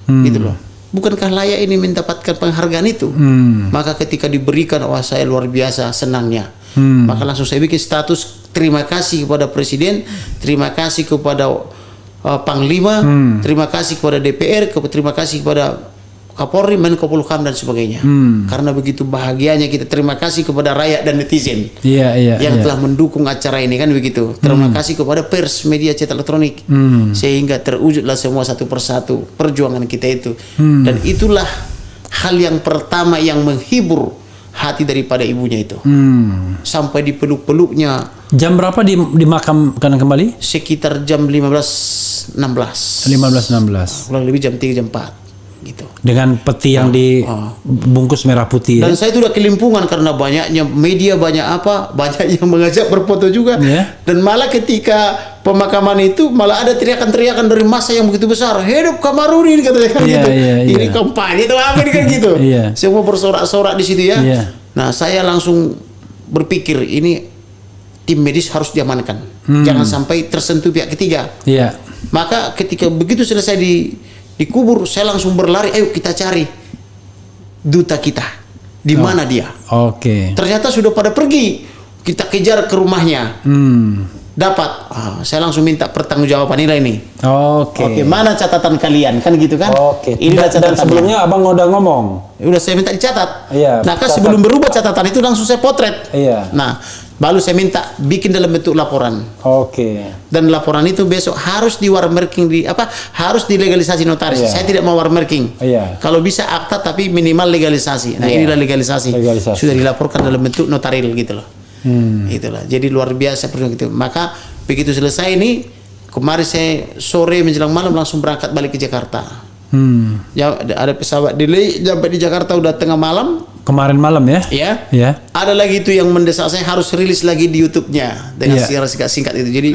Gitu loh. Bukankah layak ini mendapatkan penghargaan itu? Maka ketika diberikan, wah saya luar biasa senangnya. Maka langsung saya bikin status terima kasih kepada Presiden, terima kasih kepada Panglima, terima kasih kepada DPR, terima kasih kepada Kapolri, Menko Polhukam dan sebagainya. Karena begitu bahagianya kita, terima kasih kepada rakyat dan netizen yang telah mendukung acara ini, kan begitu. Terima kasih kepada pers, media cetak elektronik, sehingga terwujudlah semua satu persatu perjuangan kita itu. Dan itulah hal yang pertama yang menghibur hati daripada ibunya itu. Sampai dipeluk-peluknya. Jam berapa dimakamkan kembali? Sekitar jam 15.16. Kurang lebih jam 3 jam 4. Gitu. Dengan peti yang dibungkus merah putih. Dan saya itu udah kelimpungan karena banyaknya media, banyak yang mengajak berfoto juga. Dan malah ketika pemakaman itu malah ada teriakan-teriakan dari massa yang begitu besar, hidup Kamarudin katanya kan gitu. Ini kampanye itu apa ini kan gitu. Semua bersorak-sorak di situ ya. Nah saya langsung berpikir ini tim medis harus diamankan, jangan sampai tersentuh pihak ketiga. Maka ketika begitu selesai dikubur, saya langsung berlari, ayo kita cari duta kita, di mana dia. Ternyata sudah pada pergi, kita kejar ke rumahnya. Dapat, saya langsung minta pertanggungjawaban ini. Mana catatan kalian, kan gitu kan? Inilah catatan. Sebelumnya abang udah ngomong, udah saya minta dicatat. Nah kan sebelum berubah catatan itu langsung saya potret. Nah baru saya minta bikin dalam bentuk laporan. Dan laporan itu besok harus di watermarking, harus dilegalisasi notaris. Saya tidak mau watermarking. Kalau bisa akta tapi minimal legalisasi. Nah inilah legalisasi. Sudah dilaporkan dalam bentuk notaril gitu loh. Itulah. Jadi luar biasa gitu. Maka begitu selesai ini, kemarin saya sore menjelang malam langsung berangkat balik ke Jakarta. Ya, ada pesawat delay sampai di Jakarta udah tengah malam. Kemarin malam ya? Ada lagi itu yang mendesak saya harus rilis lagi di YouTube-nya dengan singkat itu. Jadi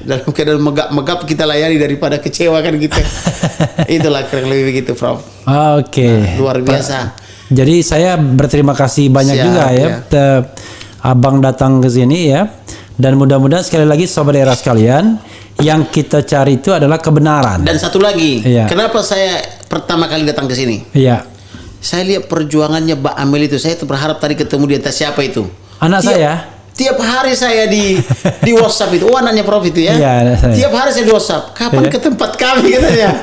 dalam keadaan megap-megap kita layani daripada kecewa kan gitu. Itulah kurang lebih begitu, Prof. Luar biasa. Jadi saya berterima kasih banyak juga ya. Abang datang ke sini ya. Dan mudah-mudahan sekali lagi sobat era sekalian, yang kita cari itu adalah kebenaran. Dan satu lagi, kenapa saya pertama kali datang ke sini? Saya lihat perjuangannya Mbak Amel itu. Saya berharap tadi ketemu dia, entah siapa itu. Anak saya. Tiap hari saya di WhatsApp itu. Anaknya Prof itu ya. Tiap hari saya di WhatsApp. Kapan ke tempat kami katanya.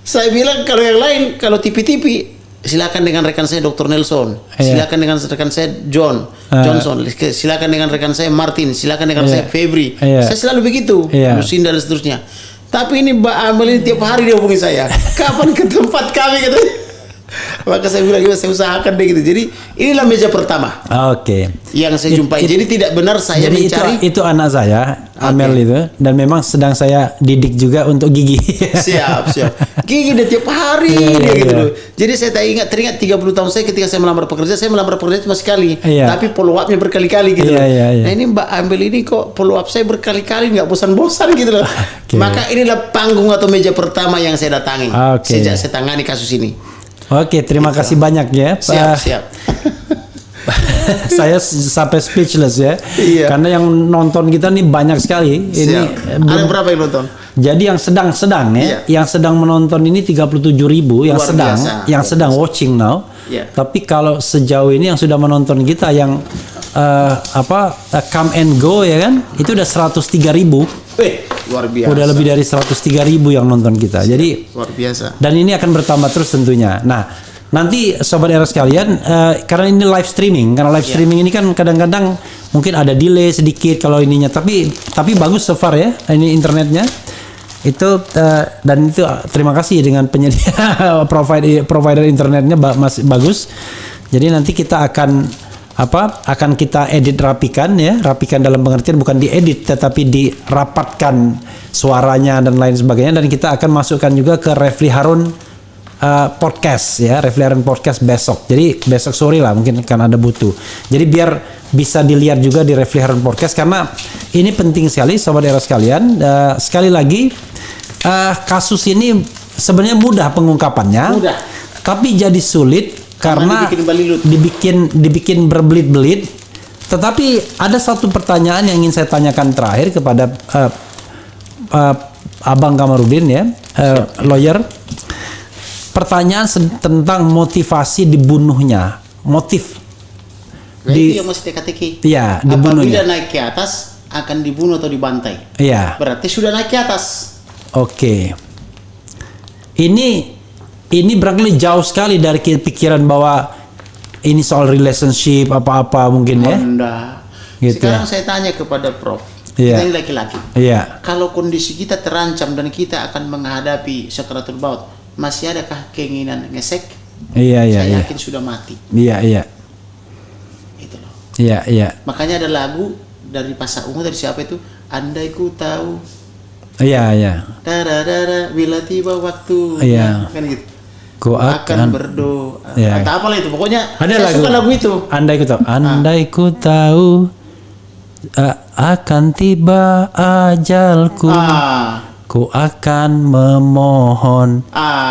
Saya bilang kalau yang lain, kalau TV-TV silakan dengan rekan saya Dr. Nelson, silakan dengan rekan saya Johnson, silakan dengan rekan saya Martin, silakan dengan saya Febri. Saya selalu begitu, Lucinda dan seterusnya. Tapi ini Mbak Amel ini tiap hari dia hubungi saya. Kapan ke tempat kami katanya. Maka saya bilang saya usahakan deh gitu. Jadi inilah meja pertama. Yang saya jumpai. Jadi tidak benar saya mencari. Itu anak saya, Amel itu, dan memang sedang saya didik juga untuk Gigi. Siap. Gigi dia tiap hari dia gitu loh. Jadi saya teringat 30 tahun saya ketika saya melamar pekerja cuma sekali. Tapi follow up-nya berkali-kali gitu loh. Nah ini Mbak Amel ini kok follow up saya berkali-kali nggak bosan-bosan gitu loh. Maka inilah panggung atau meja pertama yang saya datangi sejak saya tangani kasus ini. Terima kasih banyak ya. Siap. Saya sampai speechless ya. Karena yang nonton kita nih banyak sekali. Ini ada berapa yang nonton? Jadi yang sedang ya, yang sedang menonton ini 37.000 yang sedang watching now. Tapi kalau sejauh ini yang sudah menonton kita yang come and go ya kan, itu udah 103.000. Luar biasa. Udah lebih dari 103.000 yang nonton kita. Jadi luar biasa. Dan ini akan bertambah terus tentunya. Nah, nanti sobat era sekalian, karena ini live streaming, ini kan kadang-kadang mungkin ada delay sedikit kalau ininya, tapi bagus so far ya ini internetnya itu, dan itu terima kasih dengan penyedia provider internetnya masih bagus. Jadi nanti kita akan kita edit rapikan dalam pengertian bukan diedit tetapi dirapatkan suaranya dan lain sebagainya, dan kita akan masukkan juga ke Refli Harun podcast ya, Refli Harun podcast besok. Jadi besok sore lah mungkin akan ada butuh. Jadi biar bisa dilihat juga di Refli Harun podcast, karena ini penting sekali sobat era sekalian. Sekali lagi kasus ini sebenarnya mudah pengungkapannya, tapi jadi sulit karena dibikin berbelit-belit. Tetapi ada satu pertanyaan yang ingin saya tanyakan terakhir kepada Abang Kamarudin ya, lawyer. Pertanyaan tentang motivasi dibunuhnya, motif itu yang mesti teka-teki. Iya, dibunuhnya. Apabila naik ke atas akan dibunuh atau dibantai. Iya. Berarti sudah naik ke atas. Oke. Ini barangkali jauh sekali dari pikiran bahwa ini soal relationship apa-apa mungkin ya. Gitu. Sekarang saya tanya kepada Prof. Iya. Kita ini laki-laki. Iya. Kalau kondisi kita terancam dan kita akan menghadapi sakaratul maut, masih adakah keinginan ngesek? Iya. Saya yakin sudah mati. Iya. Itu loh. Iya. Makanya ada lagu dari Pasha Ungu, dari siapa itu? Andai ku tahu. Iya. Dara bila tiba waktu. Iya. Kan gitu. Ku akan berdoa. Iya. Atau apalah itu. Pokoknya ada saya suka lagu itu. Andai ku tahu akan tiba ajalku. Ku akan memohon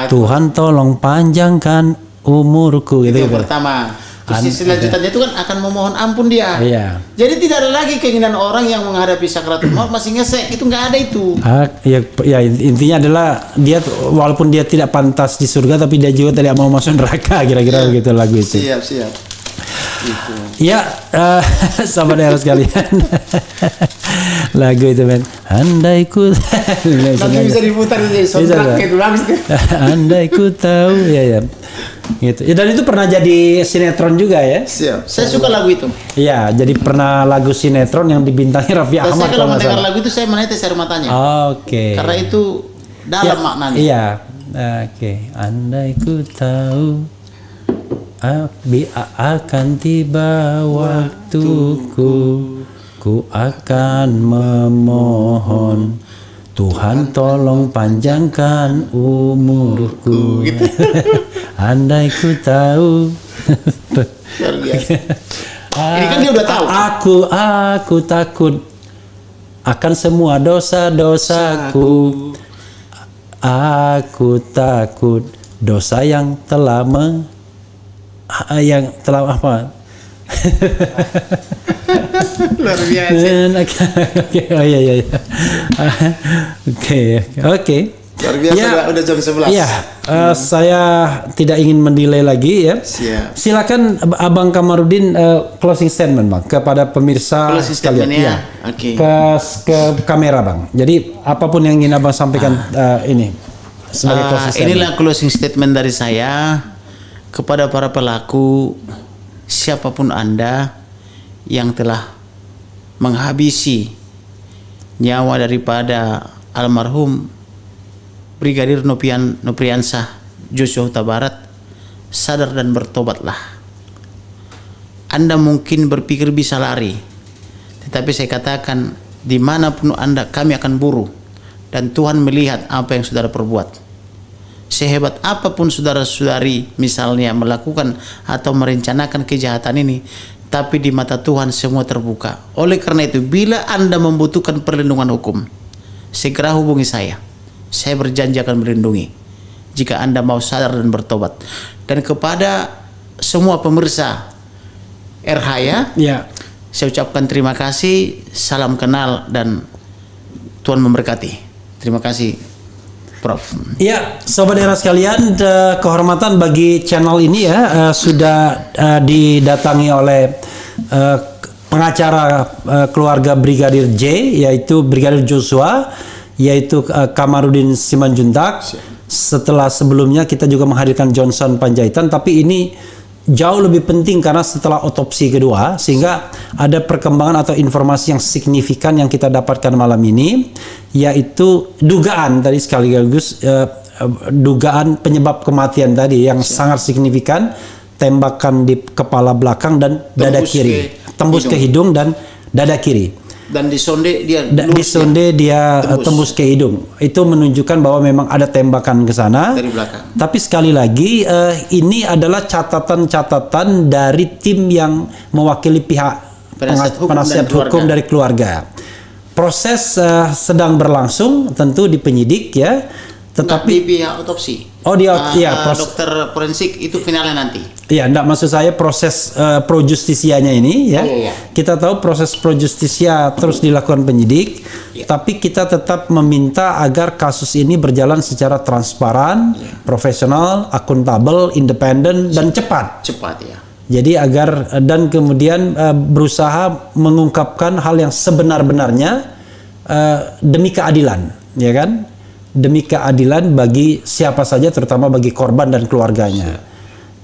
Tuhan tolong panjangkan umurku. Itu yang pertama. Terus selanjutnya itu kan akan memohon ampun dia. Iya. Jadi tidak ada lagi keinginan orang yang menghadapi sakaratul maut masih ngesek. Itu nggak ada itu. Ya intinya adalah dia walaupun dia tidak pantas di surga, tapi dia juga tidak mau masuk neraka. Kira-kira begitu lagu itu. Siap. Gitu. Ya, sahabat era sekalian. Lagu itu men. Andai ku nanti bisa diputar di soundtrack itu habis. Andai ku tahu ya. Gitu. Ya, dan itu pernah jadi sinetron juga ya. Siap. Saya suka lagu itu. Iya, jadi pernah lagu sinetron yang dibintangi Raffi Ahmad. Saya kalau mendengar lagu itu saya menetes air matanya. Oke. Karena itu dalam maknanya. Iya. Oke. Andai ku tahu akan tiba waktuku, ku akan memohon Tuhan tolong panjangkan umurku. Gitu. Andai ku tahu. Luar biasa. Ini kan dia udah tahu. Aku takut akan semua dosa-dosaku. Aku takut dosa yang telah apa? Luar biasa. Oh iya. Oke. Luar biasa ya, udah jam 11. Iya, saya tidak ingin mendelay lagi ya. Siap. Silakan Abang Kamarudin closing statement Bang kepada pemirsa sekalian. Ya. Oke. Ke kamera Bang. Jadi apapun yang ingin Abang sampaikan ini sebagai closing statement. Inilah closing statement dari saya kepada para pelaku, siapapun Anda yang telah menghabisi nyawa daripada almarhum Brigadir Nopriansah Joshua Huta Barat, sadar dan bertobatlah. Anda mungkin berpikir bisa lari, tetapi saya katakan dimanapun Anda, kami akan buru, dan Tuhan melihat apa yang saudara perbuat. Sehebat apapun saudara-saudari misalnya melakukan atau merencanakan kejahatan ini, tapi di mata Tuhan semua terbuka. Oleh karena itu, bila Anda membutuhkan perlindungan hukum, segera hubungi saya. Saya berjanji akan melindungi jika Anda mau sadar dan bertobat. Dan kepada semua pemirsa Erhaya, saya ucapkan terima kasih, salam kenal, dan Tuhan memberkati. Terima kasih Prof. Ya, sobat era sekalian, kehormatan bagi channel ini ya sudah didatangi oleh pengacara keluarga Brigadir J, yaitu Brigadir Joshua, yaitu Kamarudin Simanjuntak. setelah sebelumnya kita juga menghadirkan Johnson Panjaitan, tapi ini jauh lebih penting karena setelah otopsi kedua, sehingga ada perkembangan atau informasi yang signifikan yang kita dapatkan malam ini, yaitu dugaan tadi sekaligus dugaan penyebab kematian tadi yang sangat signifikan, tembakan di kepala belakang dan dada kiri, tembus ke hidung dan dada kiri. Dan di sonde dia tembus ke hidung. Itu menunjukkan bahwa memang ada tembakan ke sana dari belakang. Tapi sekali lagi ini adalah catatan-catatan dari tim yang mewakili pihak penasihat hukum dari keluarga. Proses sedang berlangsung tentu di penyidik ya. Tetapi di pihak otopsi. Oh dokter forensik itu finalnya nanti. Iya, enggak, maksud saya proses pro justisianya ini ya. Iya. Kita tahu proses pro justisia terus dilakukan penyidik, tapi kita tetap meminta agar kasus ini berjalan secara transparan, profesional, akuntabel, independen dan cepat. Cepat ya. Jadi agar dan kemudian berusaha mengungkapkan hal yang sebenar-benarnya demi keadilan, ya kan? Demi keadilan bagi siapa saja, terutama bagi korban dan keluarganya.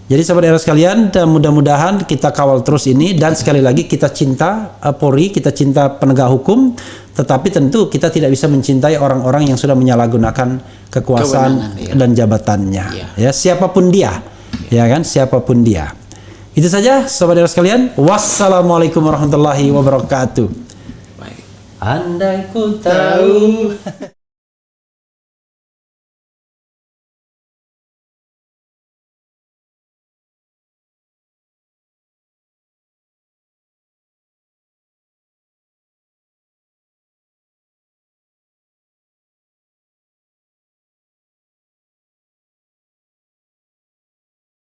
Jadi sahabat era sekalian, mudah-mudahan kita kawal terus ini, dan sekali lagi kita cinta Polri, kita cinta penegak hukum, tetapi tentu kita tidak bisa mencintai orang-orang yang sudah menyalahgunakan kekuasaan dan jabatannya. Ya, siapapun dia, ya kan, siapapun dia. Itu saja sahabat era sekalian. Wassalamualaikum warahmatullahi wabarakatuh. Baik. Andai ku tahu